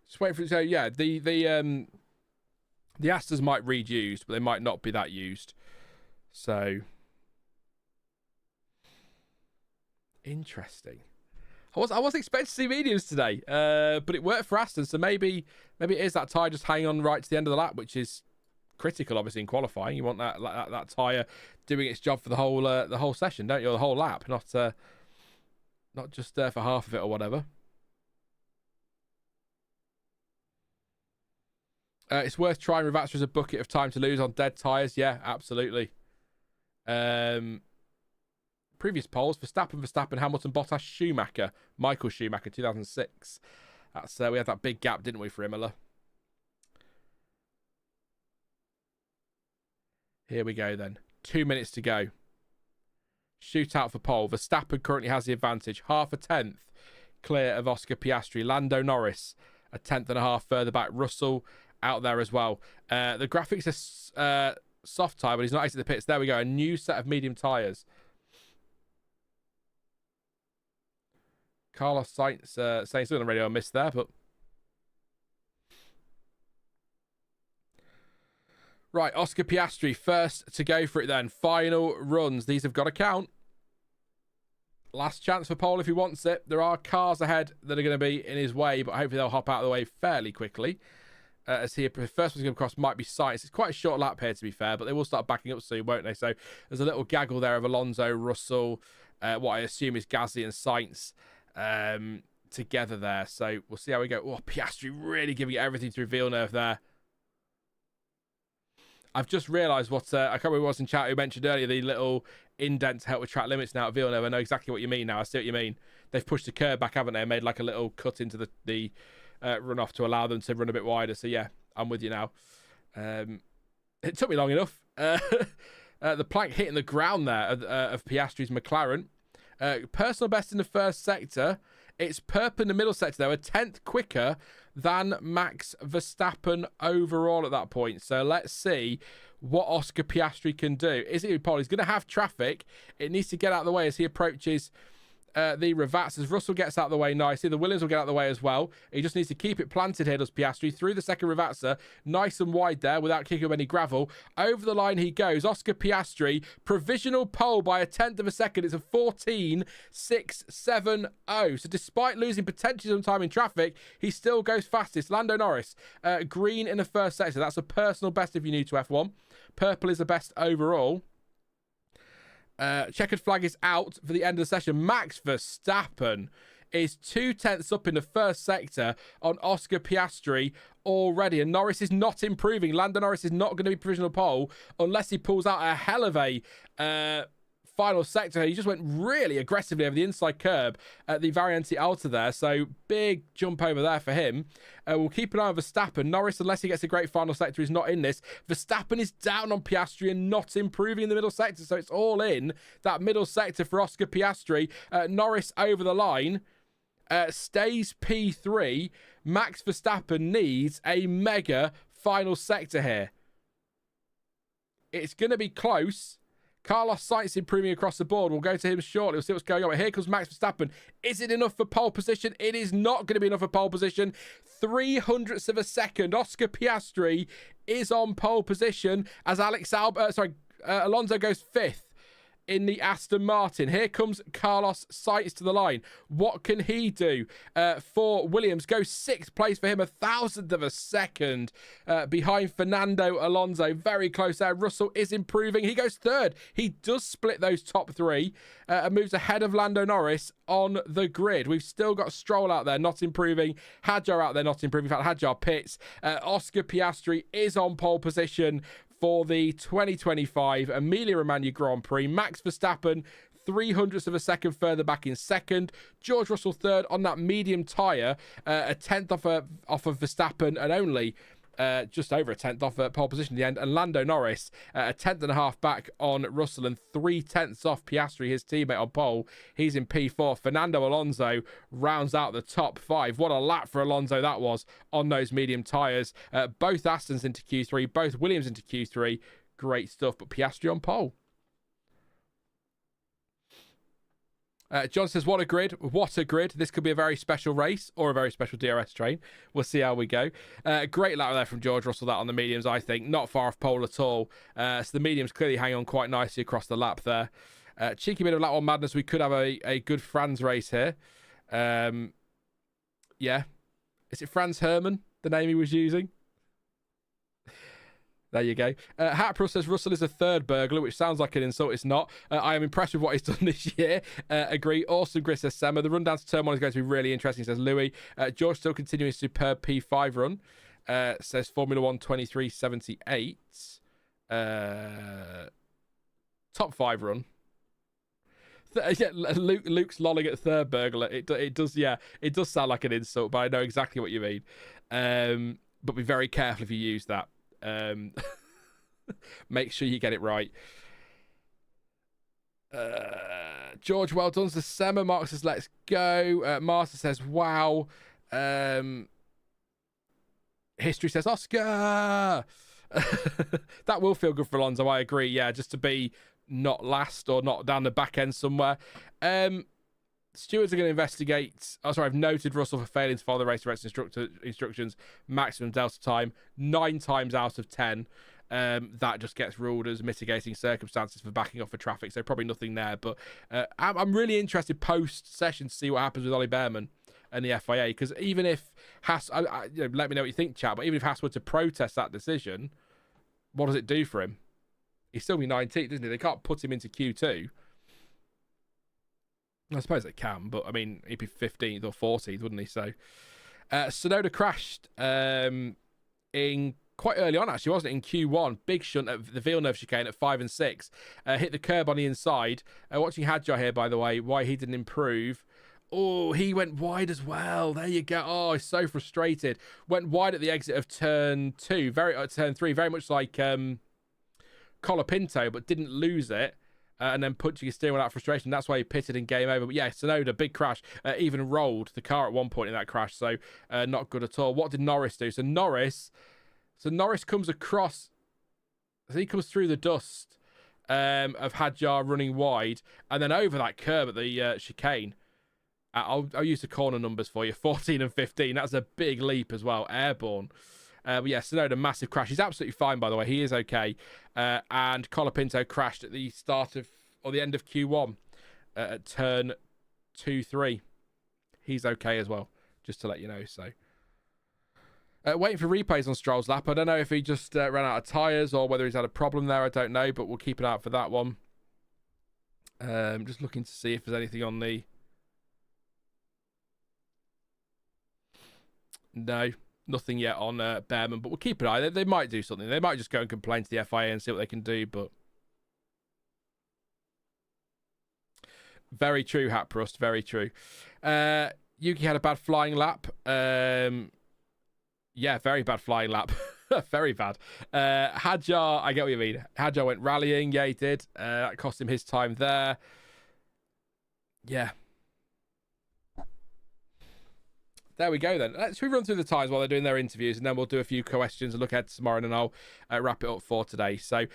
Just wait for it. So yeah, the Astons might read used, but they might not be that used. So interesting. I wasn't expecting to see mediums today, but it worked for Aston. So maybe it is that tyre just hanging on right to the end of the lap, which is critical, obviously, in qualifying. You want that tyre doing its job for the whole session, don't you? Or the whole lap, not just for half of it or whatever. It's worth trying Ravazza as a bucket of time to lose on dead tyres. Yeah, absolutely. Previous polls: Verstappen, Hamilton, Bottas, Schumacher, Michael Schumacher, 2006. That's we had that big gap, didn't we, for Imola? Here we go then. 2 minutes to go. Shootout for pole. Verstappen currently has the advantage. Half a tenth clear of Oscar Piastri. Lando Norris a tenth and a half further back. Russell out there as well. The graphics are soft tyre, but he's not exiting the pits. There we go. A new set of medium tyres. Carlos Sainz saying something on the radio I missed there, but right, Oscar Piastri first to go for it then. Final runs. These have got to count. Last chance for pole if he wants it. There are cars ahead that are going to be in his way, but hopefully they'll hop out of the way fairly quickly. As he first one's going to cross might be Sainz. It's quite a short lap here, to be fair, but they will start backing up soon, won't they? So there's a little gaggle there of Alonso, Russell, what I assume is Gasly and Sainz together there. So we'll see how we go. Oh, Piastri really giving it everything to Villeneuve there. I've just realised what I can't remember who was in chat who mentioned earlier, the little indent to help with track limits now at Villeneuve. I know exactly what you mean now. I see what you mean. They've pushed the curb back, haven't they? Made like a little cut into the runoff to allow them to run a bit wider. So yeah, I'm with you now. It took me long enough. The plank hitting the ground there of Piastri's McLaren. Personal best in the first sector. It's Perp in the middle sector, though, a tenth quicker than Max Verstappen overall at that point. So let's see what Oscar Piastri can do. Is it Paul? He's going to have traffic. It needs to get out of the way as he approaches the Ravazza. As Russell gets out of the way nicely, the Williams will get out of the way as well. He just needs to keep it planted here, does Piastri, through the second Ravazza. Nice and wide there without kicking up any gravel. Over the line he goes. Oscar Piastri, provisional pole by a tenth of a second. It's a 14.670. So despite losing potentially some time in traffic, he still goes fastest. Lando Norris, green in the first sector. That's a personal best if you're new to F1. Purple is the best overall. Checkered flag is out for the end of the session. Max Verstappen is 2/10 up in the first sector on Oscar Piastri already, and Norris is not improving. Lando Norris is not going to be provisional pole unless he pulls out a hell of a final sector. He just went really aggressively over the inside curb at the Variante Alta there, so big jump over there for him. We'll keep an eye on Verstappen. Norris, unless he gets a great final sector, is not in this. Verstappen is down on Piastri and not improving in the middle sector, so it's all in that middle sector for Oscar Piastri. Norris over the line, stays P3. Max Verstappen needs a mega final sector here. It's going to be close. Carlos Sainz improving across the board. We'll go to him shortly. We'll see what's going on. But here comes Max Verstappen. Is it enough for pole position? It is not going to be enough for pole position. 0.03 of a second. Oscar Piastri is on pole position as Alonso goes fifth in the Aston Martin. Here comes Carlos Sainz to the line. What can he do for Williams? Goes 6th place for him, 1,000th of a second behind Fernando Alonso. Very close there. Russell is improving. He goes 3rd. He does split those top 3 and moves ahead of Lando Norris on the grid. We've still got Stroll out there, not improving. Hadjar out there, not improving. In fact, Hadjar pits. Oscar Piastri is on pole position for the 2025 Emilia-Romagna Grand Prix. Max Verstappen, 0.03 of a second further back in 2nd. George Russell 3rd on that medium tyre, a 10th off of Verstappen, and only just over a 10th off pole position at the end. And Lando Norris, a 10.5 back on Russell and 0.3 off Piastri, his teammate, on pole. He's in P4. Fernando Alonso rounds out the top 5. What a lap for Alonso that was on those medium tyres. Both Astons into Q3, both Williams into Q3. Great stuff, but Piastri on pole. John says, what a grid. What a grid. This could be a very special race or a very special DRS train. We'll see how we go. Great lap there from George Russell, that on the mediums, I think. Not far off pole at all. So the mediums clearly hang on quite nicely across the lap there. Cheeky bit of lap 1 madness. We could have a good Franz race here. Yeah. Is it Franz Hermann, the name he was using? There you go. Hatpril says Russell is a 3rd burglar, which sounds like an insult. It's not. I am impressed with what he's done this year. Agree. Awesome, Gris says Sema. The run down to turn 1 is going to be really interesting, says Louis. George still continuing his superb P5 run, says Formula One 2378. Top 5 run. Yeah, Luke's lolling at 3rd burglar. It does sound like an insult, but I know exactly what you mean. But be very careful if you use that. Make sure you get it right. George, well done. The Sema. Mark says, let's go. Master says, wow. History says, Oscar. That will feel good for Alonso, I agree. Yeah, just to be not last or not down the back end somewhere. Stewards are going to investigate. Oh, sorry, I've noted Russell for failing to follow the race direction instructions. Maximum delta time 9 times out of 10. That just gets ruled as mitigating circumstances for backing off for traffic. So probably nothing there. But I'm really interested post-session to see what happens with Ollie Bearman and the FIA. Because even if Haas, let me know what you think, chat. But even if Haas were to protest that decision, what does it do for him? He's still be 19th, isn't he? They can't put him into Q2. I suppose they can, but I mean, he'd be 15th or 14th, wouldn't he? So, Tsunoda crashed in quite early on, actually, wasn't it? In Q1, big shunt at the Villeneuve chicane at 5 and 6. Hit the curb on the inside. Watching Hadjar here, by the way, why he didn't improve. Oh, he went wide as well. There you go. Oh, he's so frustrated. Went wide at the exit of turn 2, turn 3, very much like Colapinto, but didn't lose it. And then punching his steering wheel out of frustration. That's why he pitted in game over. But yeah, Tsunoda, big crash. Even rolled the car at one point in that crash. So not good at all. What did Norris do? So Norris comes across. So he comes through the dust of Hadjar running wide. And then over that curb at the chicane. I'll use the corner numbers for you. 14 and 15. That's a big leap as well. Airborne. But yeah, Tsunoda, massive crash. He's absolutely fine, by the way. He is okay. And Colapinto crashed at the start of, or the end of Q1 at turn 2-3. He's okay as well, just to let you know. So, waiting for replays on Stroll's lap. I don't know if he just ran out of tyres or whether he's had a problem there. I don't know, but we'll keep an eye out for that one. Just looking to see if there's anything on the... No. Nothing yet on Bearman, but we'll keep an eye. They might do something. They might just go and complain to the FIA and see what they can do, but... Very true, Hatprust. Very true. Yuki had a bad flying lap. Yeah, very bad flying lap. Very bad. Hadjar, I get what you mean. Hadjar went rallying. Yeah, he did. That cost him his time there. Yeah. There we go then. Let's run through the times while they're doing their interviews, and then we'll do a few questions and look ahead to tomorrow, and then I'll wrap it up for today. So,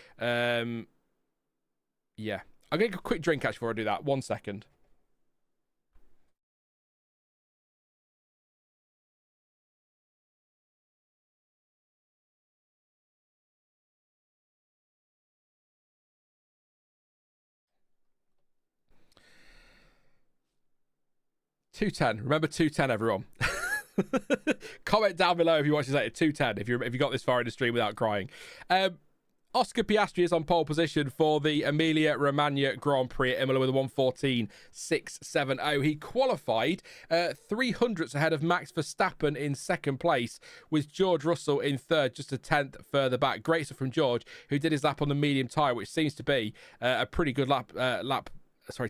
yeah. I'll get a quick drink actually before I do that. 1 second. 210. Remember 210, everyone. Comment down below if you watch this later. 210 if you got this far in the stream without crying. Oscar Piastri is on pole position for the Emilia-Romagna Grand Prix at Imola with a 1:14.670. He qualified 300ths ahead of Max Verstappen in second place, with George Russell in third, just a 10th further back. Great stuff from George, who did his lap on the medium tyre, which seems to be a pretty good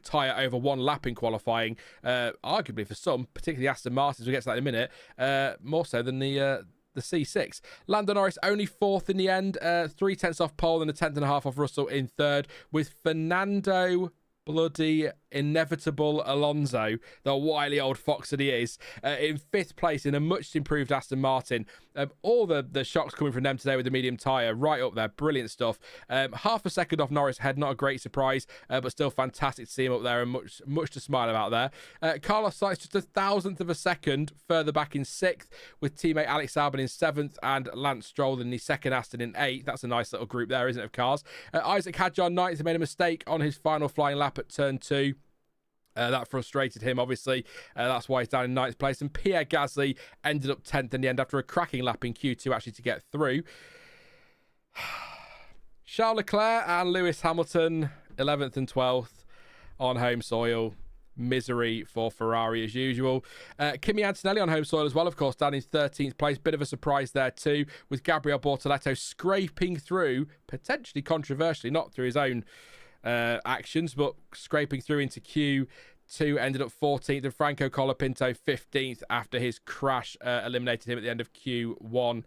tyre over one lap in qualifying, arguably for some, particularly Aston Martins, we'll get to that in a minute, more so than the C6. Lando Norris only fourth in the end, 3/10 off pole and a 10.5 off Russell in third, with Fernando bloody inevitable Alonso, the wily old fox that he is, in fifth place in a much improved Aston Martin. All the shocks coming from them today with the medium tyre, right up there, brilliant stuff. Half a second off Norris ahead, not a great surprise, but still fantastic to see him up there and much to smile about there. Carlos Sainz just a thousandth of a second further back in sixth, with teammate Alex Albon in seventh and Lance Stroll in the second Aston in eighth. That's a nice little group there, isn't it, of cars? Isaac Hadjar ninth, made a mistake on his final flying lap at turn 2. That frustrated him, obviously. That's why he's down in ninth place. And Pierre Gasly ended up 10th in the end after a cracking lap in Q2 actually to get through. Charles Leclerc and Lewis Hamilton 11th and 12th on home soil. Misery for Ferrari as usual. Kimi Antonelli on home soil as well, of course, down in 13th place. Bit of a surprise there too, with Gabriel Bortoleto scraping through, potentially controversially, not through his own actions, but scraping through into Q2, ended up 14th, and Franco Colapinto 15th after his crash eliminated him at the end of Q1,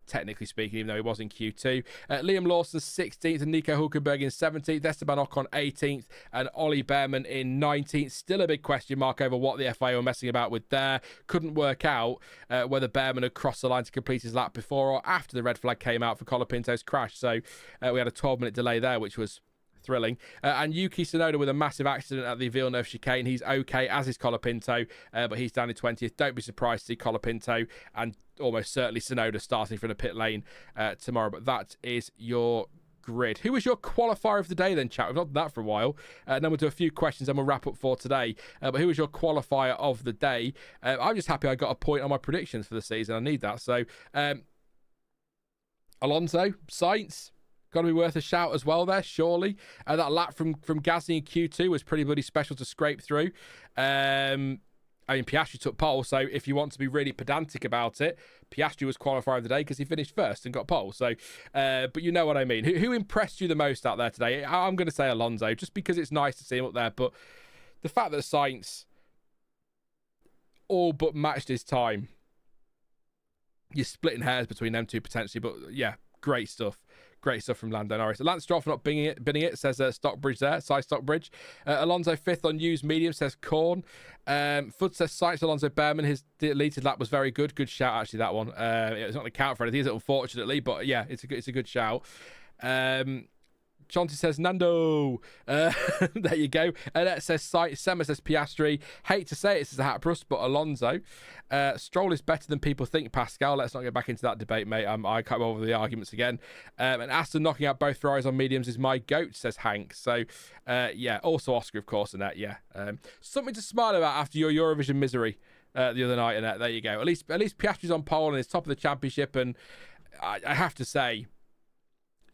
technically speaking, even though he was in Q2. Liam Lawson 16th, and Nico Hulkenberg in 17th, Esteban Ocon 18th, and Ollie Bearman in 19th. Still a big question mark over what the FIA were messing about with there. Couldn't work out whether Bearman had crossed the line to complete his lap before or after the red flag came out for Colapinto's crash. So we had a 12-minute delay there, which was thrilling. And Yuki Tsunoda with a massive accident at the Villeneuve chicane. He's okay, as is Colapinto, but he's down in 20th. Don't be surprised to see Colapinto and almost certainly Tsunoda starting from the pit lane tomorrow. But that is your grid. Who was your qualifier of the day then, chat? We've not done that for a while. And then we'll do a few questions and we'll wrap up for today. But who was your qualifier of the day? I'm just happy I got a point on my predictions for the season. I need that. So, Alonso, Sainz, got to be worth a shout as well there, surely. That lap from Gasly in Q2 was pretty bloody special to scrape through. I mean, Piastri took pole, so if you want to be really pedantic about it, Piastri was qualifier of the day because he finished first and got pole. So, but you know what I mean. Who impressed you the most out there today? I'm going to say Alonso, just because it's nice to see him up there. But the fact that Sainz all but matched his time, you're splitting hairs between them two potentially. But yeah, great stuff. Great stuff from Lando Norris. Lance Stroll for not binning it, says Stockbridge there, Side Stockbridge. Alonso 5th on used medium, says Corn. Foot says Sainz, Alonso Bearman. His deleted lap was very good. Good shout, actually, that one. It's not going to count for anything, is it, unfortunately? But yeah, it's a good shout. Chauncey says Nando. There you go. That says Sema says Piastri. Hate to say it, says Hatbrust, but Alonso. Stroll is better than people think, Pascal. Let's not get back into that debate, mate. I can't go over the arguments again. And Aston knocking out both Ferraris on mediums is my goat, says Hank. So, yeah, also Oscar, of course, and that, yeah. Something to smile about after your Eurovision misery the other night, and that. There you go. At least Piastri's on pole and is top of the championship, and I have to say,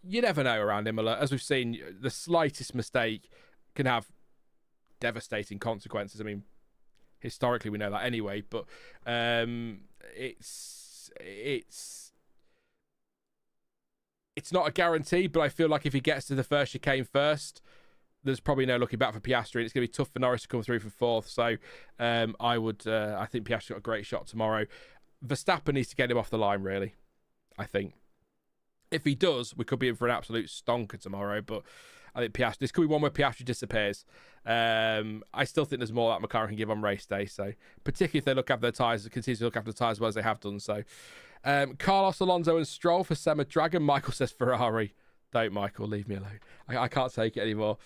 you never know around Imola. As we've seen, the slightest mistake can have devastating consequences. I mean, historically we know that anyway, but it's not a guarantee, but I feel like if he gets to the first chicane first, there's probably no looking back for Piastri, and it's going to be tough for Norris to come through for fourth. So I think Piastri got a great shot tomorrow. Verstappen needs to get him off the line, really, I think. If he does, we could be in for an absolute stonker tomorrow. But I think this could be one where Piastri disappears. I still think there's more that McLaren can give on race day. So particularly if they look after their tyres, continue to look after the tyres as well as they have done. So Carlos, Alonso and Stroll for Sema Dragon. Michael says Ferrari. Don't, Michael. Leave me alone. I can't take it anymore.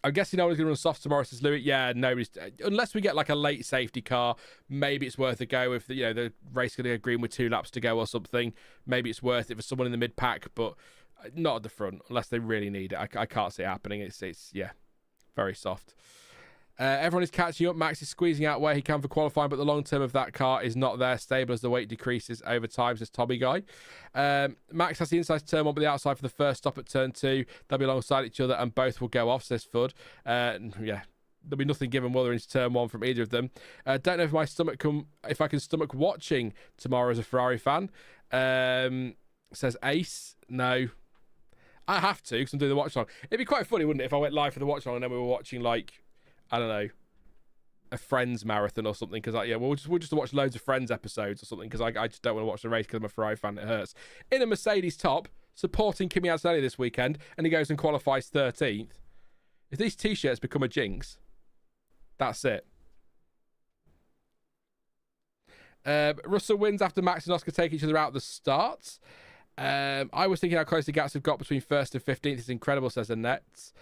I'm guessing no one's going to run soft tomorrow, says Louis. Yeah, nobody's. Unless we get like a late safety car, maybe it's worth a go. If the race going to agree with 2 laps to go or something, maybe it's worth it for someone in the mid pack, but not at the front unless they really need it. I can't see it happening. It's Very soft. Everyone is catching up. Max is squeezing out where he can for qualifying, but the long term of that car is not there stable as the weight decreases over time, says Tommy Guy. Max has the inside to turn 1, but the outside for the first stop at turn 2. They'll be alongside each other and both will go off, says Fudd. Yeah, there'll be nothing given while they're into turn 1 from either of them. Don't know if I can stomach watching tomorrow as a Ferrari fan. Says Ace. No. I have to because I'm doing the watch along. It'd be quite funny, wouldn't it, if I went live for the watch along and then we were watching, like, I don't know, a Friends marathon or something, because we'll just watch loads of Friends episodes or something, because I just don't want to watch the race because I'm a Ferrari fan. It hurts. In a Mercedes top, supporting Kimi Antonelli this weekend, and he goes and qualifies 13th. If these t-shirts become a jinx, that's it. Russell wins after Max and Oscar take each other out at the start. I was thinking how close the gaps have got between 1st and 15th is incredible, says Annette.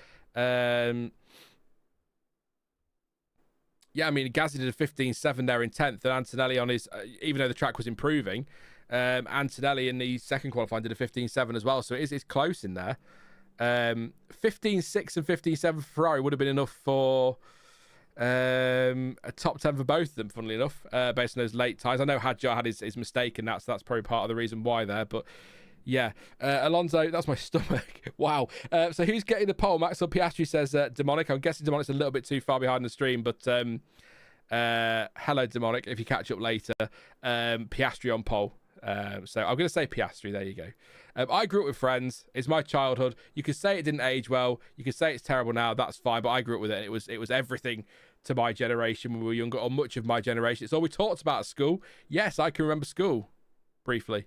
Yeah, I mean, Gasly did a 15.7 there in 10th, and Antonelli on his, even though the track was improving, Antonelli in the second qualifying did a 15.7 as well, so it's close in there. 15.6 and 15.7 for Ferrari would have been enough for a top 10 for both of them, funnily enough, based on those late tyres. I know Hadjar had his mistake in that, so that's probably part of the reason why there, but yeah. Alonso, that's my stomach. Wow. So who's getting the pole? Max or Piastri, says Demonic. I'm guessing Demonic's a little bit too far behind the stream, but hello, Demonic, if you catch up later. Piastri on pole. So I'm going to say Piastri. There you go. I grew up with Friends. It's my childhood. You could say it didn't age well. You could say it's terrible now. That's fine. But I grew up with it. And it was everything to my generation when we were younger, or much of my generation. It's all we talked about at school. Yes, I can remember school briefly.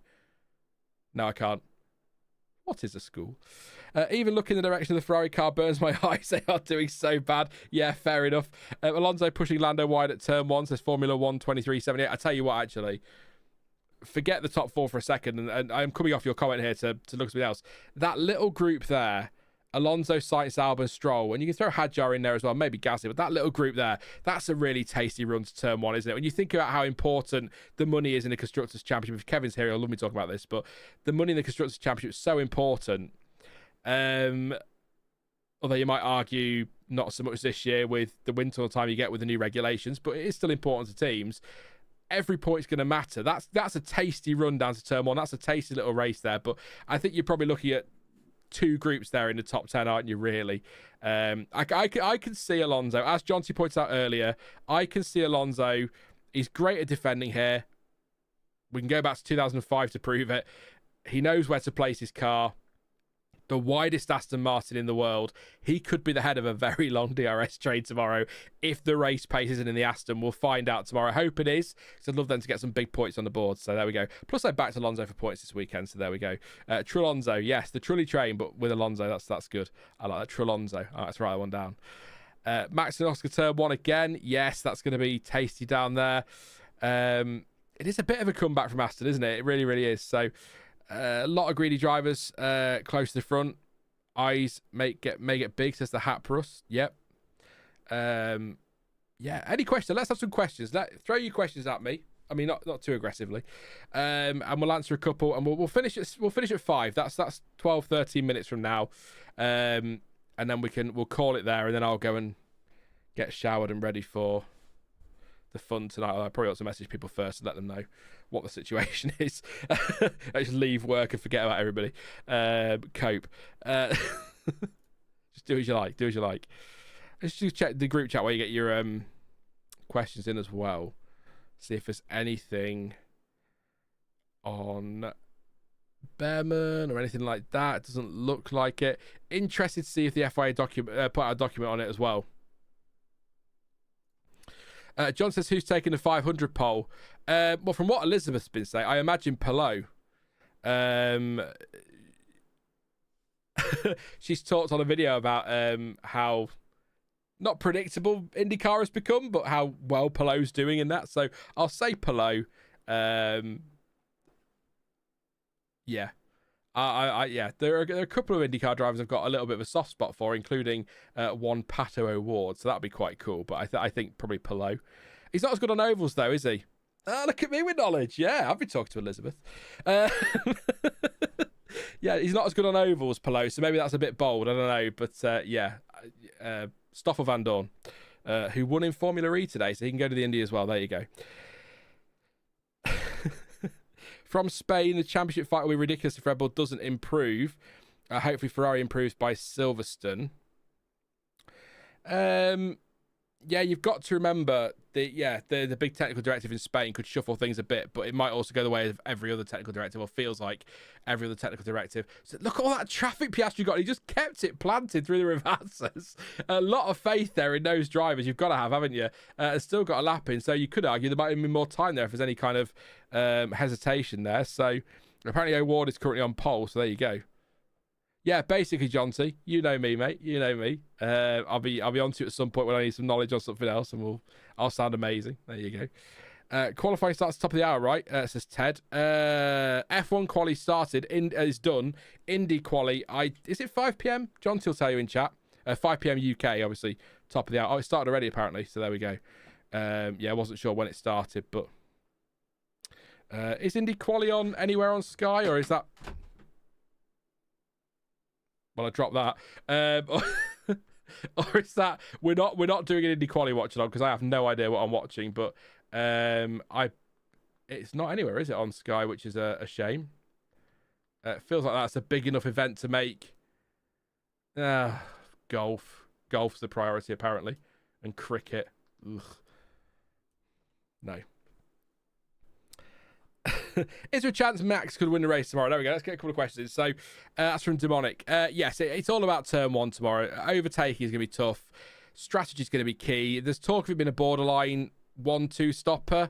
No, I can't. What is a school? Even looking in the direction of the Ferrari car burns my eyes. They are doing so bad. Yeah, fair enough. Alonso pushing Lando wide at turn 1, says Formula One 2378. I tell you what, actually, forget the top 4 for a second, and I'm coming off your comment here to look at something else. That little group there, Alonso, Sainz, Albon, Stroll, and you can throw Hadjar in there as well, maybe Gasly, but that little group there, that's a really tasty run to turn 1, isn't it? When you think about how important the money is in the Constructors' Championship, if Kevin's here, he'll love me talking about this, but the money in the Constructors' Championship is so important. Although you might argue not so much this year with the wind tunnel time you get with the new regulations, but it is still important to teams. Every point's going to matter. That's a tasty run down to turn 1. That's a tasty little race there, but I think you're probably looking at 2 groups there in the top 10, aren't you, really? I can see Alonso, as John T pointed out earlier, I can see Alonso. He's great at defending here. We can go back to 2005 to prove it. He knows where to place his car. The widest Aston Martin in the world. He could be the head of a very long DRS trade tomorrow if the race pace isn't in the Aston. We'll find out tomorrow. I hope it is, because I'd love them to get some big points on the board. So there we go. Plus, I backed Alonso for points this weekend, so there we go. Trulonzo, yes, the Trulli train, but with Alonso, that's good. I like that. Trulonzo. All right, let's write that one down. Max and Oscar turn 1 again. Yes, that's going to be tasty down there. It is a bit of a comeback from Aston, isn't it? It really, really is. So a lot of greedy drivers close to the front. Eyes may get big, says the Hatprus. Yep. Yeah. Any questions? Let's have some questions. Throw your questions at me. I mean, not too aggressively. And we'll answer a couple, and we'll finish at 5. That's 12, 13 minutes from now. And then we'll call it there, and then I'll go and get showered and ready for the fun tonight. I probably ought to message people first and let them know what the situation is. I just leave work and forget about everybody. Cope. Just do as you like. Let's just check the group chat where you get your questions in as well. See if there's anything on Bearman or anything like that. It doesn't look like it. Interested to see if the FIA put out a document on it as well. John says, who's taking the 500 poll? Well, from what Elizabeth's been saying, I imagine Palou. She's talked on a video about how not predictable IndyCar has become, but how well Palou's doing in that. So I'll say Palou. Yeah. Yeah, there are a couple of IndyCar drivers I've got a little bit of a soft spot for, including one Pato Award, so that'd be quite cool. But I think probably Palou. He's not as good on ovals though, is he? Look at me with knowledge. Yeah, I've been talking to Elizabeth. Yeah, he's not as good on ovals, Palou, so maybe that's a bit bold. I don't know, but yeah, Stoffel Van Dorn, who won in Formula E today, so he can go to the Indy as well. There you go. From Spain, the championship fight will be ridiculous if Red Bull doesn't improve. Hopefully Ferrari improves by Silverstone. Yeah, you've got to remember the big technical directive in Spain could shuffle things a bit, but it might also go the way of every other technical directive, or feels like every other technical directive. So look at all that traffic Piastri got. He just kept it planted through the reversers. A lot of faith there in those drivers. You've got to have, haven't you? Still got a lap in, so you could argue there might have been more time there if there's any kind of hesitation there. So apparently O'Ward is currently on pole, so there you go. Yeah, basically, Johnsy, you know me, mate. You know me. I'll be onto it at some point when I need some knowledge on something else, and I'll sound amazing. There you go. Qualifying starts top of the hour, right? Says Ted. F1 quali started. Is done. Indy quali. Is it 5 p.m? Johnsy will tell you in chat. 5 p.m. UK, obviously. Top of the hour. Oh, it started already apparently. So there we go. Yeah, I wasn't sure when it started, but is Indy quali on anywhere on Sky, or is that? Well, I dropped that. Or is that we're not doing an Indy quali watch along because I have no idea what I'm watching, but it's not anywhere, is it, on Sky, which is a shame. It feels like that's a big enough event to make. Golf's the priority apparently, and cricket. Ugh. No. Is there a chance Max could win the race tomorrow? There we go. Let's get a couple of questions. So that's from Demonic. Yes, it's all about turn one tomorrow. Overtaking is going to be tough. Strategy is going to be key. There's talk of it being a borderline 1-2 stopper,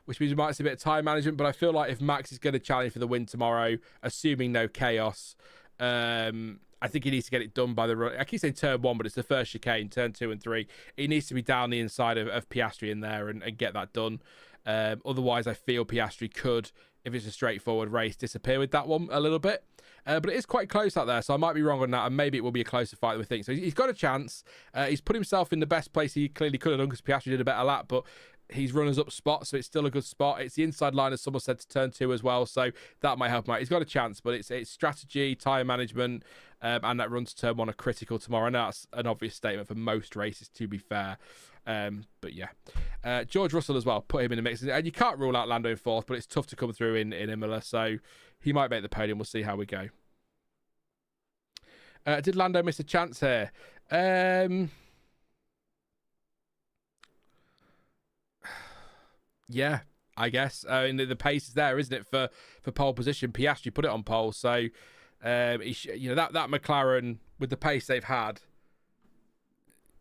which means we might see a bit of time management. But I feel like if Max is going to challenge for the win tomorrow, assuming no chaos, I think he needs to get it done by the run. I keep saying turn one, but it's the first chicane, turn 2 and 3. He needs to be down the inside of Piastri in there and get that done. Otherwise, I feel Piastri could, if it's a straightforward race, disappear with that one a little bit. But it is quite close out there, so I might be wrong on that, and maybe it will be a closer fight than we think. So he's got a chance. He's put himself in the best place he clearly could have done because Piastri did a better lap, but he's runners-up spot, so it's still a good spot. It's the inside line, as someone said, to turn 2 as well, so that might help him out. He's got a chance, but it's strategy, tyre management, and that run to turn 1 are critical tomorrow. And that's an obvious statement for most races, to be fair. But yeah, George Russell as well, put him in the mix, and you can't rule out Lando in 4th, but it's tough to come through in Imola, so he might make the podium. We'll see how we go. Did Lando miss a chance here? Yeah, I guess. The pace is there, isn't it, for pole position? Piastri put it on pole, so that McLaren with the pace they've had,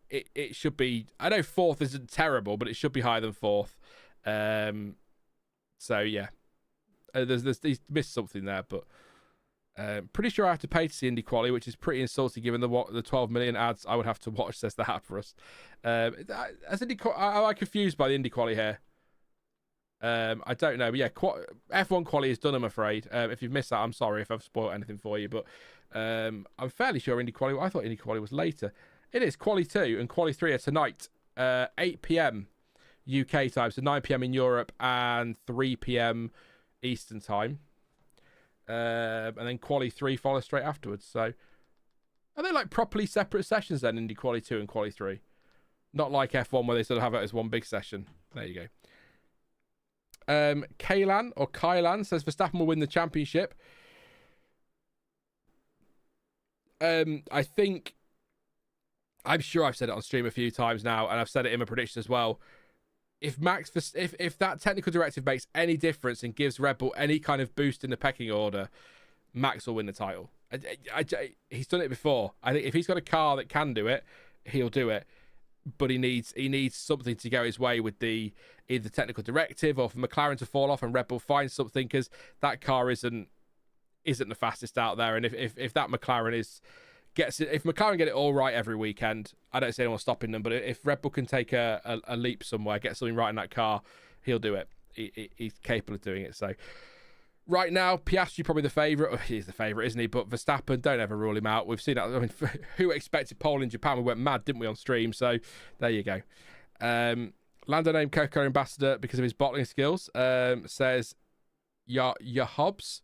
it should be. I know 4th isn't terrible, but it should be higher than 4th. So yeah, he's missed something there, but pretty sure I have to pay to see Indy quali, which is pretty insulting given the 12 million ads I would have to watch. Says that for us. Am I confused by the Indy quali here? I don't know, but yeah, F1 quali is done, I'm afraid. If you've missed that, I'm sorry if I've spoiled anything for you, but I'm fairly sure Indy quali. I thought Indy quali was later. It is. Quali 2 and Quali 3 are tonight, 8 p.m. UK time, so 9 p.m. in Europe and 3 p.m. Eastern time. And then Quali 3 follows straight afterwards. So are they like properly separate sessions then, Indy Quali 2 and Quali 3? Not like F1 where they sort of have it as one big session. There you go. Kylan says Verstappen will win the championship. I'm sure I've said it on stream a few times now, and I've said it in my prediction as well. If that technical directive makes any difference and gives Red Bull any kind of boost in the pecking order, Max will win the title. He's done it before. I think if he's got a car that can do it, he'll do it. But he needs something to go his way with either the technical directive or for McLaren to fall off and Red Bull find something, because that car isn't the fastest out there. And if that McLaren if McLaren get it all right every weekend, I don't see anyone stopping them. But if Red Bull can take a leap somewhere, get something right in that car, he'll do it. He's capable of doing it. So right now, Piastri probably the favourite. He's the favourite, isn't he? But Verstappen, don't ever rule him out. We've seen that. I mean, who expected pole in Japan? We went mad, didn't we, on stream? So there you go. Lando named Coca-Cola ambassador because of his bottling skills. Says Yahobos.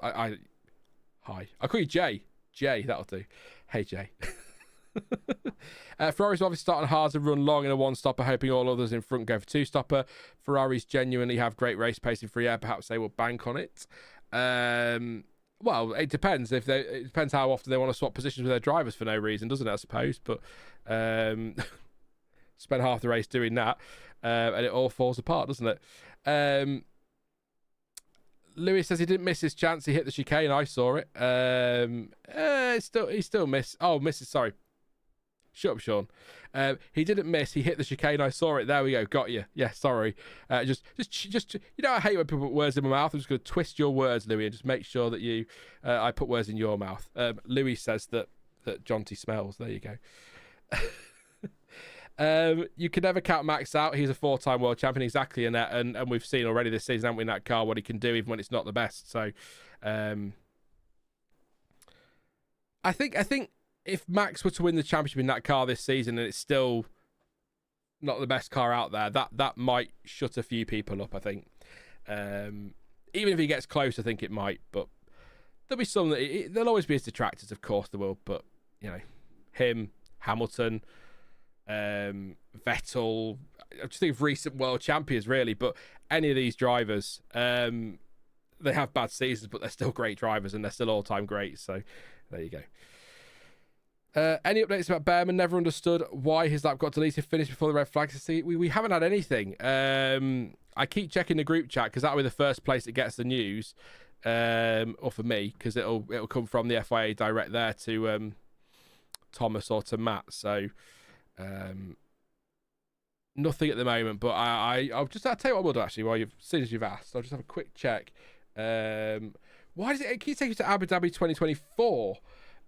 Hi. I'll call you Jay. Jay, that'll do. Hey, Jay. Ferrari's obviously starting hard to run long in a one-stopper, hoping all others in front go for two-stopper. Ferraris genuinely have great race pace in free air. Perhaps they will bank on it. Well, it depends. It depends how often they want to swap positions with their drivers for no reason, doesn't it? I suppose, but spend half the race doing that, and it all falls apart, doesn't it? Lewis says he didn't miss his chance. He hit the chicane. I saw it. He still missed. Oh, misses. Sorry. Shut up, Sean. He didn't miss. He hit the chicane. I saw it. There we go. Got you. Yeah, sorry. Just. You know, I hate when people put words in my mouth. I'm just going to twist your words, Louis, and just make sure that I put words in your mouth. Louis says that Jonty smells. There you go. You can never count Max out. He's a 4-time world champion, exactly, and we've seen already this season, haven't we, in that car, what he can do even when it's not the best. So, I think if Max were to win the championship in that car this season and it's still not the best car out there, that might shut a few people up, I think. Even if he gets close, I think it might, but there'll be some there'll always be his detractors, of course there will, but, you know, him, Hamilton, Vettel, I just think of recent world champions, really, but any of these drivers, they have bad seasons, but they're still great drivers and they're still all-time greats, so there you go. Any updates about Bearman? Never understood why his lap got deleted, finished before the red flag. See, we haven't had anything. I keep checking the group chat because that'll be the first place it gets the news, or for me, because it'll come from the FIA direct there to Thomas or to Matt. So nothing at the moment. But I'll tell you what we'll do actually. While as soon as you've asked, I'll just have a quick check. Why does it keep taking you to Abu Dhabi 2024?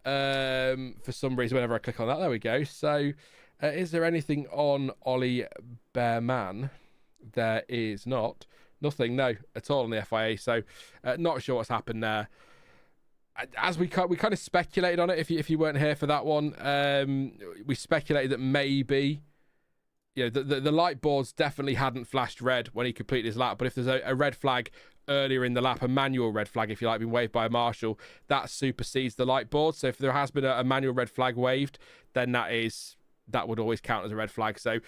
For some reason, whenever I click on that, there we go. So, is there anything on Ollie Bearman? There is nothing, no, at all on the FIA. So, not sure what's happened there. As we kind of speculated on it. If you weren't here for that one, we speculated that maybe, you know, the light boards definitely hadn't flashed red when he completed his lap. But if there's a red flag earlier in the lap, a manual red flag, if you like, been waved by a marshal, that supersedes the light board. So if there has been a manual red flag waved, then that would always count as a red flag. So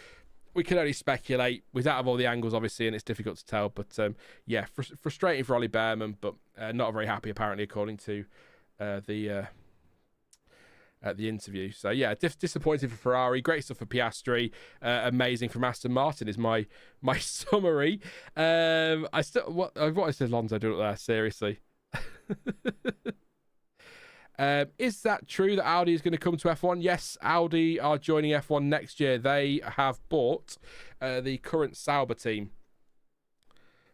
we can only speculate. We're out of all the angles, obviously, and it's difficult to tell. But yeah, frustrating for Ollie Bearman, but not very happy apparently, according to the interview. So yeah, disappointing for Ferrari, great stuff for Piastri, amazing from Aston Martin is my summary. What is Alonso doing up there? Seriously. Is that true that Audi is going to come to F1? Yes, Audi are joining F1 next year. They have bought the current Sauber team,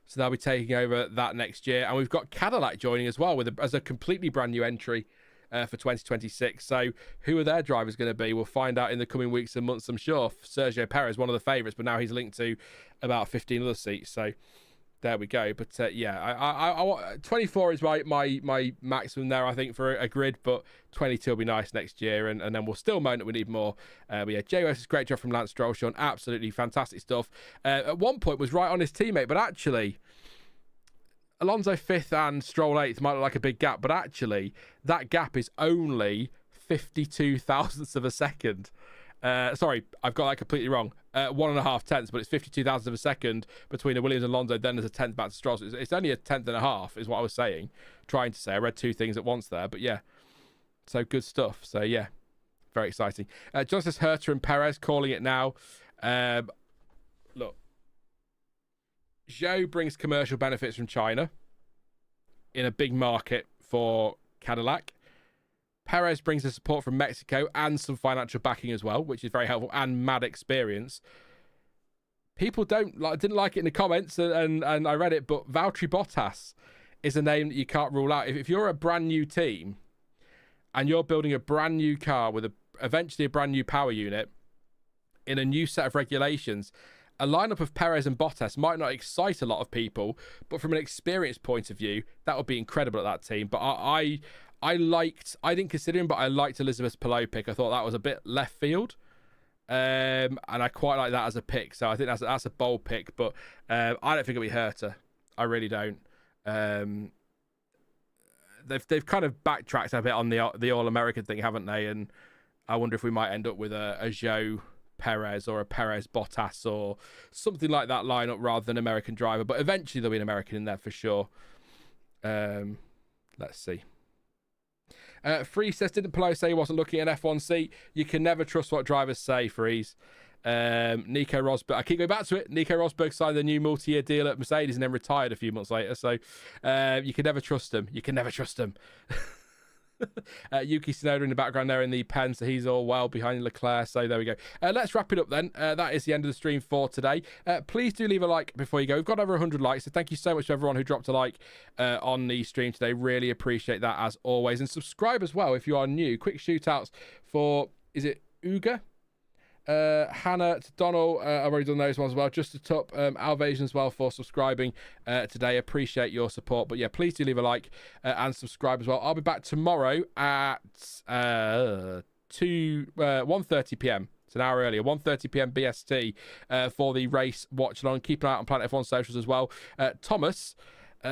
so they'll be taking over that next year. And we've got Cadillac joining as well as a completely brand new entry for 2026. So who are their drivers going to be? We'll find out in the coming weeks and months, I'm sure. Sergio Perez, one of the favourites, but now he's linked to about 15 other seats. So there we go. But yeah, I 24 is my maximum there, I think, for a grid, but 22 will be nice next year, and then we'll still moan that we need more. But yeah, JOS is great job from Lance Stroll, Sean. Absolutely fantastic stuff. At one point was right on his teammate, but actually Alonso 5th and Stroll 8th might look like a big gap, but actually that gap is only 52 thousandths of a second. Sorry, I've got that completely wrong. 1.5 tenths, but it's 52 thousandths of a second between a Williams and Alonso. Then there's a tenth back to Stroll. So it's only a tenth and a half, is what I was trying to say. I read two things at once there, but yeah. So good stuff. So yeah, very exciting. John says Herta and Perez, calling it now. Look, Zhou brings commercial benefits from China in a big market for Cadillac. Perez brings the support from Mexico and some financial backing as well, which is very helpful, and mad experience. People didn't like it in the comments, and I read it, but Valtteri Bottas is a name that you can't rule out. If you're a brand new team and you're building a brand new car with eventually a brand new power unit in a new set of regulations, a lineup of Perez and Bottas might not excite a lot of people, but from an experience point of view, that would be incredible at that team. But I didn't consider him, but I liked Elizabeth's Palou pick. I thought that was a bit left field. And I quite like that as a pick. So I think that's a bold pick, but I don't think it'll be Herta. I really don't. They've kind of backtracked a bit on the All-American thing, haven't they? And I wonder if we might end up with a Joe Perez or a Perez Bottas or something like that lineup rather than American driver. But eventually there'll be an American in there for sure. Let's see. Freeze says, didn't Pelot say he wasn't looking at an F1 seat? You can never trust what drivers say, Freeze. Nico Rosberg, I keep going back to it. Nico Rosberg signed a new multi-year deal at Mercedes and then retired a few months later. So you can never trust him. You can never trust him. Yuki Tsunoda in the background there in the pen, so he's all well behind Leclerc. So there we go. Let's wrap it up then. That is the end of the stream for today. Please do leave a like before you go. We've got over 100 likes, so thank you so much to everyone who dropped a like on the stream today. Really appreciate that as always. And subscribe as well if you are new. Quick shootouts for, is it Uga? Hannah, to Donald, I've already done those ones as well. Just to top Alvasion as well for subscribing today. Appreciate your support. But yeah, please do leave a like and subscribe as well. I'll be back tomorrow at 1:30 p.m. It's an hour earlier, 1:30 p.m. BST for the race watch along. Keep an eye out on Planet F1 socials as well. Thomas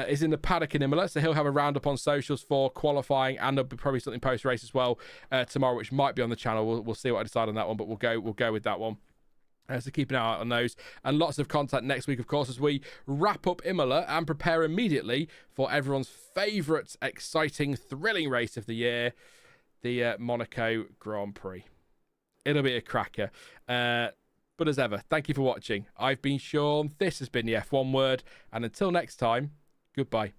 is in the paddock in Imola, so he'll have a roundup on socials for qualifying, and there'll be probably something post-race as well tomorrow, which might be on the channel. We'll see what I decide on that one, but we'll go with that one. So keep an eye out on those, and lots of content next week, of course, as we wrap up Imola and prepare immediately for everyone's favourite, exciting, thrilling race of the year, the Monaco Grand Prix. It'll be a cracker. But as ever, thank you for watching. I've been Sean. This has been the F1 Word, and until next time, goodbye.